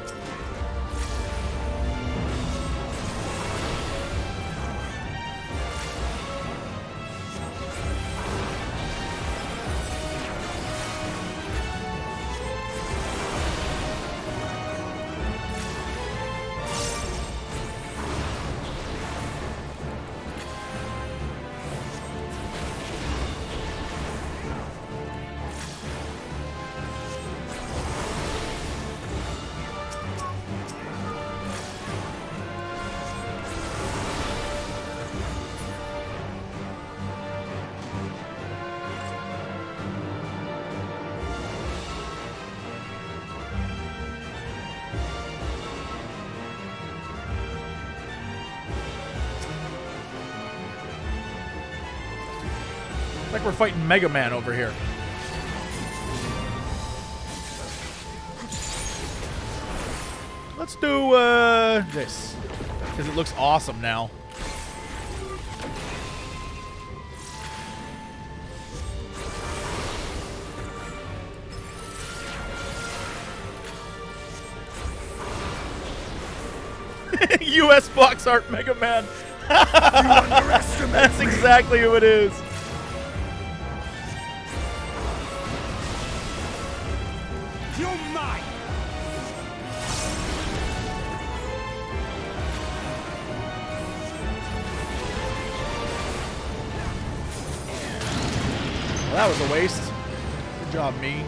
It's like we're fighting Mega Man over here. Let's do this, because it looks awesome now. US box art Mega Man. You underestimate That's exactly who it is. You're mine. Well, that was a waste. Good job, me.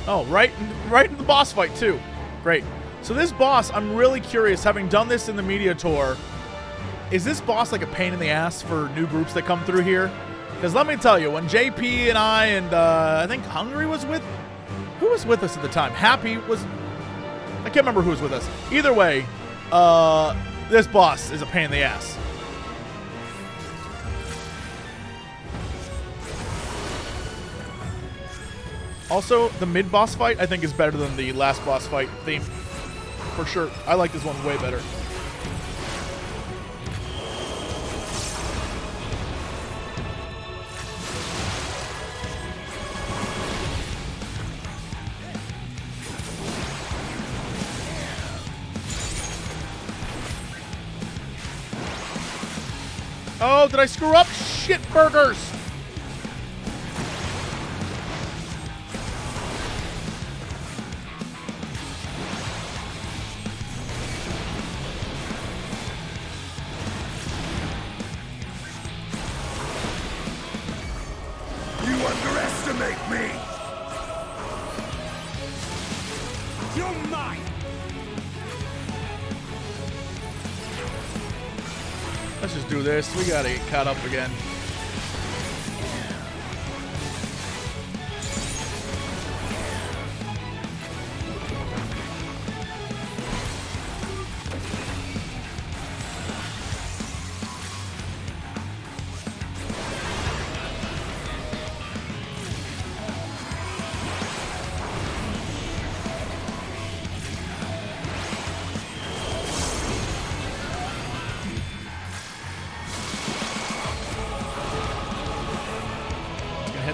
Oh, right in the boss fight too. Great. So this boss, I'm really curious, having done this in the media tour, is this boss like a pain in the ass for new groups that come through here? Because let me tell you, when JP and I think Hungry was with... Who was with us at the time? Happy was... I can't remember who was with us. Either way, this boss is a pain in the ass. Also, the mid-boss fight, I think, is better than the last boss fight theme. For sure. I like this one way better. Oh, did I screw up? Shit burgers! You underestimate me. You're mine. Let's just do this. We gotta get caught up again.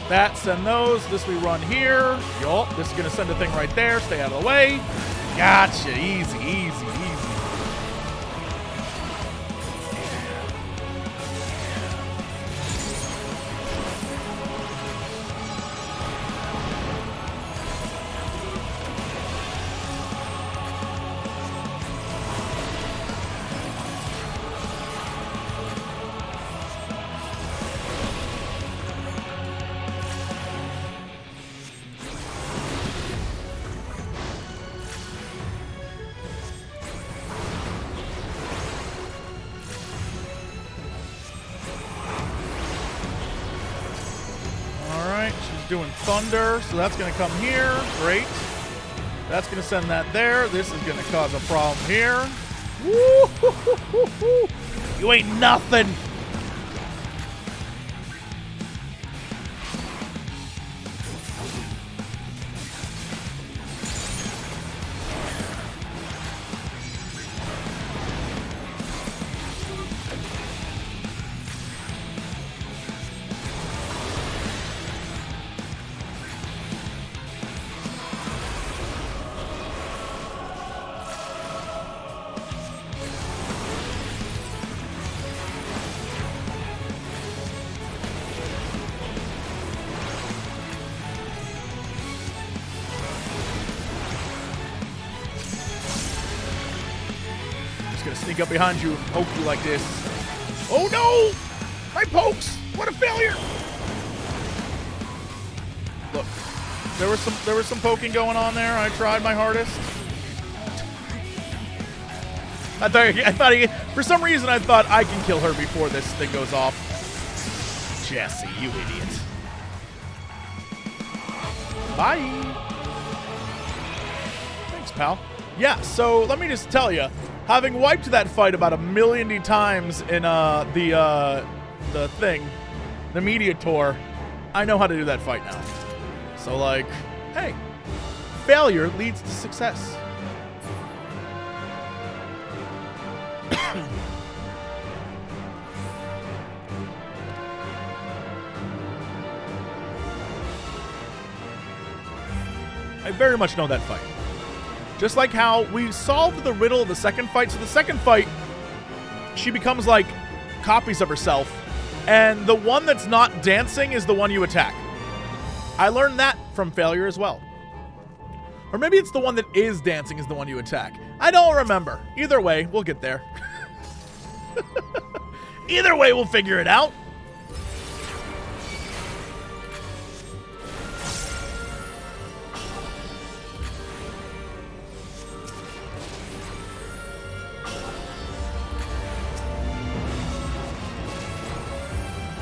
That, send those. This we run here. Yup, this is going to send a thing right there. Stay out of the way. Gotcha. Easy, easy, easy. doing thunder, so that's going to come here. Great. That's going to send that there. This is going to cause a problem here. Woo-hoo-hoo-hoo-hoo. You ain't nothing. Sneak up behind you and poke you like this. Oh no! My pokes! What a failure! Look, there was some poking going on there. I tried my hardest. For some reason I thought I can kill her before this thing goes off. Jesse, you idiot. Bye. Thanks, pal. Yeah, so let me just tell you. Having wiped that fight about 1,000,000 times in the thing, the mediator, I know how to do that fight now. So like, hey, failure leads to success. I very much know that fight. Just like how we solved the riddle of the second fight. So the second fight, she becomes like copies of herself. And the one that's not dancing is the one you attack. I learned that from failure as well. Or maybe it's the one that is dancing is the one you attack. I don't remember. Either way, we'll get there. Either way, we'll figure it out.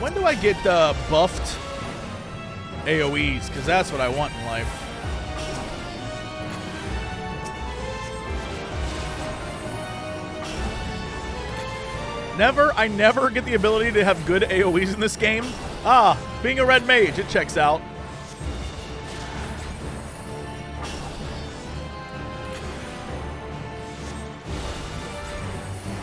When do I get buffed AoEs? Because that's what I want in life. I never get the ability to have good AoEs in this game. Being a red mage, it checks out.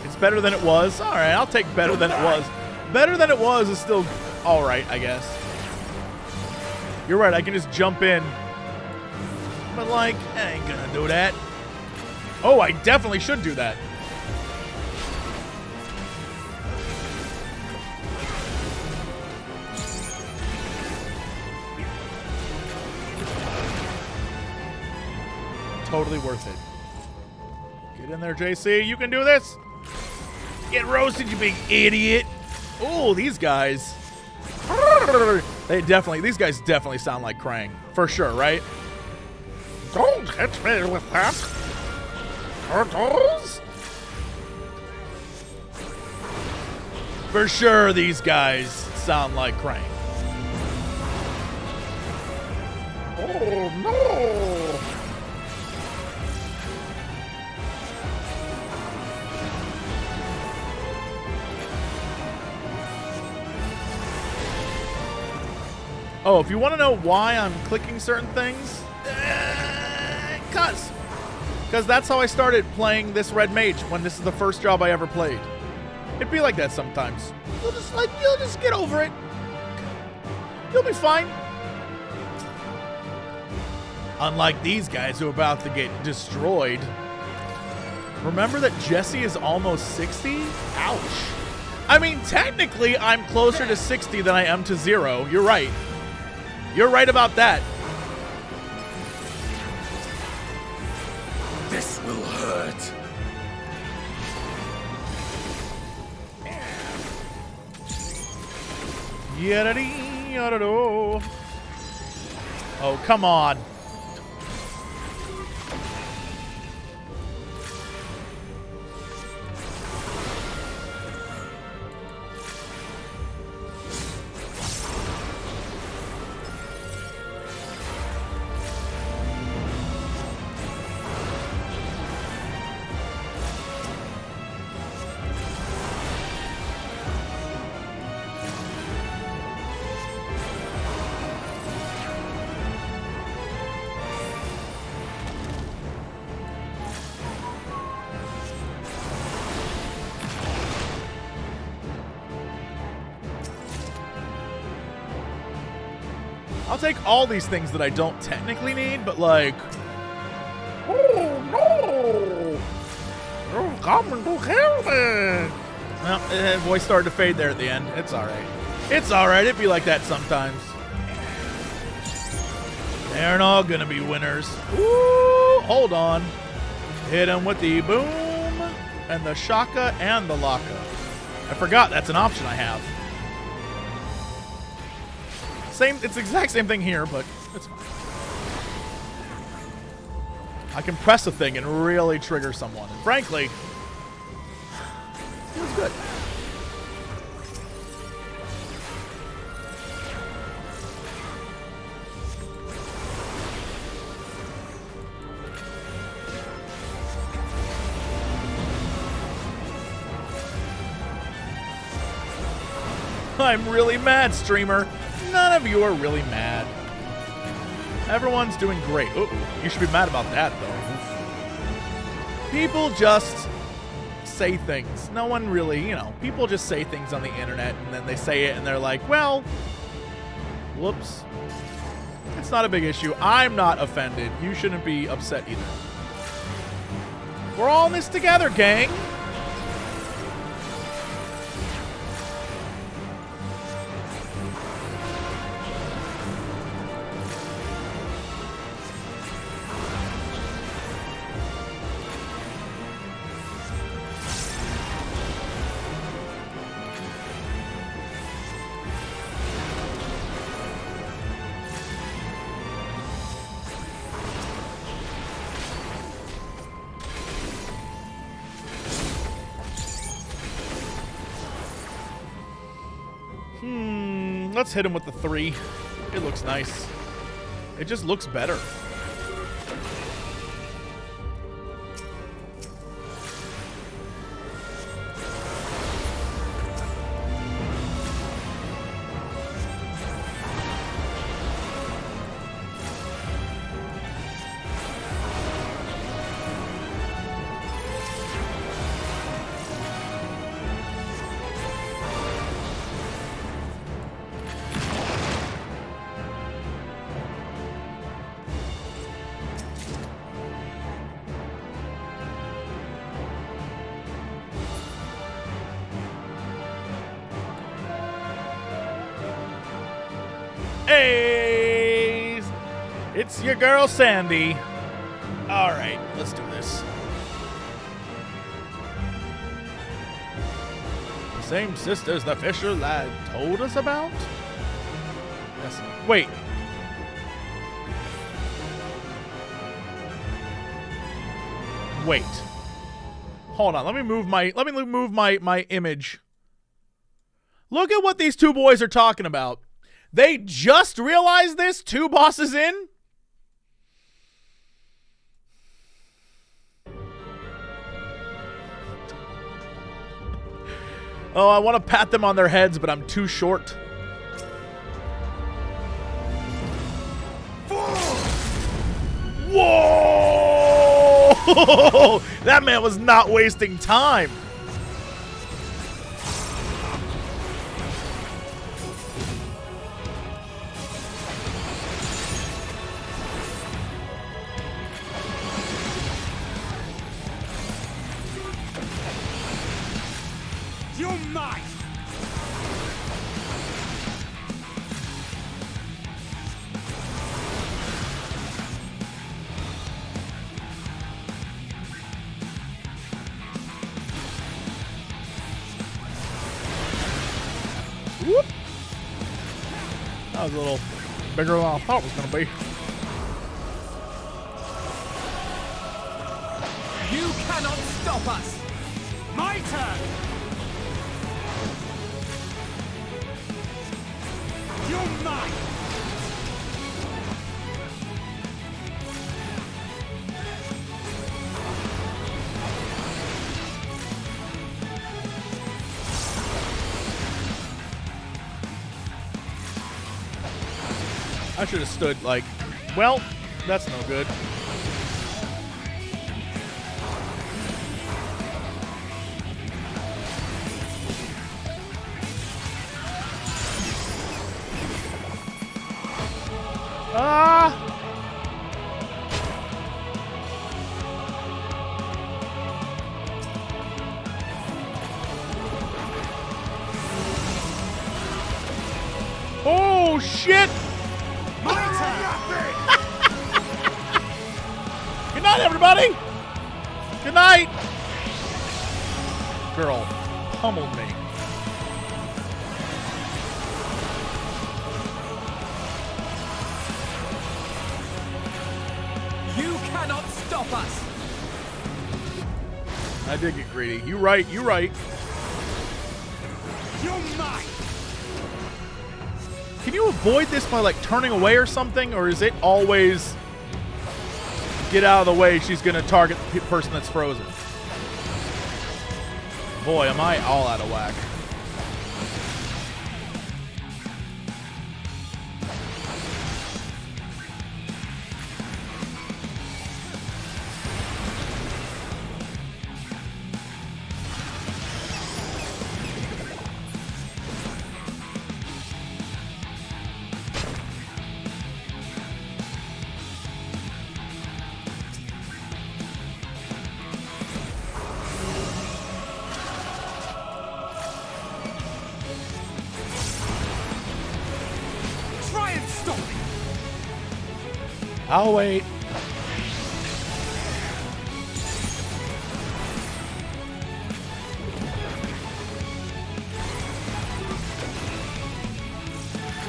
It's better than it was. All right, I'll take better than it was. Better than it was is still all right, I guess. You're right, I can just jump in. But, like, I ain't gonna do that. Oh, I definitely should do that. Totally worth it. Get in there, JC. You can do this. Get roasted, you big idiot. Oh, these guys. These guys definitely sound like Krang. For sure, right? Don't hit me with that. Turtles? For sure, these guys sound like Krang. Oh, no. Oh, if you want to know why I'm clicking certain things, because that's how I started playing this red mage when this is the first job I ever played. It'd be like that sometimes. You'll just get over it. You'll be fine. Unlike these guys who are about to get destroyed. Remember that Jesse is almost 60? Ouch. I mean, technically, I'm closer to 60 than I am to 0. You're right. You're right about that. This will hurt. Oh, come on. I'll take all these things that I don't technically need, but like... Oh, no! You're coming to kill me! Well, voice started to fade there at the end. It's alright. It's alright. It'd be like that sometimes. They aren't all gonna be winners. Ooh, hold on. Hit him with the boom, and the shaka, and the laka. I forgot that's an option I have. It's the exact same thing here, but it's fine. I can press a thing and really trigger someone. And frankly, feels good. I'm really mad, streamer. None of you are really mad. Everyone's doing great. Ooh, you should be mad about that, though. People just say things. No one really, people just say things on the internet, and then they say it, and they're like, well, whoops. It's not a big issue. I'm not offended. You shouldn't be upset either. We're all in this together, gang. Let's hit him with the 3. It looks nice. It just looks better. Hey, it's your girl Sandy. All right, let's do this. The same sisters the Fisher lad told us about? Yes. Wait. Wait. Hold on. Let me move my image. Look at what these two boys are talking about. They just realized this 2 bosses in? Oh, I want to pat them on their heads, but I'm too short. Whoa! That man was not wasting time. Whoop. That was a little bigger than I thought it was going to be. You cannot stop us! My turn! You're mine! I should have stood like, well, that's no good. Ah! Oh, shit! Good night, everybody! Good night! Girl pummeled me. You cannot stop us! I did get greedy. You right, you right. You're mine! Can you avoid this by, like, turning away or something? Or is it always get out of the way, she's going to target the person that's frozen? Boy, am I all out of whack. I'll wait.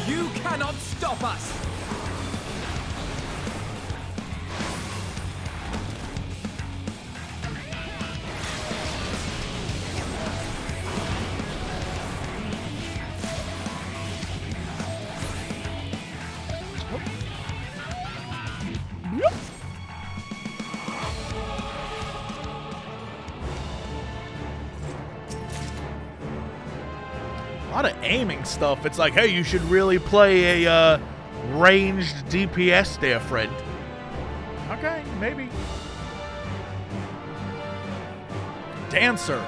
You cannot stop us! A lot of aiming stuff. It's like, hey, you should really play a ranged DPS there, friend. Okay, maybe. Dancer.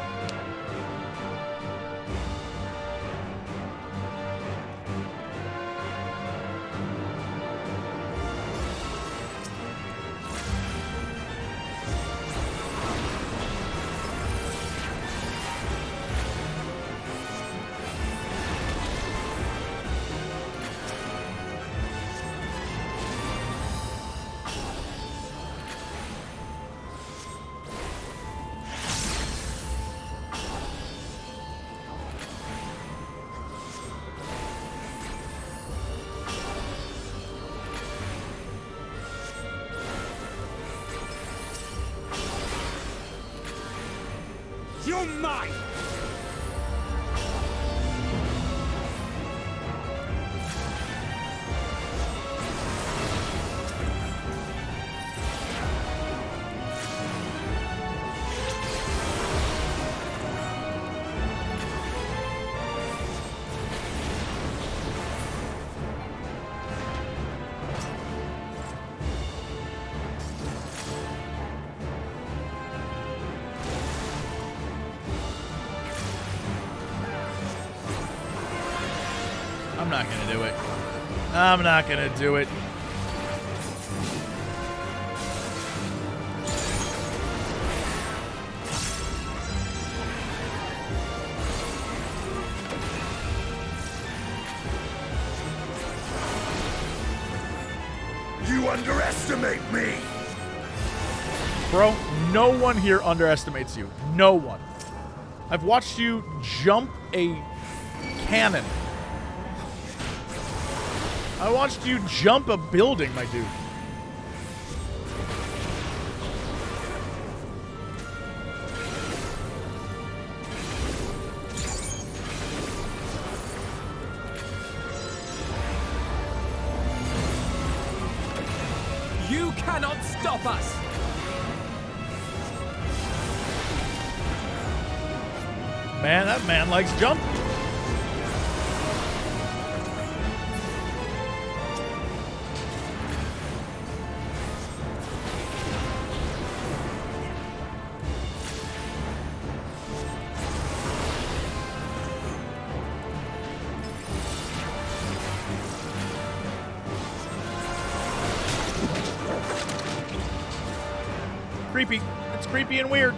You're mine! I'm not gonna do it. I'm not gonna do it. You underestimate me! Bro, no one here underestimates you. No one. I've watched you jump a cannon. I watched you jump a building, my dude. You cannot stop us! Man, that man likes jumping. creepy. It's creepy and weird.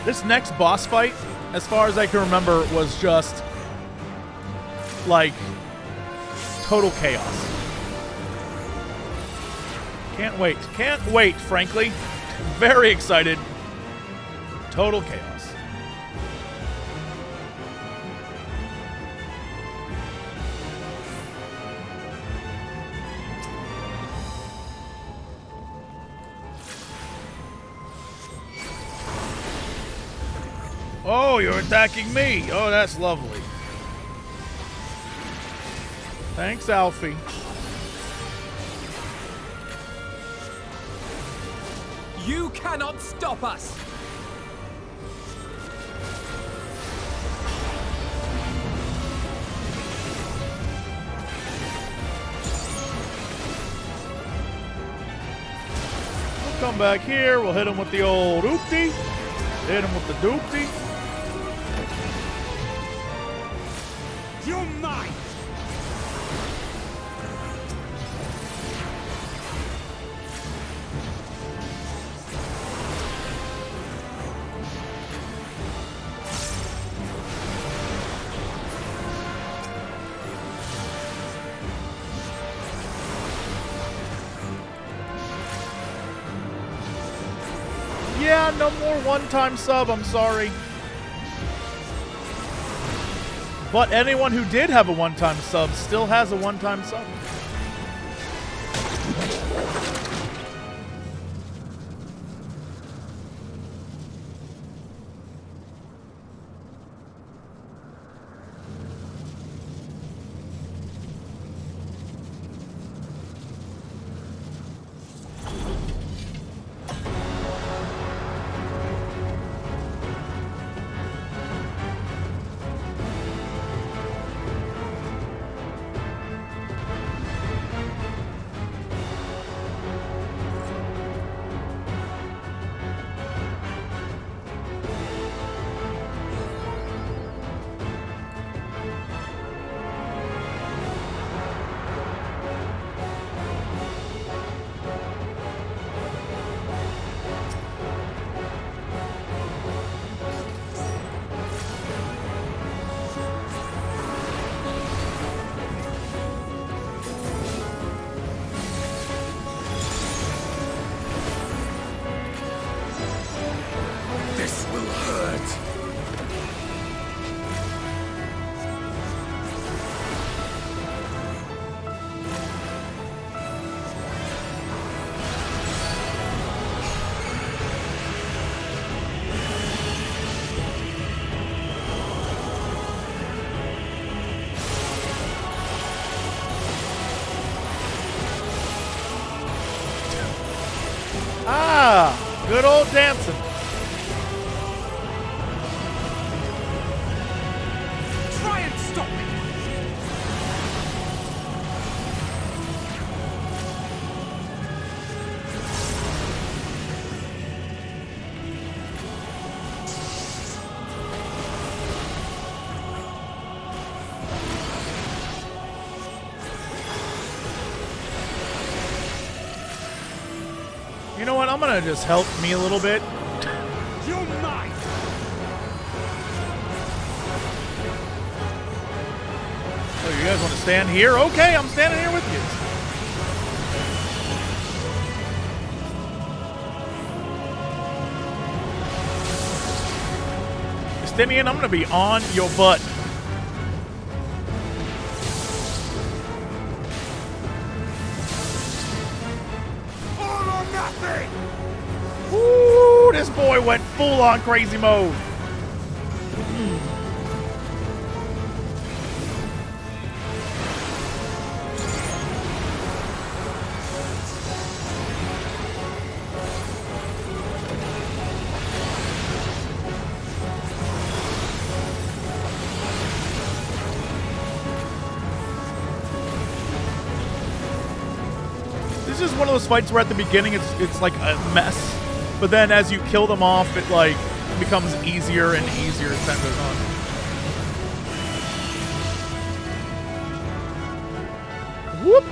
This next boss fight, as far as I can remember, was just like total chaos. Can't wait. Can't wait, frankly. Very excited. Total chaos. Oh, you're attacking me. Oh, that's lovely. Thanks, Alfie. You cannot stop us! We'll come back here. We'll hit him with the old oopty. Hit him with the doopty. You're mine! Yeah, no more one-time sub, I'm sorry. But anyone who did have a one-time sub still has a one-time sub. Ah, good old dancing. Try and stop me! You know what? I'm gonna just help me a little bit. You're mine! you guys want to stand here? Okay, I'm standing here with you. Justinian, I'm going to be on your butt. All or nothing! Ooh, this boy went full on crazy mode. This is one of those fights where at the beginning it's like a mess, but then as you kill them off, it like becomes easier and easier as time goes on. Whoop!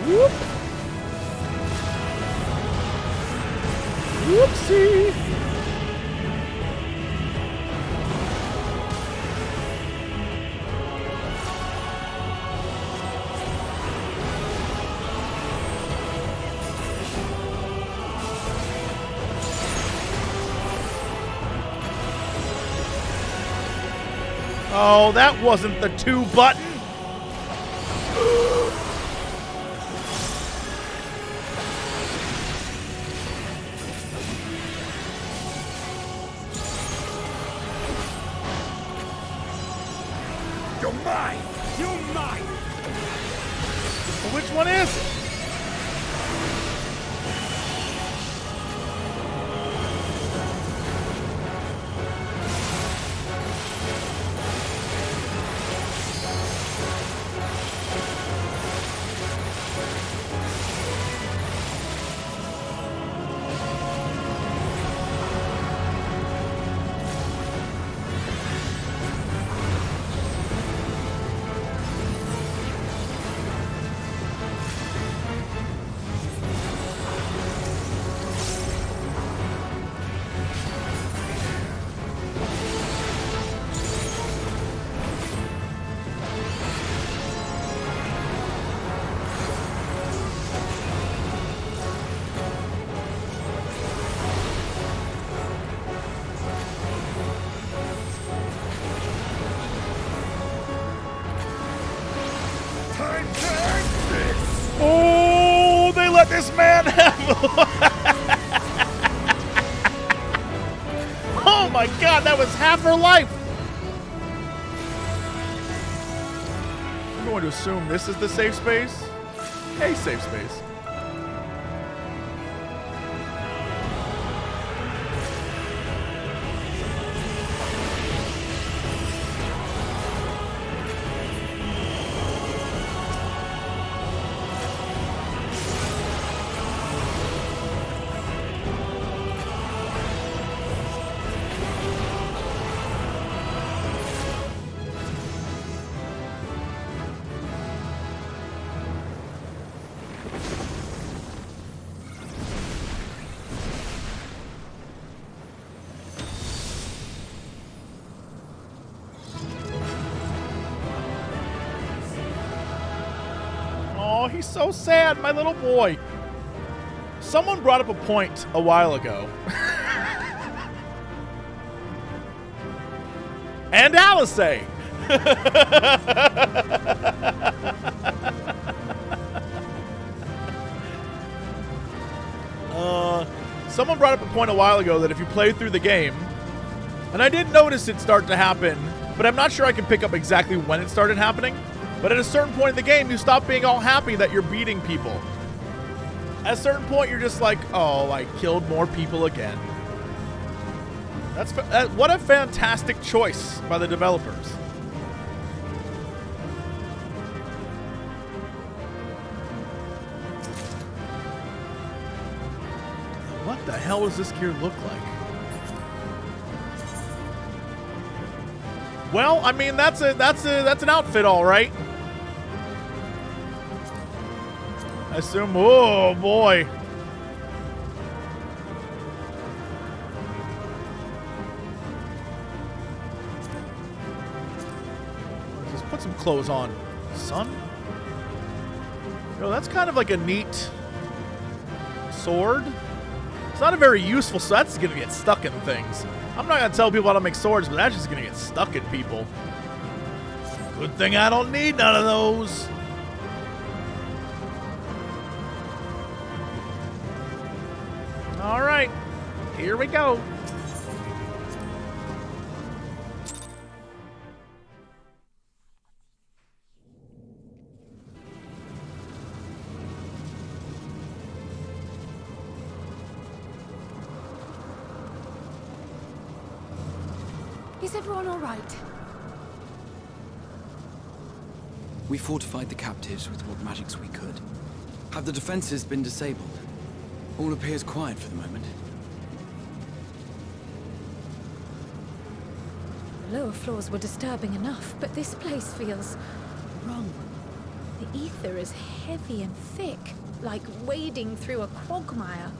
Whoop! Whoopsie! Oh, that wasn't the 2 button. You're mine! You're mine! Well, which one is it? Oh, they let this man have. Oh my god, that was half her life. I'm going to assume this is the safe space. A safe space. Oh, he's so sad, my little boy. Someone brought up a point a while ago. And Alice. Someone brought up a point a while ago that if you play through the game, and I did notice it start to happen, but I'm not sure I can pick up exactly when it started happening. But at a certain point in the game, you stop being all happy that you're beating people. At a certain point, you're just like, oh, I killed more people again. That's what a fantastic choice by the developers. What the hell does this gear look like? Well, I mean, that's an outfit, all right. I assume. Oh boy. clothes on. Son? Yo, that's kind of like a neat sword. It's not a very useful, so that's gonna get stuck in things. I'm not gonna tell people how to make swords, but that's just gonna get stuck in people. Good thing I don't need none of those. All right, here we go. Is everyone all right? We fortified the captives with what magics we could. Have the defenses been disabled? All appears quiet for the moment. The lower floors were disturbing enough, but this place feels wrong. The ether is heavy and thick, like wading through a quagmire.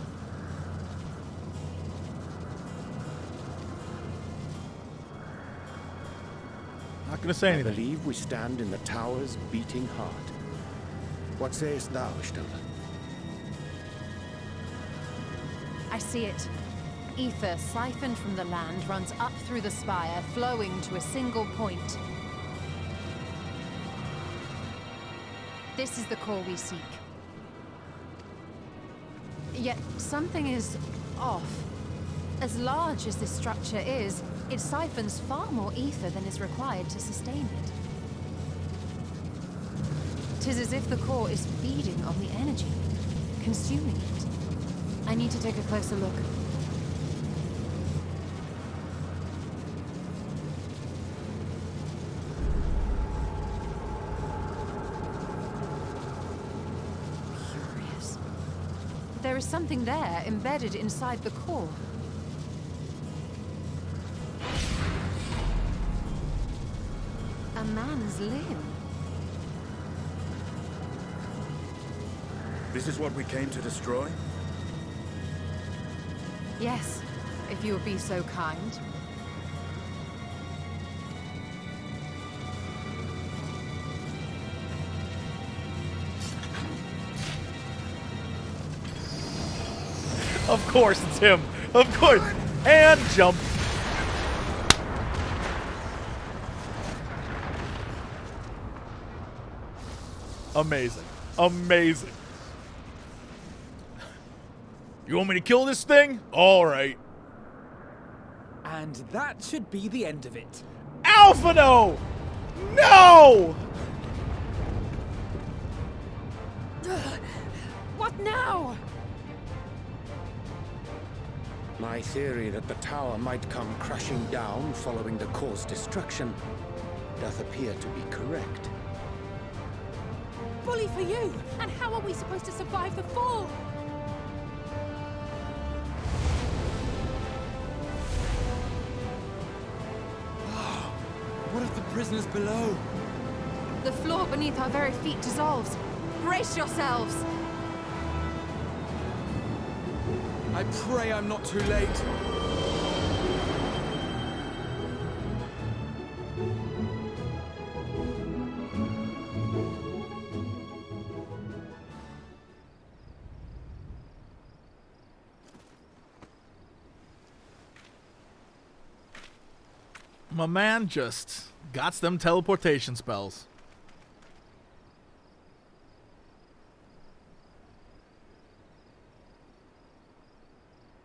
Not gonna say anything. I believe we stand in the tower's beating heart. What sayest thou, Stella? I see it. Ether siphoned from the land runs up through the spire, flowing to a single point. This is the core we seek. Yet something is off. As large as this structure is, it siphons far more ether than is required to sustain it. 'Tis as if the core is feeding on the energy, consuming it. I need to take a closer look. Curious. There is something there embedded inside the core. A man's limb. This is what we came to destroy? Yes, if you would be so kind. Of course it's him. Of course. And jump. Amazing. Amazing. You want me to kill this thing? All right. And that should be the end of it. Alphino! No! What now? My theory that the tower might come crashing down following the core's destruction doth appear to be correct. Bully for you! And how are we supposed to survive the fall? What of the prisoners below? The floor beneath our very feet dissolves. Brace yourselves! I pray I'm not too late. My man just got them teleportation spells.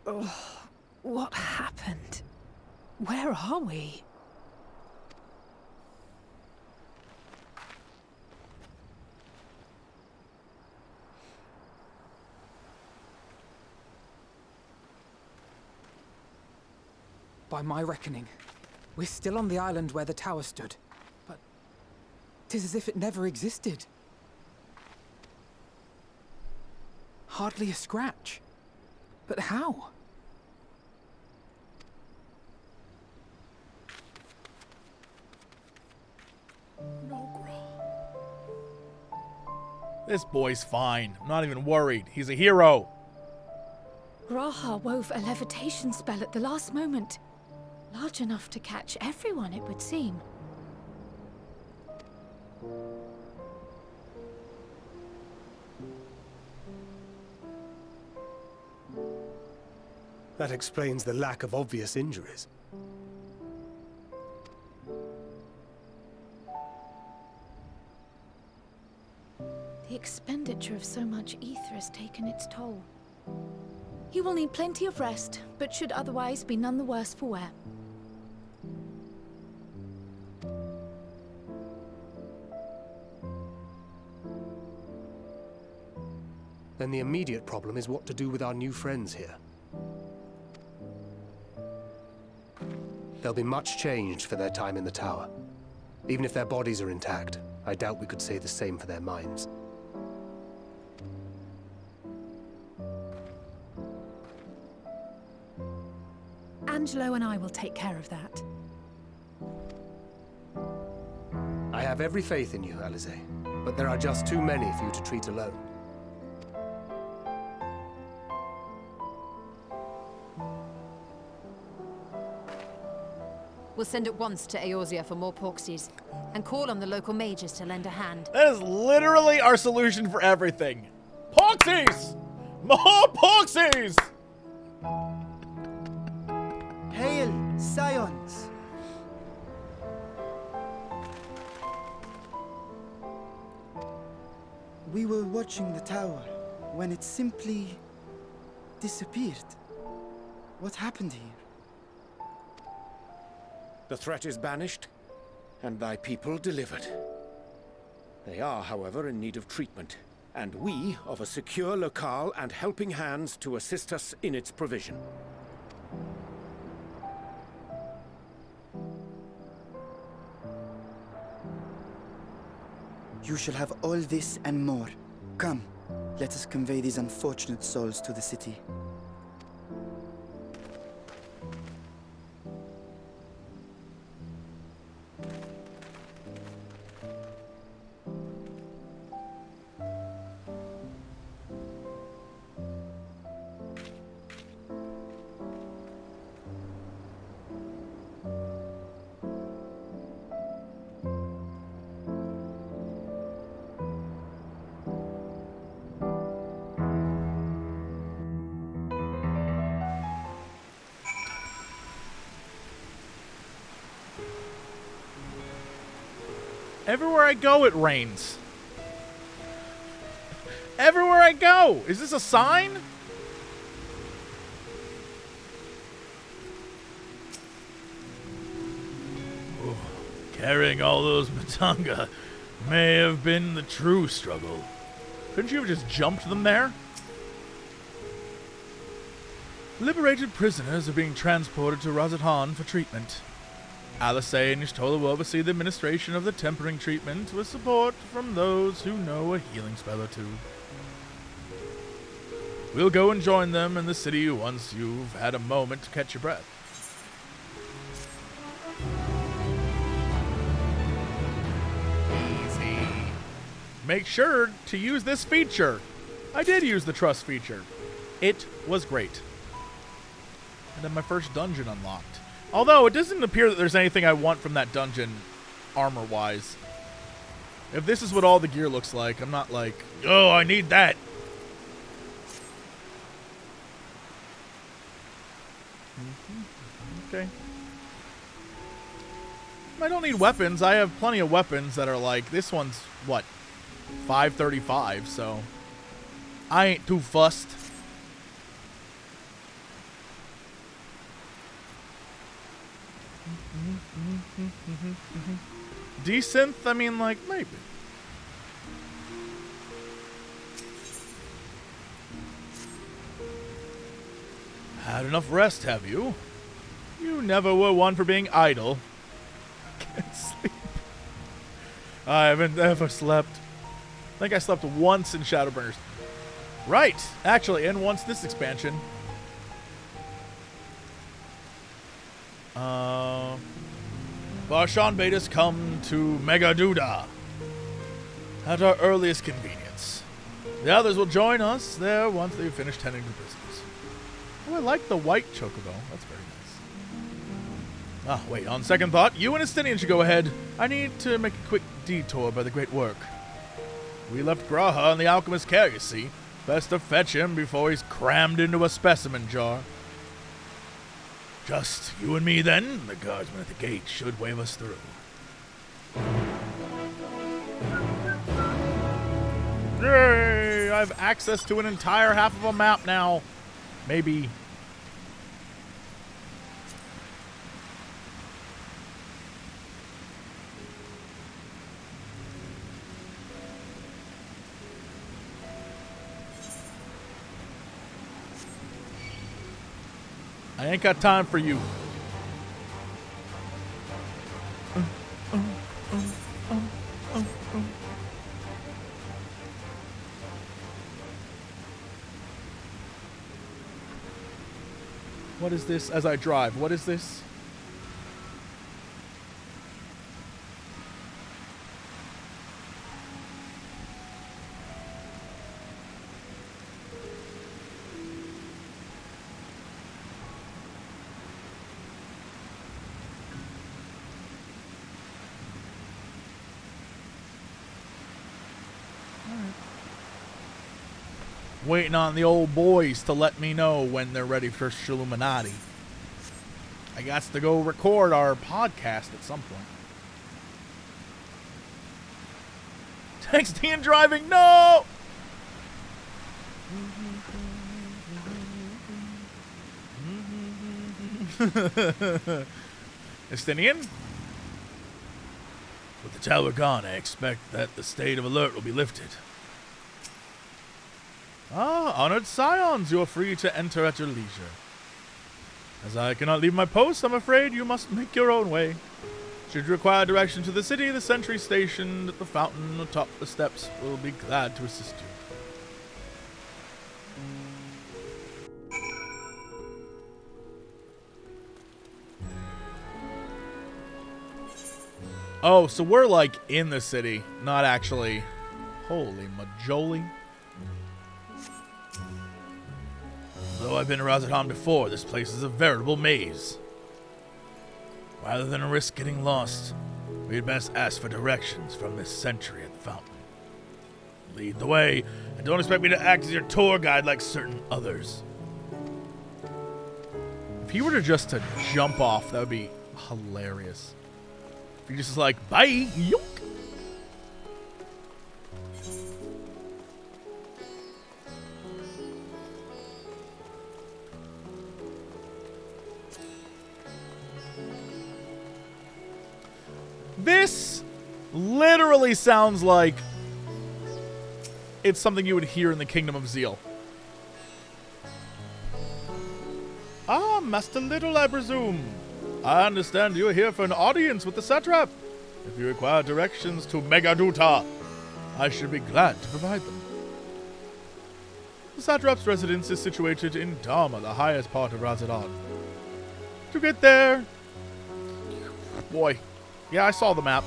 Oh, what happened? Where are we? By my reckoning, we're still on the island where the tower stood. But 'tis as if it never existed. Hardly a scratch. But how? This boy's fine. I'm not even worried. He's a hero. Graha wove a levitation spell at the last moment. Large enough to catch everyone, it would seem. That explains the lack of obvious injuries. The expenditure of so much ether has taken its toll. He will need plenty of rest, but should otherwise be none the worse for wear. Then the immediate problem is what to do with our new friends here. They'll be much changed for their time in the tower. Even if their bodies are intact, I doubt we could say the same for their minds. Angelo and I will take care of that. I have every faith in you, Alize, but there are just too many for you to treat alone. We'll send at once to Eorzea for more porksies, and call on the local mages to lend a hand. That is literally our solution for everything. Porksies! More porksies! Hail, Scions! We were watching the tower when it simply disappeared. What happened here? The threat is banished, and thy people delivered. They are, however, in need of treatment, and we of a secure locale and helping hands to assist us in its provision. You shall have all this and more. Come, let us convey these unfortunate souls to the city. Everywhere I go, it rains. Everywhere I go! Is this a sign? Oh, carrying all those Matanga may have been the true struggle. Couldn't you have just jumped them there? Liberated prisoners are being transported to Razathan for treatment. Alice and Y'shtola will oversee the administration of the tempering treatment with support from those who know a healing spell or two. We'll go and join them in the city once you've had a moment to catch your breath. Easy. Make sure to use this feature. I did use the trust feature. It was great. And then my first dungeon unlocked. Although, it doesn't appear that there's anything I want from that dungeon, armor-wise. If this is what all the gear looks like, I'm not like, oh, I need that. Okay. I don't need weapons. I have plenty of weapons that are like, this one's, what, 535, so I ain't too fussed. Decent? I mean, like, maybe. Had enough rest, have you? You never were one for being idle. Can't sleep. I haven't ever slept. I think I slept once in Shadowburners. Right, actually, and once this expansion. Barshan bade us come to Megaduda at our earliest convenience. The others will join us there once they've finished tending to prisoners. Oh, I like the white chocobo. That's very Ah, wait, on second thought, you and Estinian should go ahead. I need to make a quick detour by the Great Work. We left Graha in the alchemist's care, you see. Best to fetch him before he's crammed into a specimen jar. Just you and me then. The guardsman at the gate should wave us through. Yay! I have access to an entire half of a map now. Maybe. I ain't got time for you. What is this as I drive? What is this? Waiting on the old boys to let me know when they're ready for Illuminati. I got to go record our podcast at some point. Texting and driving, no! Estinian? With the tower gone, I expect that the state of alert will be lifted. Ah, honored Scions, you are free to enter at your leisure. As I cannot leave my post, I'm afraid you must make your own way. Should you require direction to the city, the sentry stationed at the fountain atop the steps will be glad to assist you. Oh, so we're like in the city, not actually. Holy majoli. Though I've been to Razadhan before, this place is a veritable maze. Rather than risk getting lost, we'd best ask for directions from this sentry at the fountain. Lead the way, and don't expect me to act as your tour guide like certain others. If he were to just to jump off, that would be hilarious. If he just is like, bye, yoink. This literally sounds like it's something you would hear in the Kingdom of Zeal. Ah, Master Little, I presume. I understand you are here for an audience with the satrap. If you require directions to Megaduta, I should be glad to provide them. The satrap's residence is situated in Dharma, the highest part of Razadhan. To get there... Boy. Yeah, I saw the map.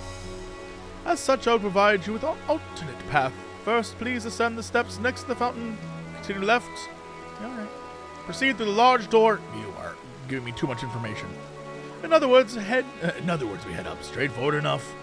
As such, I'll provide you with an alternate path. First, please ascend the steps next to the fountain. Continue left. Alright. Proceed through the large door. You are giving me too much information. In other words, we head up. Straightforward enough.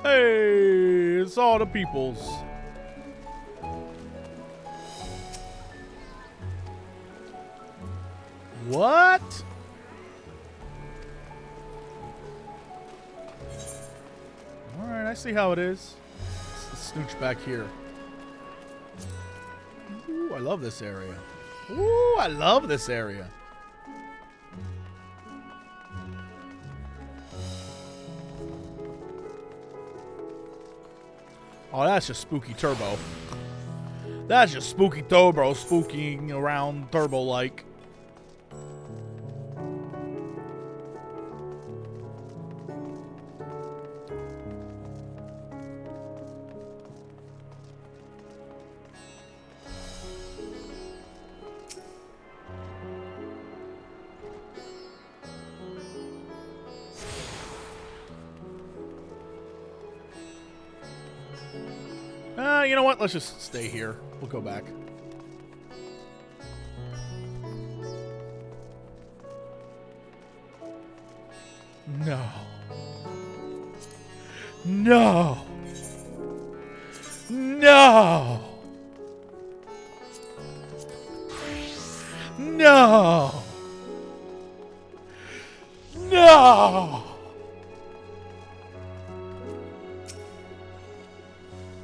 Hey, it's all the peoples. What? Alright, I see how it is. Let's snooch back here. Ooh, I love this area. Ooh, I love this area. Oh, that's just spooky turbo. That's just spooky Turbo spooking around Turbo-like. You know what? Let's just stay here. We'll go back. No. No. No. No. No.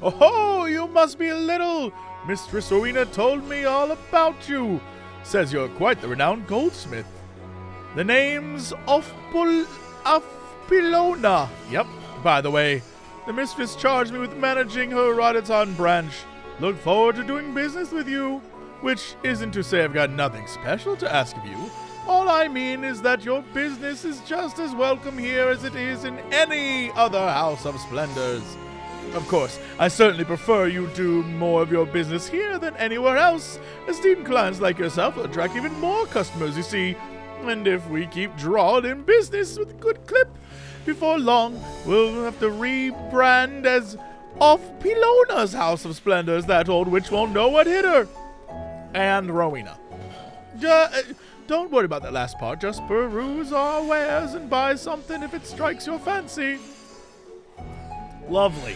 Oh, you must be a little. Mistress Rowena told me all about you. Says you're quite the renowned goldsmith. The name's Pilona. Yep. By the way, the mistress charged me with managing her Rodaton branch. Look forward to doing business with you. Which isn't to say I've got nothing special to ask of you. All I mean is that your business is just as welcome here as it is in any other House of Splendors. Of course, I certainly prefer you do more of your business here than anywhere else. Esteemed clients like yourself will attract even more customers, you see. And if we keep drawing in business with a good clip, before long, we'll have to rebrand as Off Pilona's House of Splendors. That old witch won't know what hit her. And Rowena. Don't worry about that last part. Just peruse our wares and buy something if it strikes your fancy. Lovely.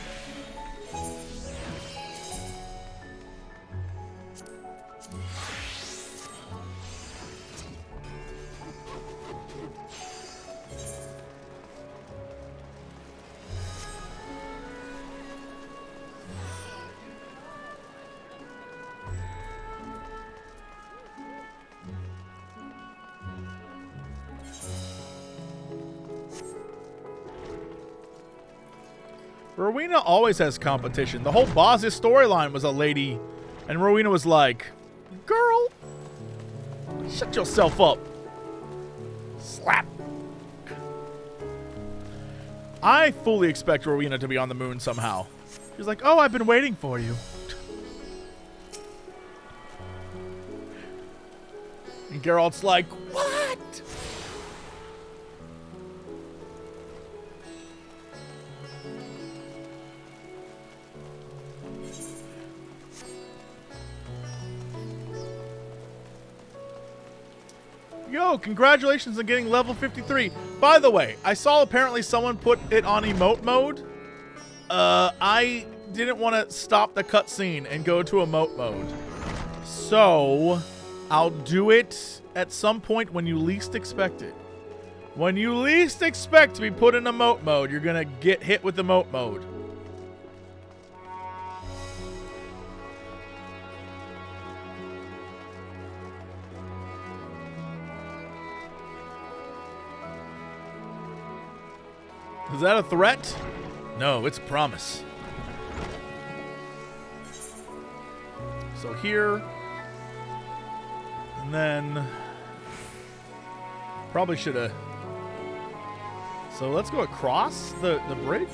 Rowena always has competition. The whole Boz's storyline was a lady, and Rowena was like, girl, shut yourself up. Slap. I fully expect Rowena to be on the moon somehow. She's like, oh, I've been waiting for you. And Geralt's like, what? Yo, congratulations on getting level 53. By the way, I saw apparently someone put it on emote mode. I didn't want to stop the cutscene and go to emote mode. So, I'll do it at some point when you least expect it. When you least expect to be put in emote mode, you're going to get hit with emote mode. Is that a threat? No, it's a promise. So here. And then probably should have. So let's go across the bridge.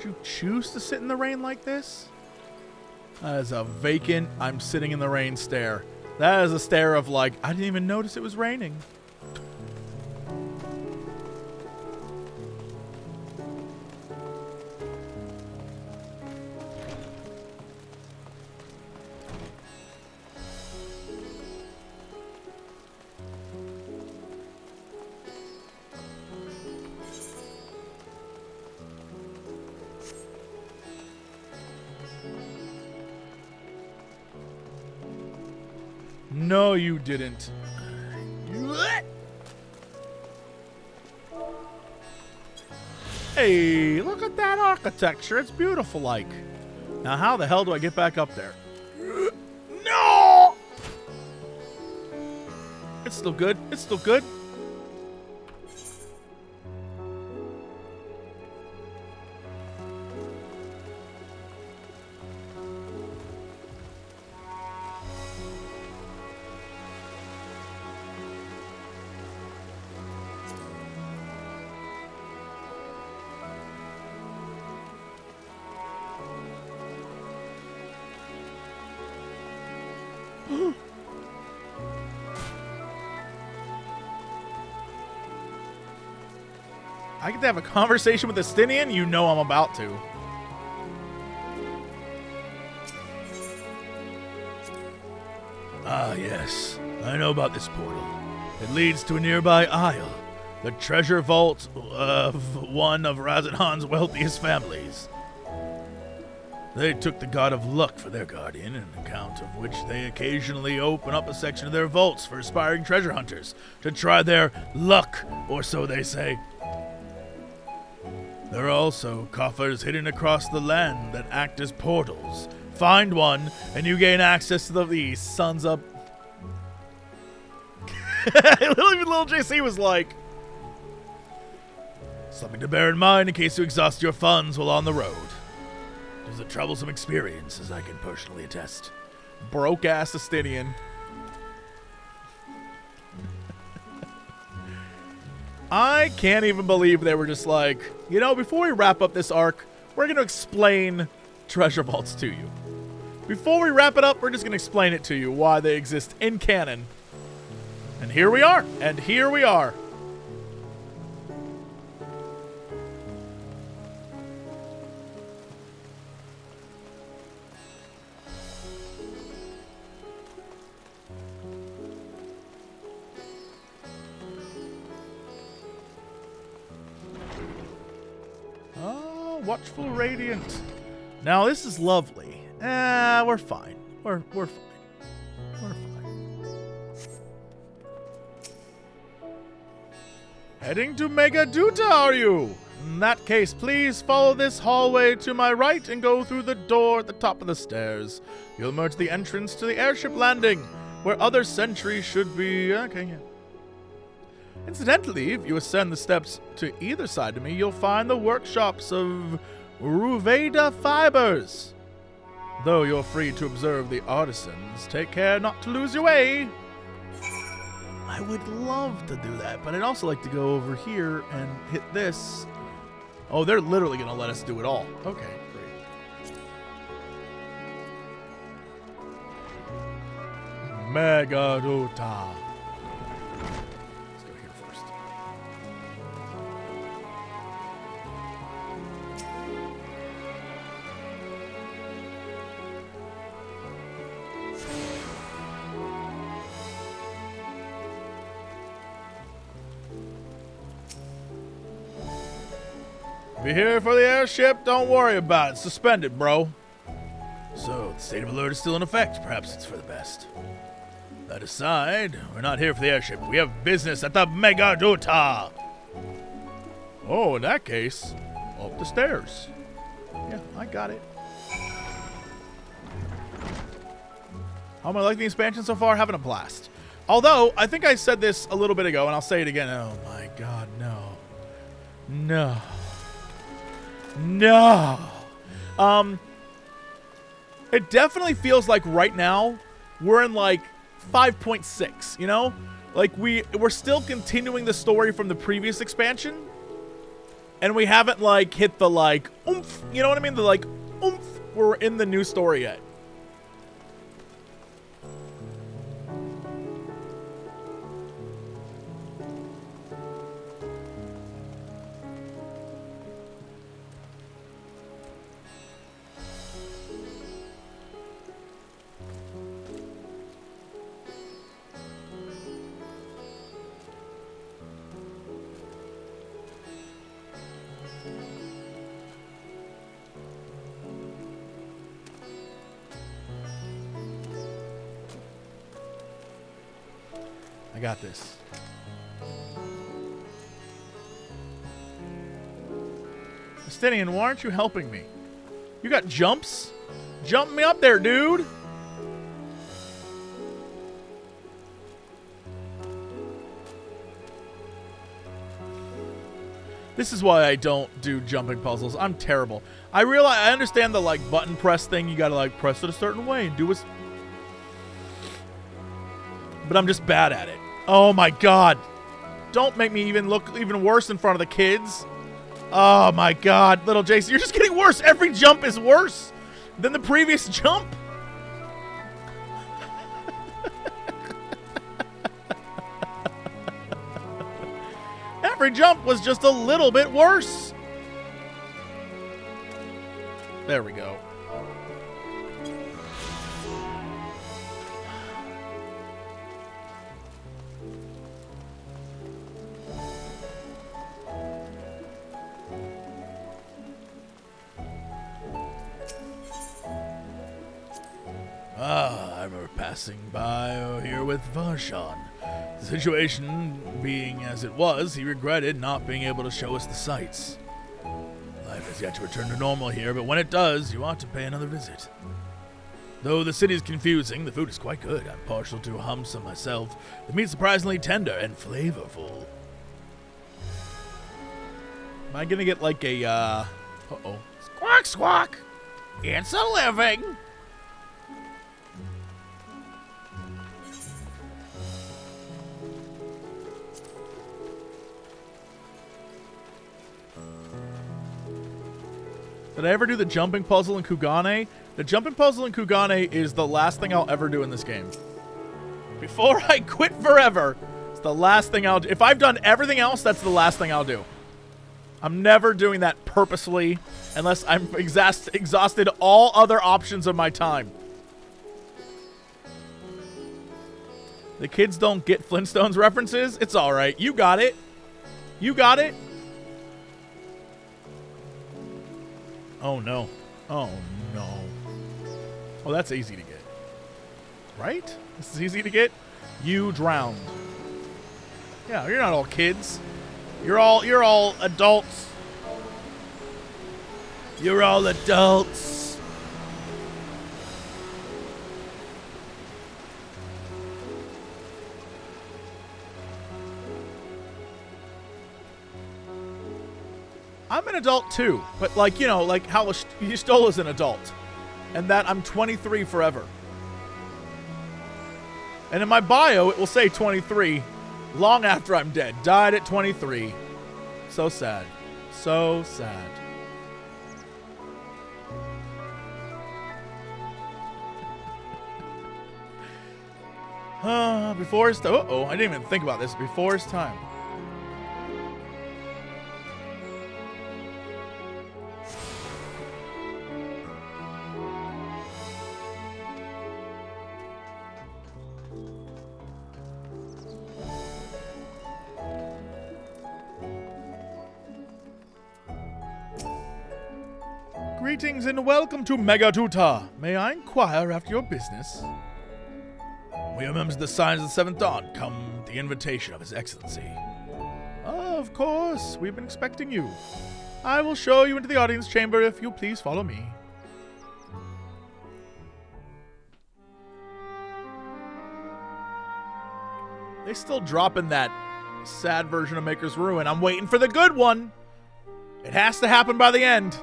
You choose to sit in the rain like this? That is a vacant, I'm sitting in the rain stare. That is a stare of like, I didn't even notice it was raining. No, you didn't. Hey, look at that architecture. It's beautiful like. Now, how the hell do I get back up there? No! It's still good. It's still good. I get to have a conversation with the Stinian? You know I'm about to. Ah, yes. I know about this portal. It leads to a nearby isle, the treasure vault of one of Razadhan's wealthiest families. They took the god of luck for their guardian, an account of which they occasionally open up a section of their vaults for aspiring treasure hunters to try their luck, or so they say. There are also coffers hidden across the land that act as portals. Find one, and you gain access to these sons of... Even Lil JC was like... Something to bear in mind in case you exhaust your funds while on the road. It was a troublesome experience, as I can personally attest. Broke-ass Estinian. I can't even believe they were just like, you know, before we wrap up this arc, we're going to explain treasure vaults to you. Before we wrap it up, we're just going to explain it to you, why they exist in canon. And here we are. And here we are. Watchful Radiant. Now this is lovely. We're fine. We're fine. We're fine. Heading to Megaduta, are you? In that case, please follow this hallway to my right and go through the door at the top of the stairs. You'll emerge the entrance to the airship landing, where other sentries should be. Okay, yeah. Incidentally, if you ascend the steps to either side of me, you'll find the workshops of Ruveda Fibers. Though you're free to observe the artisans, take care not to lose your way. I would love to do that, but I'd also like to go over here and hit this. Oh, they're literally going to let us do it all. Okay, great. Megaduta. Be here for the airship, don't worry about it. Suspended, bro. So, the state of alert is still in effect. Perhaps it's for the best. That aside, we're not here for the airship. We have business at the Megaduta. Oh, in that case, up the stairs. Yeah, I got it. How am I liking the expansion so far? Having a blast. Although, I think I said this a little bit ago, and I'll say it again. Oh my god, no. No. No. It definitely feels like right now we're in like 5.6, you know? Like we're still continuing the story from the previous expansion, and we haven't like hit the like oomph, you know what I mean? The like oomph, we're in the new story yet. I got this. Justinian, why aren't you helping me? You got jumps? Jump me up there, dude! This is why I don't do jumping puzzles. I'm terrible. I understand the like button press thing. You gotta like press it a certain way and do it. But I'm just bad at it. Oh my god. Don't make me even look even worse in front of the kids. Oh my god, little JC, you're just getting worse. Every jump is worse than the previous jump. Every jump was just a little bit worse. There we go. I remember passing by here with Varshan. The situation being as it was, he regretted not being able to show us the sights. Life has yet to return to normal here, but when it does, you ought to pay another visit. Though the city is confusing, the food is quite good. I'm partial to humsa myself. The meat's surprisingly tender and flavorful. Am I gonna get like a, uh-oh. Squawk, squawk! It's a living! Did I ever do the jumping puzzle in Kugane? The jumping puzzle in Kugane is the last thing I'll ever do in this game. Before I quit forever, it's the last thing I'll do. If I've done everything else, that's the last thing I'll do. I'm never doing that purposefully unless I'm exhausted all other options of my time. The kids don't get Flintstones references? It's alright. You got it. You got it. Oh, no. Oh, no. Oh, that's easy to get. Right? This is easy to get? You drowned. Yeah, you're not all kids. You're all adults. You're all adults. I'm an adult too, but like, you know, like how Yustola's an adult. And that I'm 23 forever. And in my bio, it will say 23 long after I'm dead. Died at 23. So sad. So sad. Before his time. Uh-oh, I didn't even think about this. Before his time. Greetings and welcome to Megatuta. May I inquire after your business? We are members of the Scions of the Seventh Dawn, come the invitation of His Excellency. Of course, we've been expecting you. I will show you into the audience chamber if you'll please follow me. They still dropping that sad version of Maker's Ruin. I'm waiting for the good one. It has to happen by the end.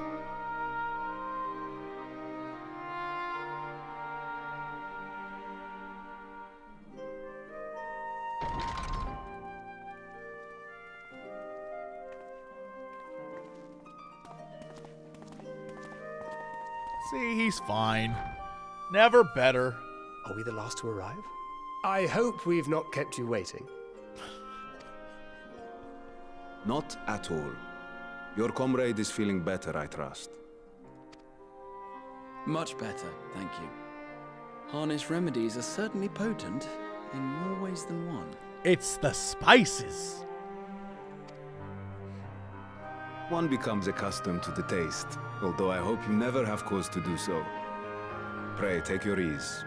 See, he's fine. Never better. Are we the last to arrive? I hope we've not kept you waiting. Not at all. Your comrade is feeling better, I trust. Much better, thank you. Harness remedies are certainly potent, in more ways than one. It's the spices. One becomes accustomed to the taste, although I hope you never have cause to do so. Pray, take your ease.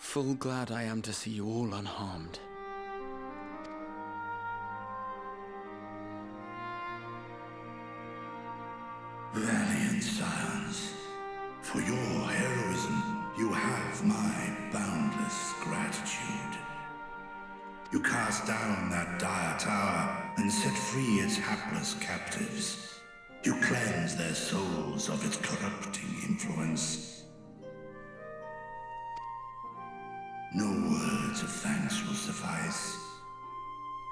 Full glad I am to see you all unharmed. Valiant Scions, for your heroism, you have my boundless gratitude. You cast down that dire tower and set free its hapless captives. You cleanse their souls of its corrupting influence. No words of thanks will suffice.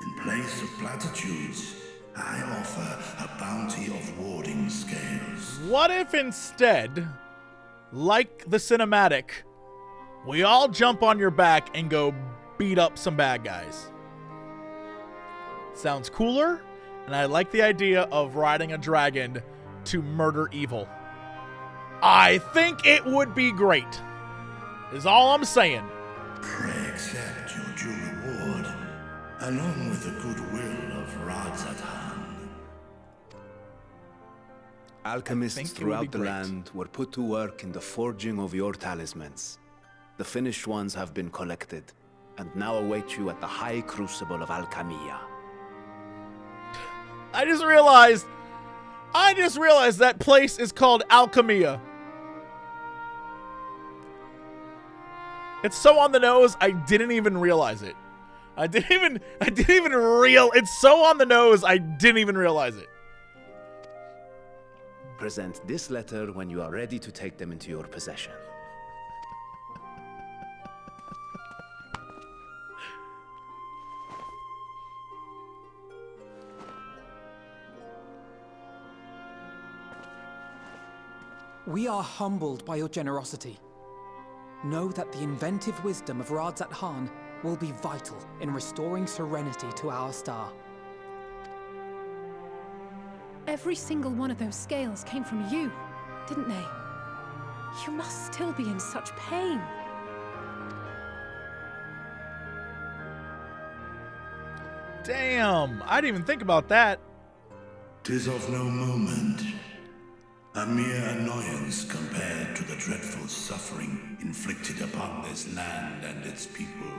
In place of platitudes, I offer a bounty of warding scales. What if instead, like the cinematic, we all jump on your back and go beat up some bad guys? Sounds cooler, and I like the idea of riding a dragon to murder evil. I think it would be great, is all I'm saying. Pray accept your due reward, along with the goodwill of Radzatan. Alchemists throughout the land were put to work in the forging of your talismans. The finished ones have been collected, and now await you at the high crucible of Alchemia. I just realized that place is called Alchemia. It's so on the nose, I didn't even realize it. It's so on the nose, I didn't even realize it. Present this letter when you are ready to take them into your possession. We are humbled by your generosity. Know that the inventive wisdom of Radzatan will be vital in restoring serenity to our star. Every single one of those scales came from you, didn't they? You must still be in such pain. Damn, I didn't even think about that. 'Tis of no moment. A mere annoyance compared to the dreadful suffering inflicted upon this land and its people.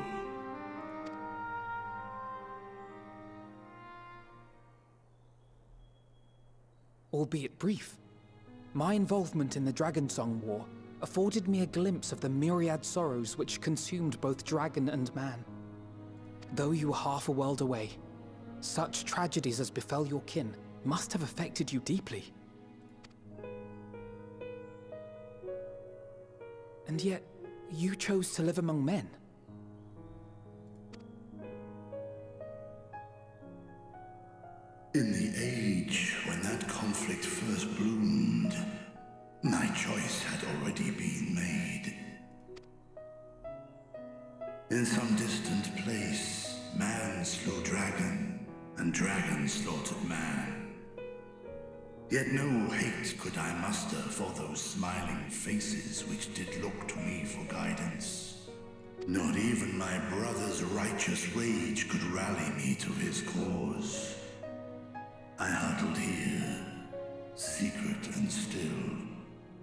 Albeit brief, my involvement in the Dragonsong War afforded me a glimpse of the myriad sorrows which consumed both dragon and man. Though you were half a world away, such tragedies as befell your kin must have affected you deeply. And yet, you chose to live among men. In the age when that conflict first bloomed, my choice had already been made. In some distant place, man slew dragon, and dragon slaughtered man. Yet no hate could I muster for those smiling faces which did look to me for guidance. Not even my brother's righteous rage could rally me to his cause. I huddled here, secret and still,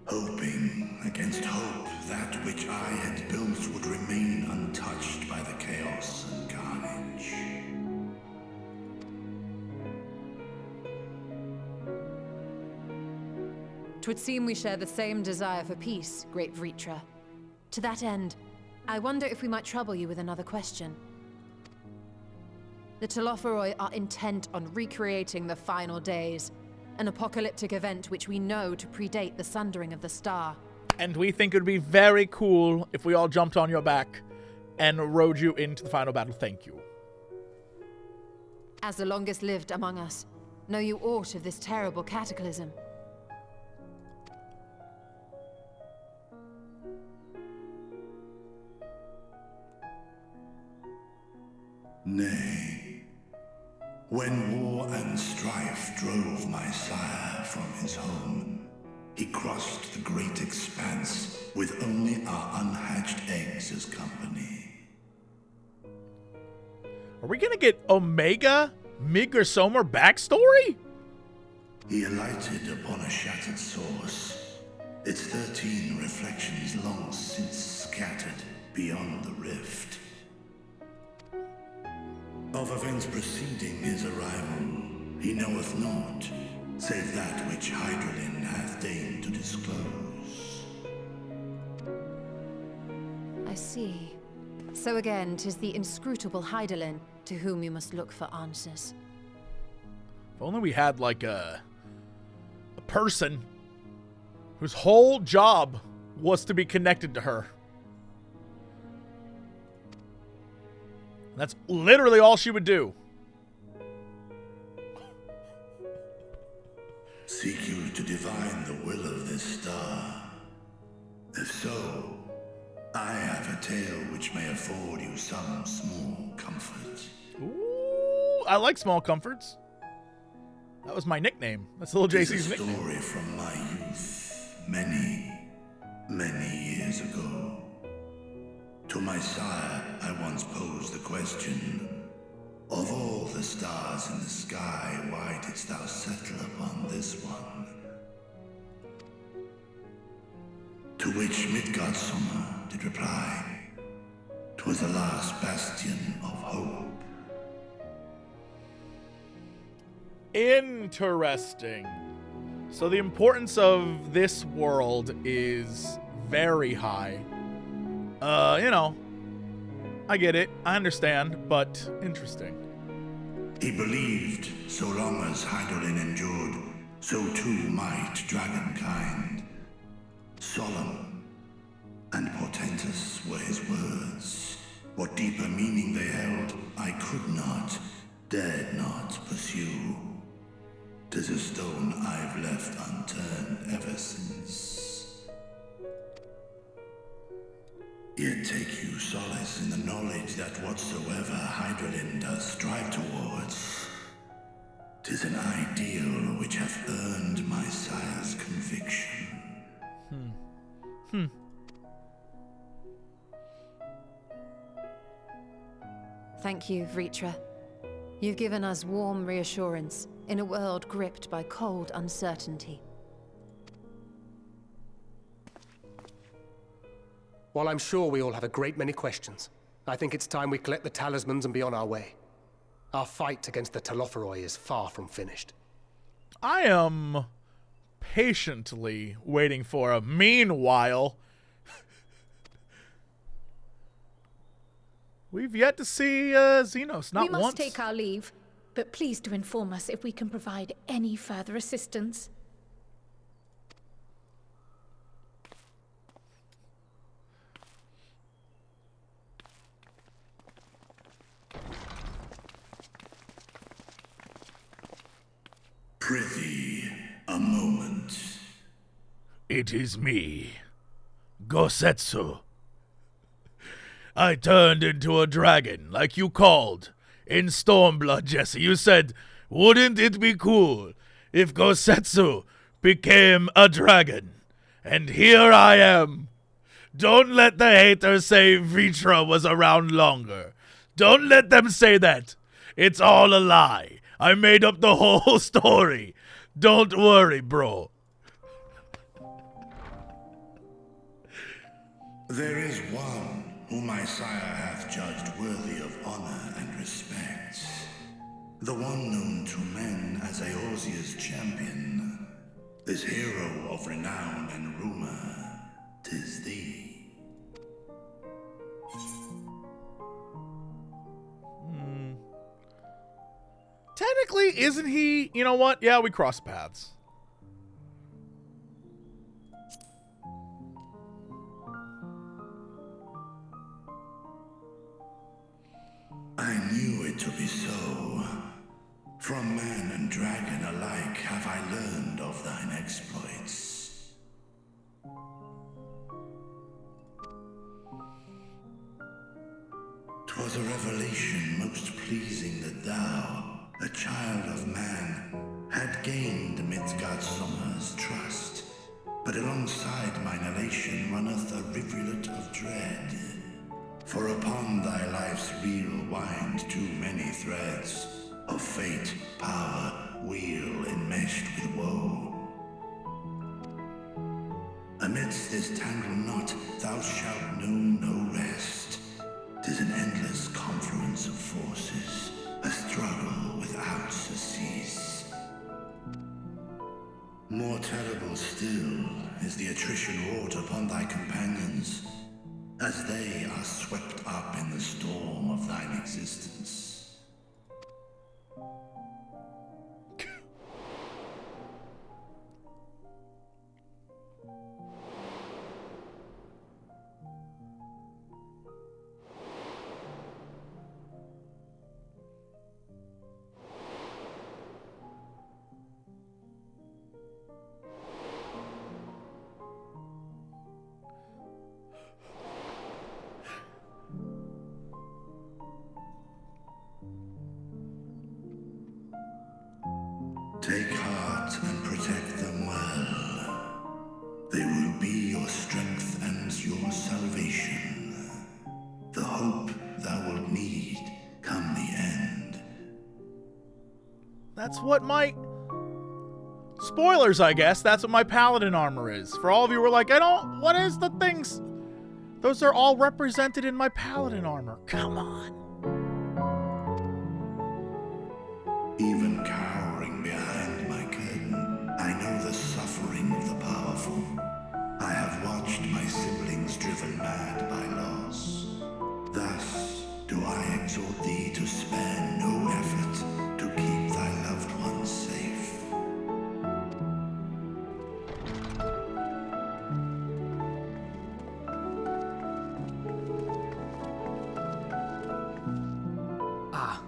hoping against hope that which I had built would remain untouched by the chaos and carnage. Twould seem we share the same desire for peace, great Vritra. To that end, I wonder if we might trouble you with another question. The Telophoroi are intent on recreating the final days, an apocalyptic event which we know to predate the sundering of the star. And we think it would be very cool if we all jumped on your back and rode you into the final battle. Thank you. As the longest lived among us, know you aught of this terrible cataclysm? Nay, when war and strife drove my sire from his home, he crossed the great expanse with only our unhatched eggs as company. Are we gonna get Omega Migrasomer backstory? He alighted upon a shattered source, its 13 reflections long since scattered, beyond the rift. Of events preceding his arrival, he knoweth naught, save that which Hydralin hath deigned to disclose. I see. So again, 'tis the inscrutable Hydralin to whom you must look for answers. If only we had, like, a person whose whole job was to be connected to her. That's literally all she would do. Seek you to divine the will of this star? If so, I have a tale which may afford you some small comfort. Ooh, I like small comforts. That was my nickname. That's Lil JC's nickname. It's a story from my youth, many, many years ago. To my sire, I once posed the question, of all the stars in the sky, why didst thou settle upon this one? To which Midgardsummer did reply, 'twas the last bastion of hope. Interesting. So the importance of this world is very high. You know, I get it, I understand, but interesting. He believed so long as Hydralin endured, so too might dragonkind. Solemn and portentous were his words. What deeper meaning they held, I could not, dared not pursue. 'Tis a stone I've left unturned ever since. Yet take you solace in the knowledge that whatsoever Hydralin does strive towards, 'tis an ideal which hath earned my sire's conviction. Thank you, Vritra. You've given us warm reassurance in a world gripped by cold uncertainty. While I'm sure we all have a great many questions, I think it's time we collect the talismans and be on our way. Our fight against the Telophoroi is far from finished. I am patiently waiting for a meanwhile. We've yet to see Xenos, not once. We must take our leave, but please do inform us if we can provide any further assistance. Prithee, a moment. It is me, Gosetsu. I turned into a dragon, like you called. In Stormblood, Jesse, you said, wouldn't it be cool if Gosetsu became a dragon? And here I am. Don't let the haters say Vritra was around longer. Don't let them say that. It's all a lie. I made up the whole story. Don't worry, bro. There is one whom my sire hath judged worthy of honor and respect. The one known to men as Eorzea's champion. This hero of renown and rumor, 'tis thee. Technically, isn't he? You know what? Yeah, we cross paths. I knew it to be so. From man and dragon alike have I learned of thine exploits. 'Twas a revelation most pleasing that thou, a child of man, had gained Midgardsummer's trust. But alongside mine elation runneth a rivulet of dread. For upon thy life's reel wind too many threads of fate, power, wheel enmeshed with woe. Amidst this tangled knot thou shalt know no rest. still is the attrition wrought upon thy companions, as they are swept up in the storm of thine existence. Take heart and protect them well. They will be your strength and your salvation. The hope thou wilt need come the end. That's what my... Spoilers, I guess. That's what my paladin armor is. For all of you who are like, what is the things? Those are all represented in my paladin armor. Come on. Even cowering behind my curtain, I know the suffering of the powerful. I have watched my siblings driven mad by loss. Thus do I exhort thee to spare no effort to keep thy loved ones safe.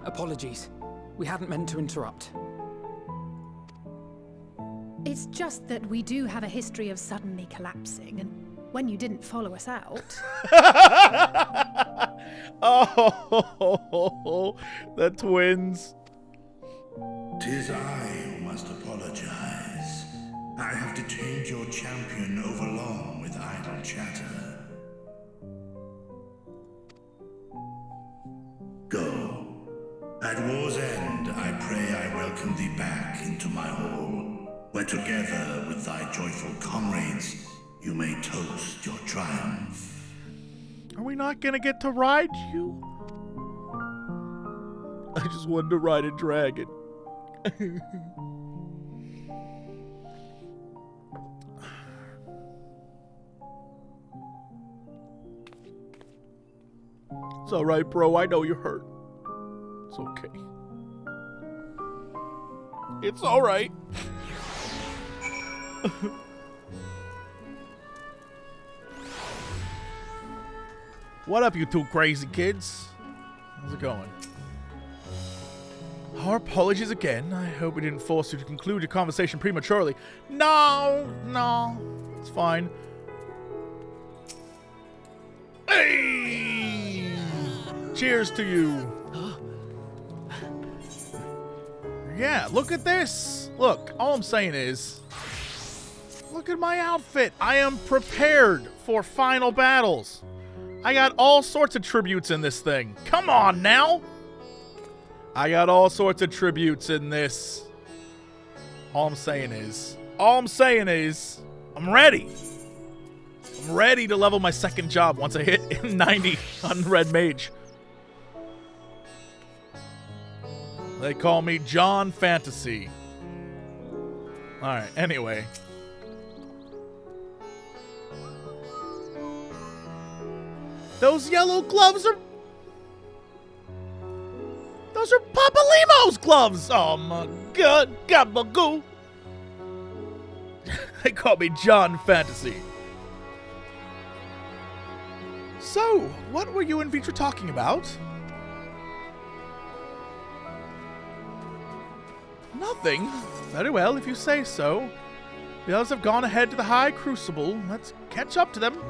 Apologies. We hadn't meant to interrupt. It's just that we do have a history of suddenly collapsing, and when you didn't follow us out... Oh, the twins. 'Tis I who must apologize. I have detained your champion overlong with idle chatter. Go. At war's end, I pray I welcome thee back into my hall, where together with thy joyful comrades, you may toast your triumph. Are we not gonna get to ride you? I just wanted to ride a dragon. It's alright, bro. I know you're hurt. It's okay. It's alright. What up, you two crazy kids? How's it going? Our apologies again. I hope we didn't force you to conclude your conversation prematurely. No, it's fine. Hey! Cheers to you. Yeah, look at this. Look, all I'm saying is, look at my outfit. I am prepared for final battles. I got all sorts of tributes in this thing. Come on now. I got all sorts of tributes in this. All I'm saying is, I'm ready. I'm ready to level my second job once I hit 90 on Red Mage. They call me John Fantasy. Alright, anyway. Those yellow gloves are... Those are Papa Limo's gloves! Oh my god, gabagoo! They call me John Fantasy. So, what were you and Vritra talking about? Nothing. Very well, if you say so. The elves have gone ahead to the High Crucible. Let's catch up to them.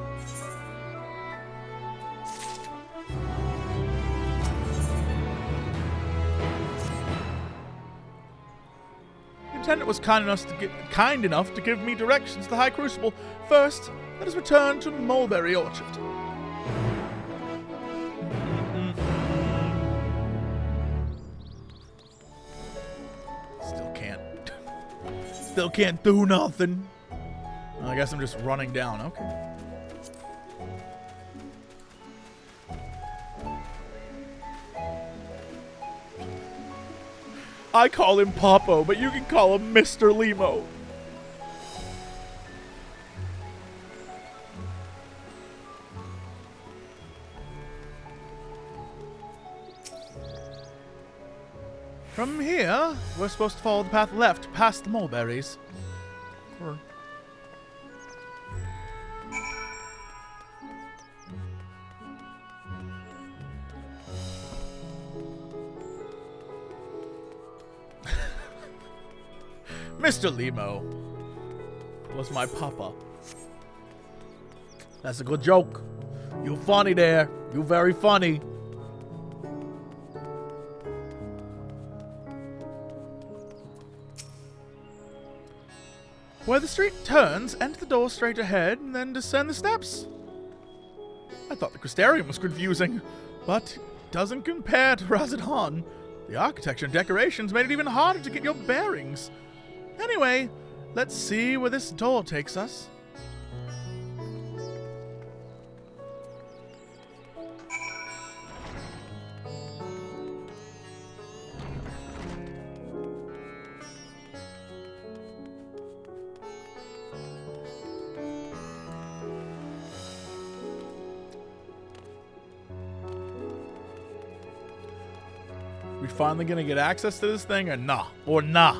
The Intendant was kind enough to give me directions to the High Crucible. First, let us return to Mulberry Orchard. Still can't do nothing. Well, I guess I'm just running down. Okay. I call him Popo, but you can call him Mr. Limo. From here, we're supposed to follow the path left past the mulberries. Mr. Limo was my papa. That's a good joke. You funny there. You very funny. Where the street turns, enter the door straight ahead, and then descend the steps. I thought the Crystarium was confusing, but it doesn't compare to Razadhan. The architecture and decorations made it even harder to get your bearings. Anyway, let's see where this door takes us. We finally gonna get access to this thing or nah? Or nah?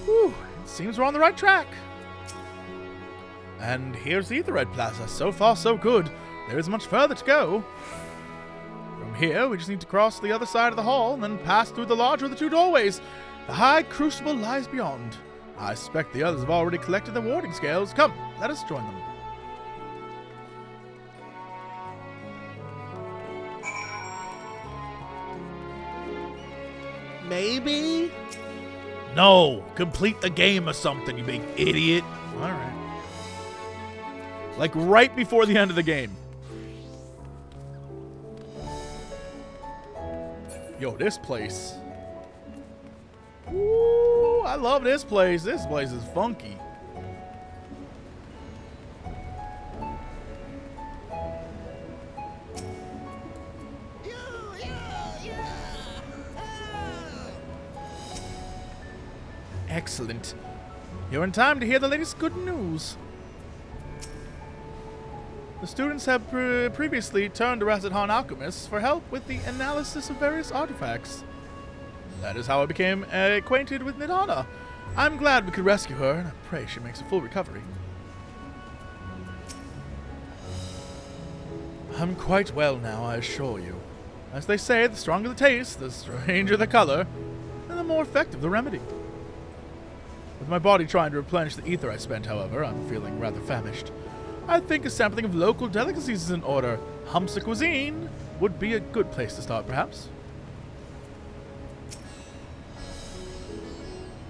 Whew, it seems we're on the right track. And here's the Aethered Plaza. So far, so good. There isn't much further to go. From here, we just need to cross the other side of the hall and then pass through the larger of the two doorways. The High Crucible lies beyond. I suspect the others have already collected their warding scales. Come, let us join them. Maybe? No, complete the game or something, you big idiot. Alright. Like right before the end of the game. Yo, this place. Ooh, I love this place. This place is funky. Excellent. You're in time to hear the latest good news. The students have previously turned to Razadhan alchemists for help with the analysis of various artifacts. That is how I became acquainted with Nidana. I'm glad we could rescue her, and I pray she makes a full recovery. I'm quite well now, I assure you. As they say, the stronger the taste, the stranger the color, and the more effective the remedy. With my body trying to replenish the ether I spent, however, I'm feeling rather famished. I think a sampling of local delicacies is in order. Humps of cuisine would be a good place to start, perhaps.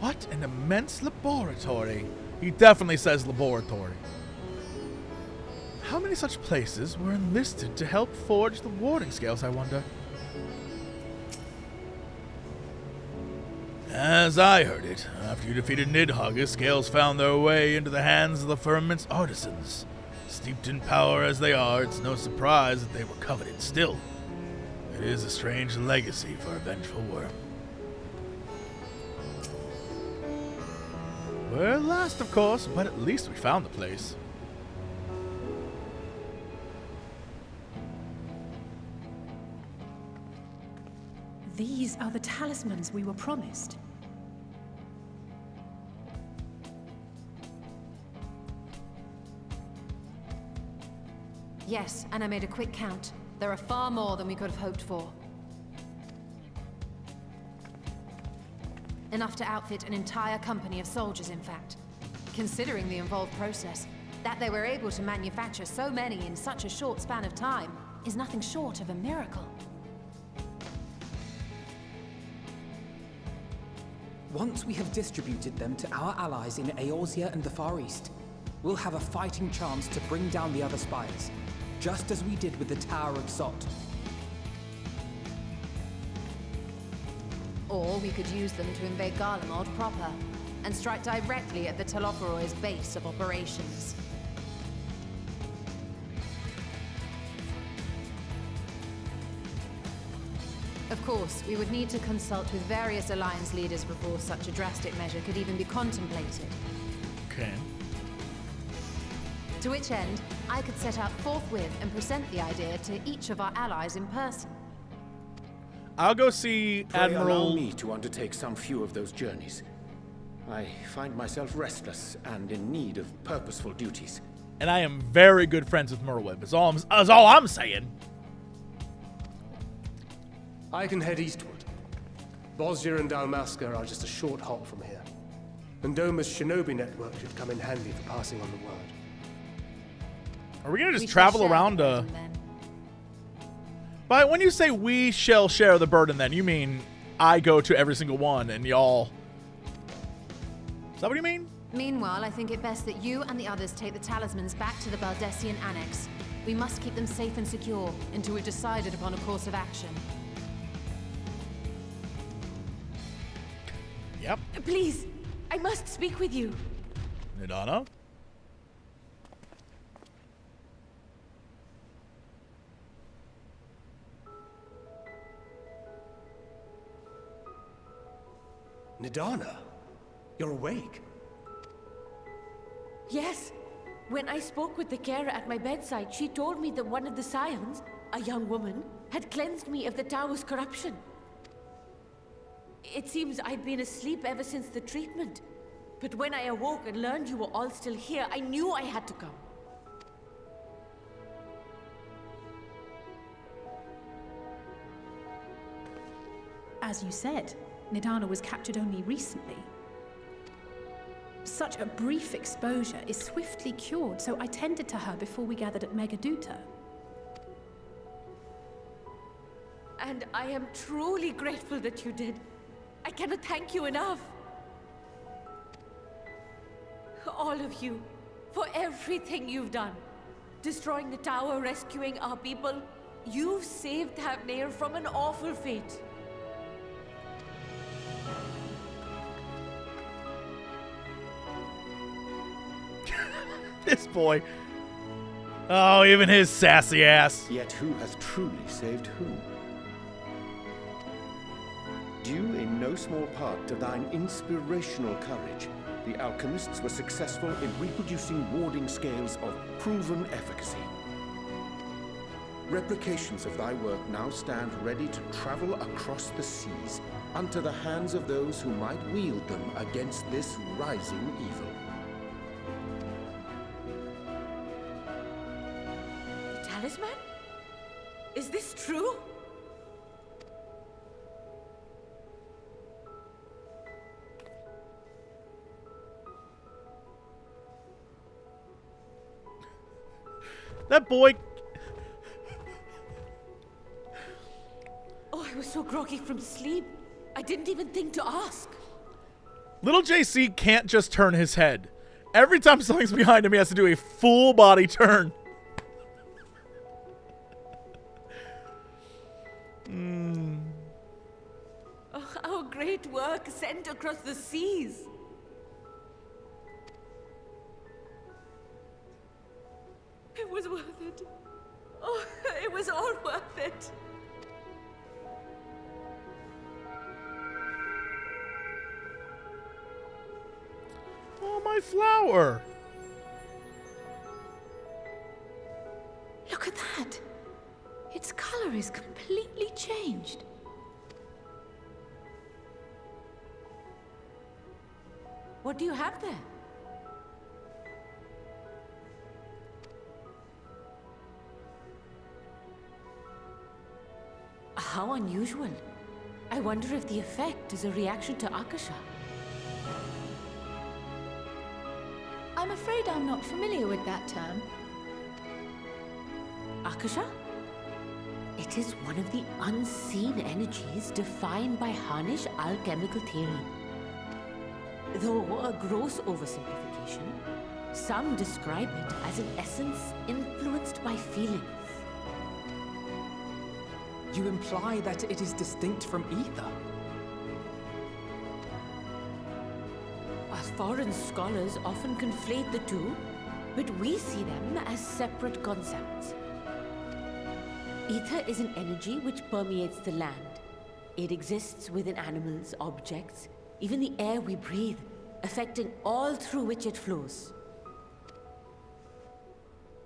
What an immense laboratory. He definitely says laboratory. How many such places were enlisted to help forge the warding scales, I wonder? As I heard it, after you defeated Nidhogg, scales found their way into the hands of the firmament's artisans. Steeped in power as they are, it's no surprise that they were coveted still. It is a strange legacy for a vengeful worm. We're last, of course, but at least we found the place. These are the talismans we were promised. Yes, and I made a quick count. There are far more than we could have hoped for. Enough to outfit an entire company of soldiers, in fact. Considering the involved process, that they were able to manufacture so many in such a short span of time is nothing short of a miracle. Once we have distributed them to our allies in Eorzea and the Far East, we'll have a fighting chance to bring down the other spires, just as we did with the Tower of Sot. Or we could use them to invade Garlemald proper, and strike directly at the Telophoroid's base of operations. Of course, we would need to consult with various Alliance leaders before such a drastic measure could even be contemplated. Okay. To which end, I could set out forthwith and present the idea to each of our allies in person. I'll go see Pray Admiral... allow me to undertake some few of those journeys. I find myself restless and in need of purposeful duties. And I am very good friends with Merwin. Is all I'm saying. I can head eastward. Bosnia and Dalmasca are just a short hop from here. And Doma's shinobi network should come in handy for passing on the word. Are we gonna just travel around But when you say we shall share the burden, then you mean I go to every single one and y'all... Is that what you mean? Meanwhile, I think it best that you and the others take the talismans back to the Baldessian Annex. We must keep them safe and secure until we've decided upon a course of action. Yep. Please, I must speak with you. Nidana? Nidana? You're awake? Yes. When I spoke with the carer at my bedside, she told me that one of the Scions, a young woman, had cleansed me of the tower's corruption. It seems I'd been asleep ever since the treatment. But when I awoke and learned you were all still here, I knew I had to come. As you said, Nidana was captured only recently. Such a brief exposure is swiftly cured, so I tended to her before we gathered at Megaduta. And I am truly grateful that you did. I cannot thank you enough. All of you, for everything you've done. Destroying the tower, rescuing our people. You've saved Thavnair from an awful fate. This boy. Oh, even his sassy ass. Yet who has truly saved whom? Due in no small part to thine inspirational courage, the alchemists were successful in reproducing warding scales of proven efficacy. Replications of thy work now stand ready to travel across the seas, unto the hands of those who might wield them against this rising evil. The talisman? Is this true? That boy... Oh, I was so groggy from sleep. I didn't even think to ask. Lil JC can't just turn his head. Every time something's behind him, he has to do a full body turn. Oh, our great work sent across the seas. It was worth it. Oh, it was all worth it. Oh, my flower. Look at that. Its color is completely changed. What do you have there? How unusual. I wonder if the effect is a reaction to Akasha. I'm afraid I'm not familiar with that term. Akasha? It is one of the unseen energies defined by Harnish alchemical theory. Though a gross oversimplification, some describe it as an essence influenced by feelings. You imply that it is distinct from ether? Foreign scholars often conflate the two, but we see them as separate concepts. Ether is an energy which permeates the land. It exists within animals, objects, even the air we breathe, affecting all through which it flows.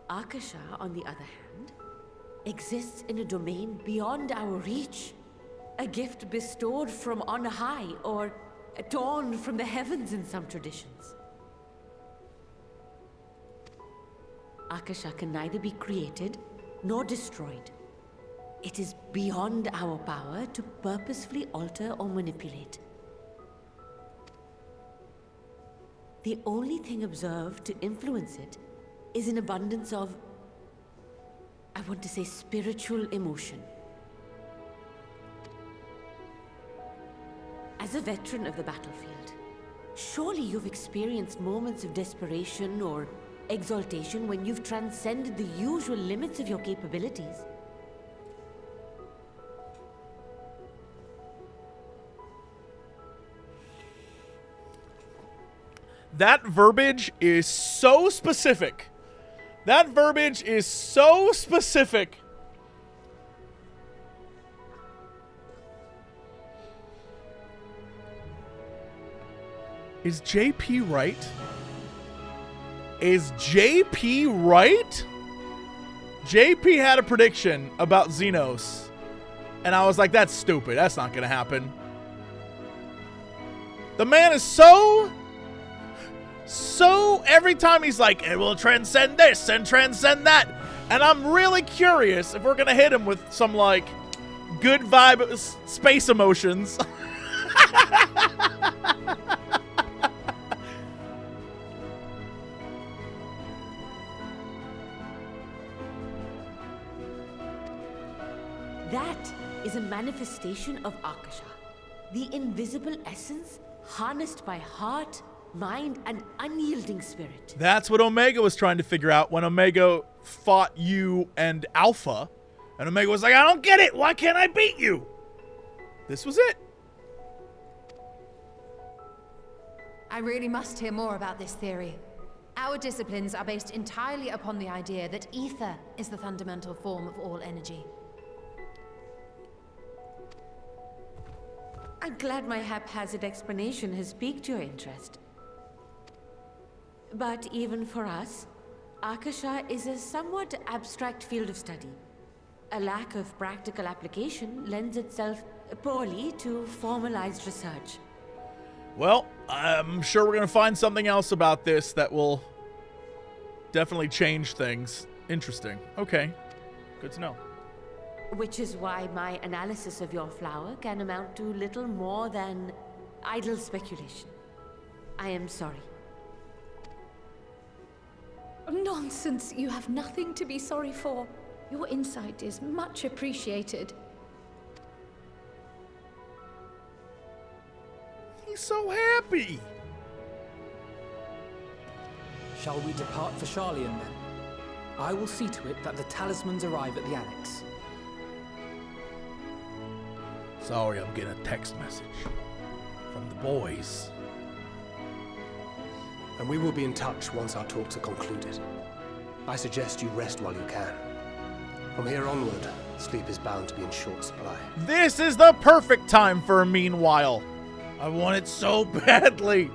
Akasha, on the other hand, exists in a domain beyond our reach. A gift bestowed from on high, or torn from the heavens in some traditions. Akasha can neither be created nor destroyed. It is beyond our power to purposefully alter or manipulate. The only thing observed to influence it is an abundance of, I want to say, spiritual emotion. As a veteran of the battlefield, surely you've experienced moments of desperation or exaltation when you've transcended the usual limits of your capabilities. That verbiage is so specific. That verbiage is so specific. Is JP right? Is JP right? JP had a prediction about Xenos, and I was like, that's stupid. That's not going to happen. The man is so every time he's like, it will transcend this and transcend that. And I'm really curious if we're going to hit him with some, like, good vibe space emotions. That is a manifestation of Akasha, the invisible essence harnessed by heart, mind, and unyielding spirit. That's what Omega was trying to figure out when Omega fought you and Alpha. And Omega was like, I don't get it. Why can't I beat you? This was it. I really must hear more about this theory. Our disciplines are based entirely upon the idea that ether is the fundamental form of all energy. I'm glad my haphazard explanation has piqued your interest. But even for us, Akasha is a somewhat abstract field of study. A lack of practical application lends itself poorly to formalized research. Well, I'm sure we're going to find something else about this that will definitely change things. Interesting. Okay. Good to know. Which is why my analysis of your flower can amount to little more than idle speculation. I am sorry. Nonsense. You have nothing to be sorry for. Your insight is much appreciated. He's so happy. Shall we depart for Sharlayan then? I will see to it that the talismans arrive at the annex. Sorry, I'm getting a text message from the boys. And we will be in touch once our talks are concluded. I suggest you rest while you can. From here onward, sleep is bound to be in short supply. This is the perfect time for a meanwhile. I want it so badly.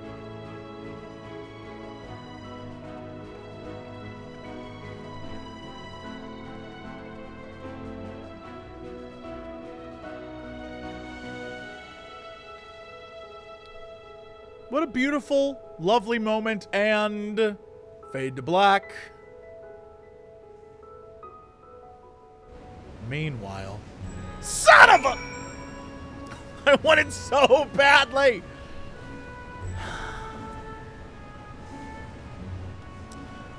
What a beautiful, lovely moment, and fade to black. Meanwhile, son of a... I want it so badly.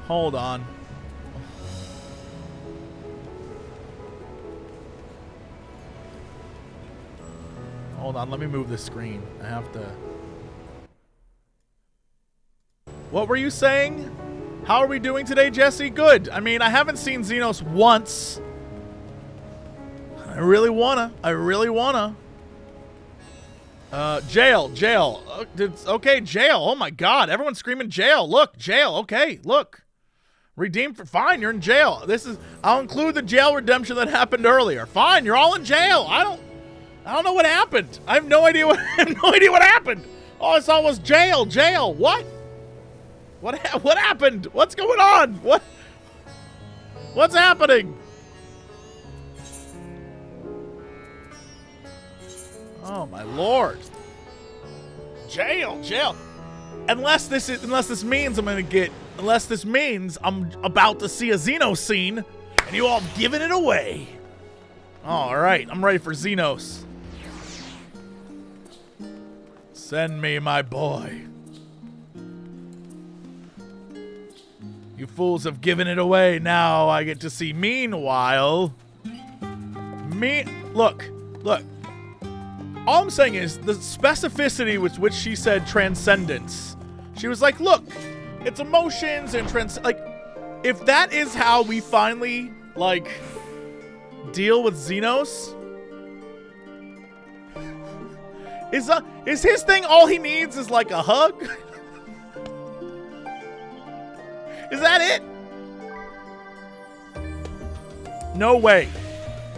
Hold on. Hold on, let me move the screen. I have to... What were you saying? How are we doing today, Jesse? Good. I mean, I haven't seen Xenos once. I really wanna. Jail. Okay, jail. Oh my God, everyone's screaming jail. Look, jail. Okay, look. Redeemed for, fine, you're in jail. I'll include the jail redemption that happened earlier. Fine, you're all in jail. I don't know what happened. I have no idea what happened. All I saw was jail. What? What happened? What's going on? What's happening? Oh my lord. Jail. Unless this means I'm about to see a Xenos scene, and you all have given it away. All right, I'm ready for Xenos. Send me my boy. You fools have given it away. Now I get to see. Meanwhile, look. All I'm saying is the specificity with which she said transcendence. She was like, look, it's emotions and if that is how we finally, deal with Xenos, is his thing all he needs is, a hug? Is that it? No way.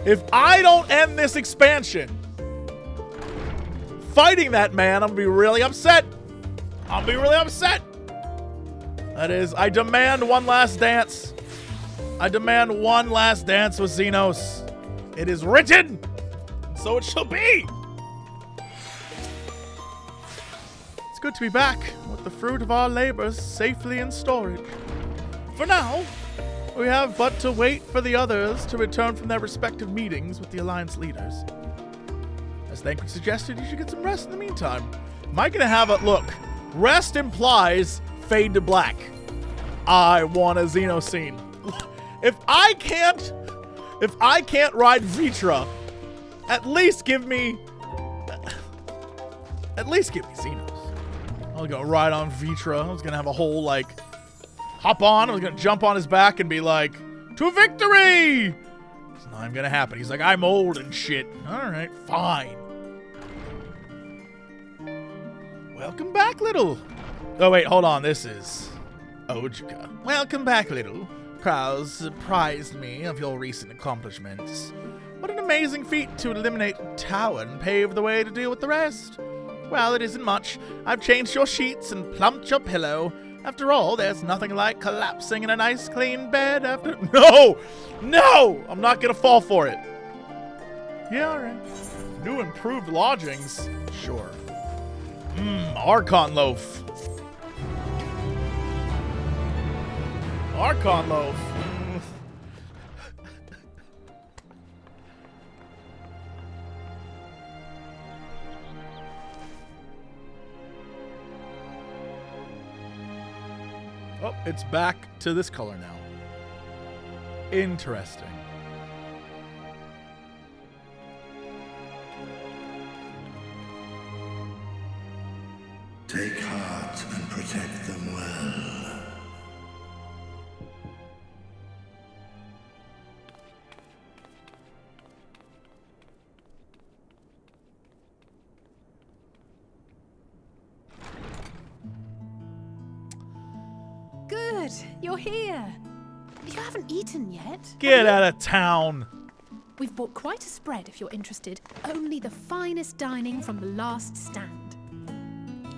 If I don't end this expansion fighting that man, I'm gonna be really upset. That is, I demand one last dance. I demand one last dance with Xenos. It is written, and so it shall be. It's good to be back with the fruit of our labors safely in storage. For now, we have but to wait for the others to return from their respective meetings with the Alliance leaders. As Thancred suggested, you should get some rest in the meantime. Am I gonna have a look? Rest implies fade to black. I want a Xenos scene. If I can't ride Vritra, at least give me Xenos. I'll go ride on Vritra. I was gonna have a whole hop on. I was gonna jump on his back and be like, to victory! It's not even gonna happen. He's like, I'm old and shit. All right, fine. Welcome back, little. Oh wait, hold on. This is Ojika. Welcome back, little. Kryl surprised me of your recent accomplishments. What an amazing feat to eliminate the tower and pave the way to deal with the rest. Well, it isn't much. I've changed your sheets and plumped your pillow. After all, there's nothing like collapsing in a nice clean bed after— No! I'm not gonna fall for it. Yeah, alright. New improved lodgings? Sure. Archaeon loaf. Archaeon loaf. Oh, it's back to this color now. Interesting. Take heart and protect them well. Good, you're here. You haven't eaten yet. Get out of town. We've bought quite a spread if you're interested. Only the finest dining from the last stand.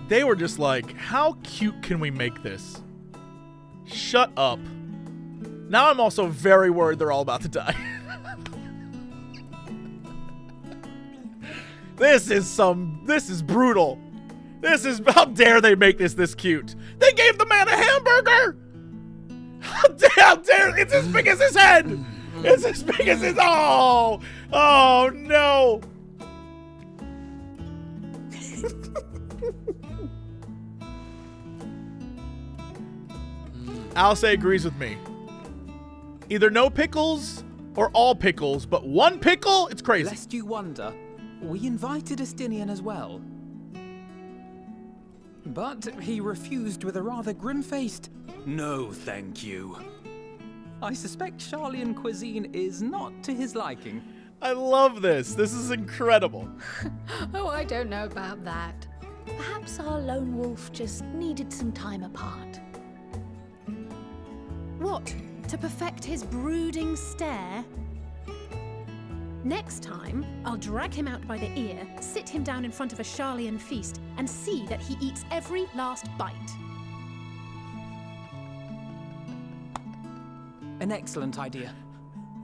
They were just like, how cute can we make this? Shut up. Now I'm also very worried they're all about to die. This is brutal. How dare they make this cute? They gave the man a hamburger! How dare, it's as big as his head! It's as big as his, oh no! Alce agrees with me. Either no pickles or all pickles, but one pickle? It's crazy. Lest you wonder, we invited Estinian as well. But he refused with a rather grim-faced, "No, thank you." I suspect Sharlayan cuisine is not to his liking. I love this. This is incredible. Oh, I don't know about that. Perhaps our lone wolf just needed some time apart. What? To perfect his brooding stare? Next time, I'll drag him out by the ear, sit him down in front of a Sharlayan feast, and see that he eats every last bite. An excellent idea.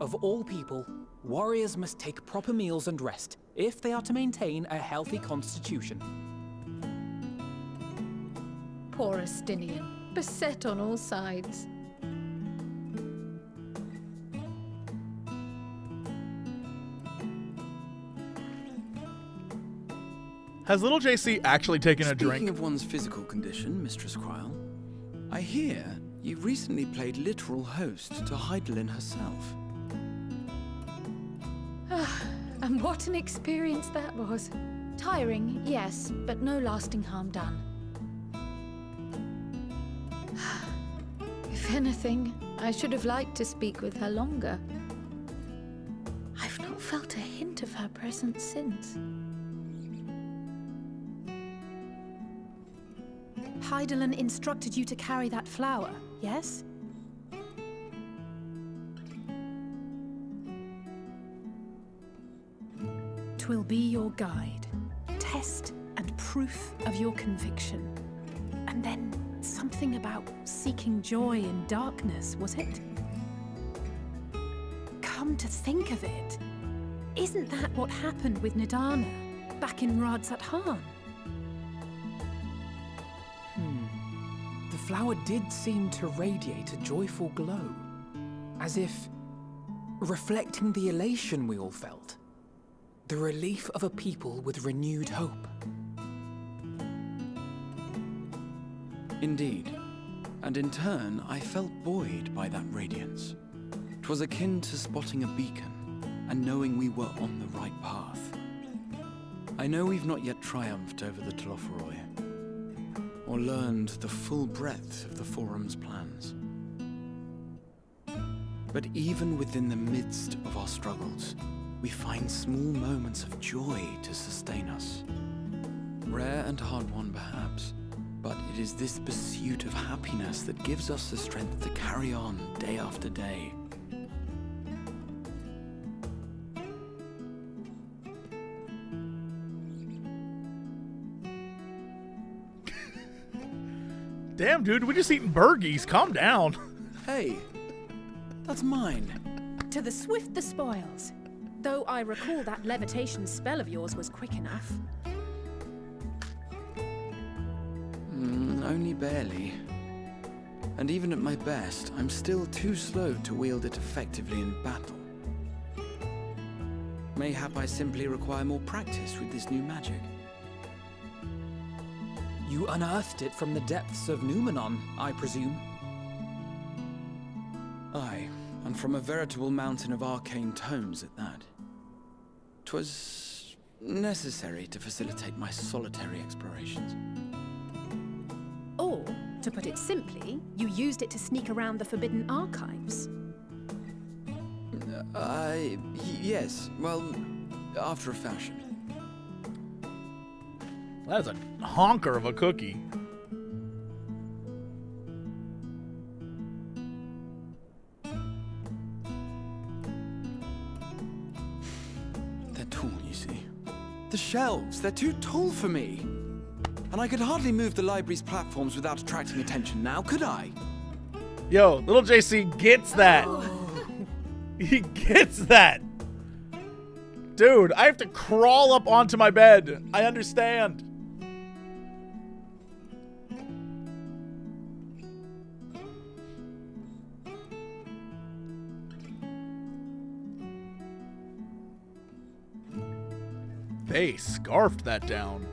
Of all people, warriors must take proper meals and rest. if they are to maintain a healthy constitution. Poor Estinian, beset on all sides. Has Lil JC actually taken a drink? Speaking of one's physical condition, Mistress Kryl, I hear you recently played literal host to Hydaelyn herself. And what an experience that was. Tiring, yes, but no lasting harm done. If anything, I should have liked to speak with her longer. I've not felt a hint of her presence since. Hydaelyn instructed you to carry that flower, yes? Twill be your guide, test and proof of your conviction. And then something about seeking joy in darkness, was it? Come to think of it, isn't that what happened with Nidana back in Radzat-Han? The flower did seem to radiate a joyful glow, as if reflecting the elation we all felt, the relief of a people with renewed hope. Indeed, and in turn, I felt buoyed by that radiance. 'Twas akin to spotting a beacon and knowing we were on the right path. I know we've not yet triumphed over the Telophoroi, or learned the full breadth of the Forum's plans. But even within the midst of our struggles, we find small moments of joy to sustain us. Rare and hard-won perhaps, but it is this pursuit of happiness that gives us the strength to carry on day after day. Damn, dude, we just eating burgies. Calm down. Hey, that's mine. To the swift the spoils. Though I recall that levitation spell of yours was quick enough. Only barely. And even at my best, I'm still too slow to wield it effectively in battle. Mayhap I simply require more practice with this new magic. You unearthed it from the depths of Numenon, I presume? Aye, and from a veritable mountain of arcane tomes at that. 'Twas necessary to facilitate my solitary explorations. Or, to put it simply, you used it to sneak around the forbidden archives. Yes, well, after a fashion. That is a honker of a cookie. They're tall, you see. The shelves, they're too tall for me. And I could hardly move the library's platforms without attracting attention now, could I? Yo, Lil JC gets that. He gets that. Dude, I have to crawl up onto my bed. I understand. They scarfed that down.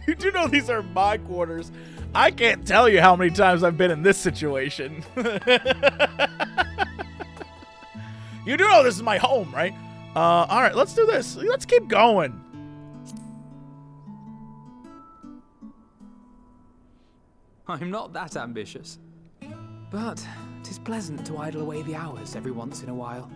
You do know these are my quarters. I can't tell you how many times I've been in this situation. You do know this is my home, right? All right, let's do this. Let's keep going. I'm not that ambitious. But 'tis pleasant to idle away the hours every once in a while.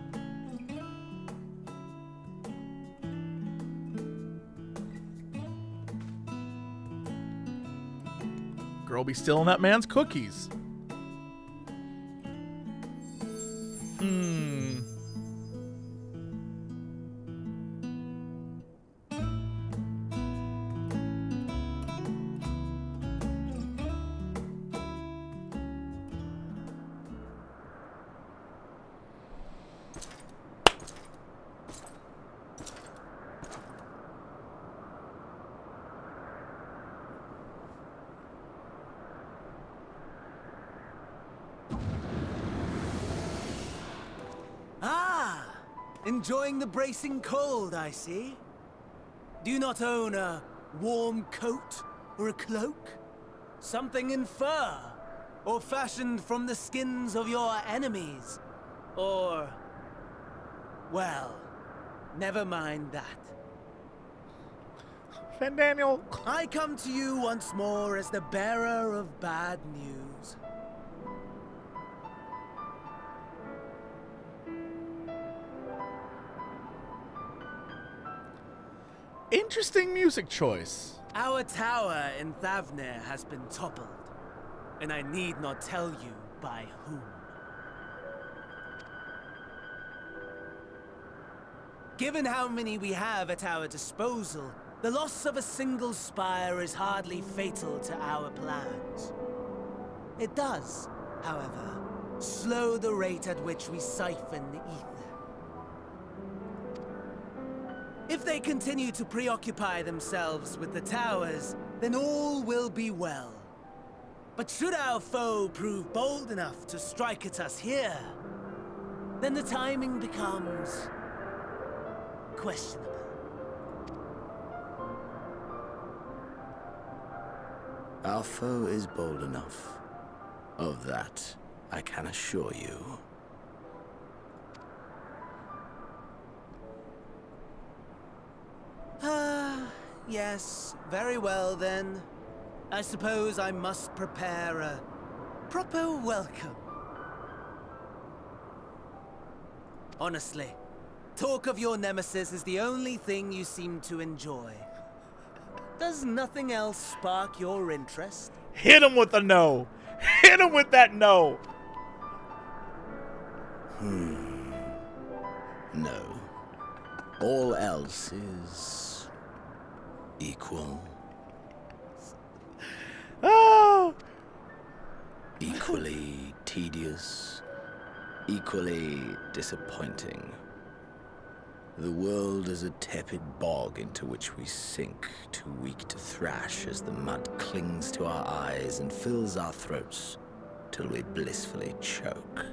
Girl be stealing that man's cookies. Enjoying the bracing cold, I see. Do you not own a warm coat or a cloak? Something in fur? Or fashioned from the skins of your enemies? Or... well, never mind that. Fandaniel. I come to you once more as the bearer of bad news. Interesting music choice. Our tower in Thavnair has been toppled, and I need not tell you by whom. Given how many we have at our disposal, the loss of a single spire is hardly fatal to our plans. It does, however, slow the rate at which we siphon the ether. If they continue to preoccupy themselves with the towers, then all will be well. But should our foe prove bold enough to strike at us here, then the timing becomes questionable. Our foe is bold enough. Of that, I can assure you. Yes, very well then. I suppose I must prepare a proper welcome. Honestly, talk of your nemesis is the only thing you seem to enjoy. Does nothing else spark your interest? Hit him with a no. Hit him with that no. No. All else is equal. Oh! Equally tedious. Equally disappointing. The world is a tepid bog into which we sink, too weak to thrash as the mud clings to our eyes and fills our throats till we blissfully choke.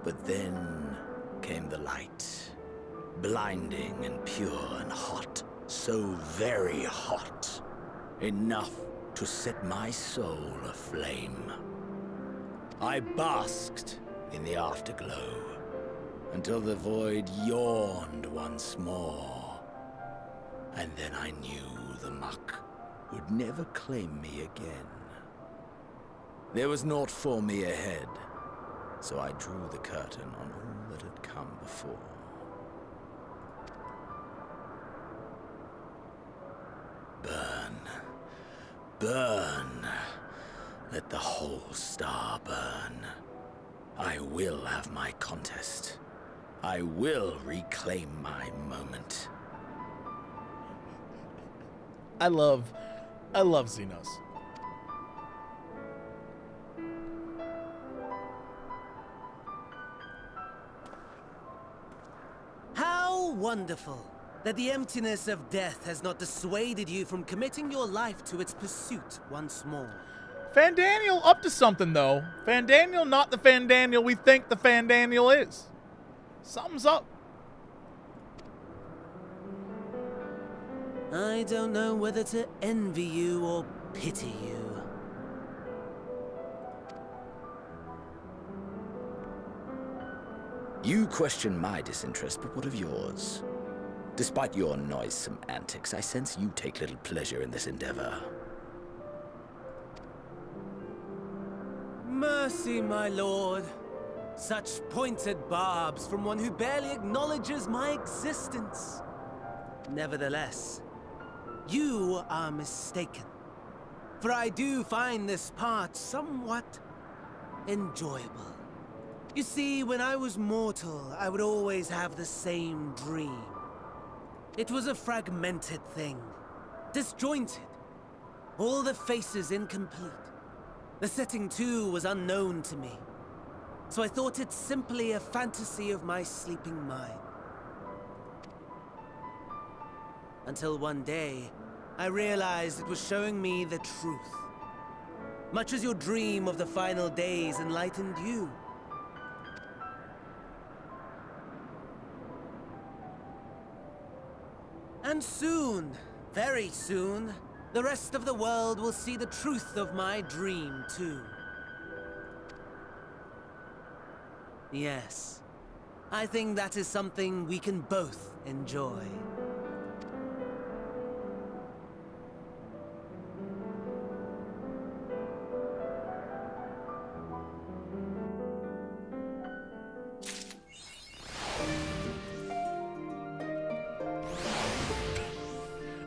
But then came the light, blinding and pure and hot, so very hot, enough to set my soul aflame. I basked in the afterglow until the void yawned once more, and then I knew the muck would never claim me again. There was naught for me ahead, so I drew the curtain on all that had come before. Burn, burn, let the whole star burn. I will have my contest. I will reclaim my moment. I love Xenos. How wonderful that the emptiness of death has not dissuaded you from committing your life to its pursuit once more. Fandaniel up to something, though. Fandaniel not the Fandaniel we think the Fandaniel is. Something's up. I don't know whether to envy you or pity you. You question my disinterest, but what of yours? Despite your noisome antics, I sense you take little pleasure in this endeavor. Mercy, my lord. Such pointed barbs from one who barely acknowledges my existence. Nevertheless, you are mistaken. For I do find this part somewhat enjoyable. You see, when I was mortal, I would always have the same dream. It was a fragmented thing, disjointed, all the faces incomplete. The setting, too, was unknown to me, so I thought it simply a fantasy of my sleeping mind. Until one day, I realized it was showing me the truth. Much as your dream of the final days enlightened you. And soon, very soon, the rest of the world will see the truth of my dream, too. Yes, I think that is something we can both enjoy.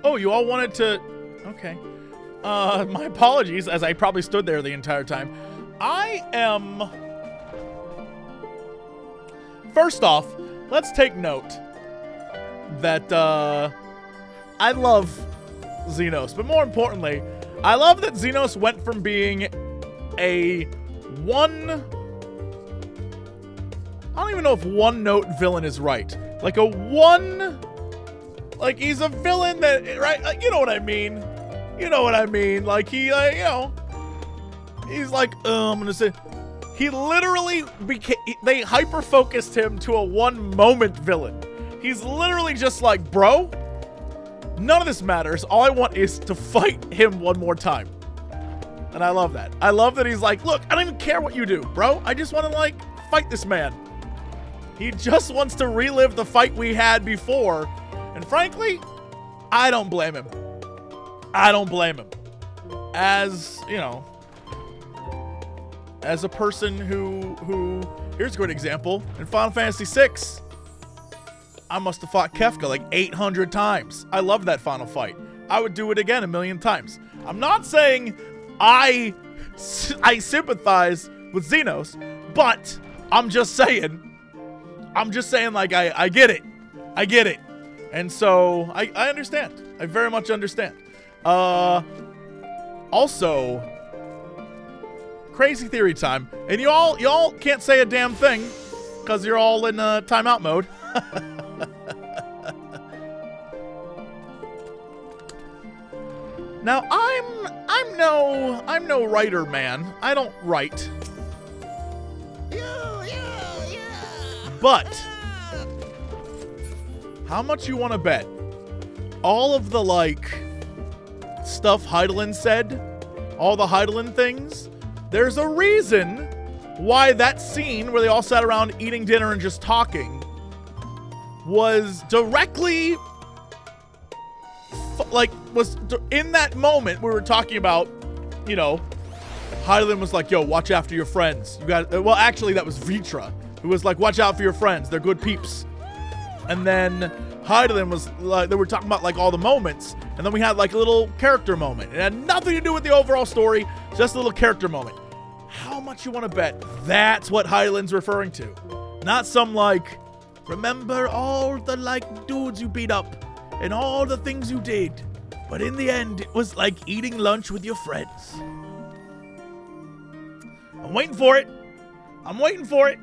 Oh, you all wanted to... Okay. My apologies, as I probably stood there the entire time. I am... First off, let's take note that, I love Xenos, but more importantly, I love that Xenos went from being a one... I don't even know if one-note villain is right. Like a one... Like, he's a villain that, right? Like, you know what I mean. You know what I mean. Like, he, you know, he's like, I'm gonna say, he literally became, they hyper-focused him to a one-moment villain. He's literally just like, bro, none of this matters. All I want is to fight him one more time. And I love that. I love that he's like, look, I don't even care what you do, bro. I just want to, like, fight this man. He just wants to relive the fight we had before. And frankly, I don't blame him. I don't blame him. As, you know, as a person who here's a great example. In Final Fantasy VI, I must have fought Kefka like 800 times. I love that final fight. I would do it again 1,000,000 times. I'm not saying I sympathize with Xenos, but I'm just saying like I get it. I get it. And so, I understand. I very much understand. Also, crazy theory time. And y'all can't say a damn thing, because you're all in timeout mode. Now, I'm no writer, man. I don't write. But how much you want to bet all of the, like, stuff Hydaelyn said, all the Hydaelyn things, there's a reason why that scene where they all sat around eating dinner and just talking was directly, was in that moment we were talking about, you know, Hydaelyn was like, yo, watch after your friends. You got, well, actually, that was Vritra, who was like, watch out for your friends. They're good peeps. And then Hydaelyn was like, they were talking about like all the moments, and then we had like a little character moment. It had nothing to do with the overall story, just a little character moment. How much you want to bet that's what Hydaelyn's referring to? Not some like, remember all the like dudes you beat up and all the things you did, but in the end it was like eating lunch with your friends. I'm waiting for it. I'm waiting for it.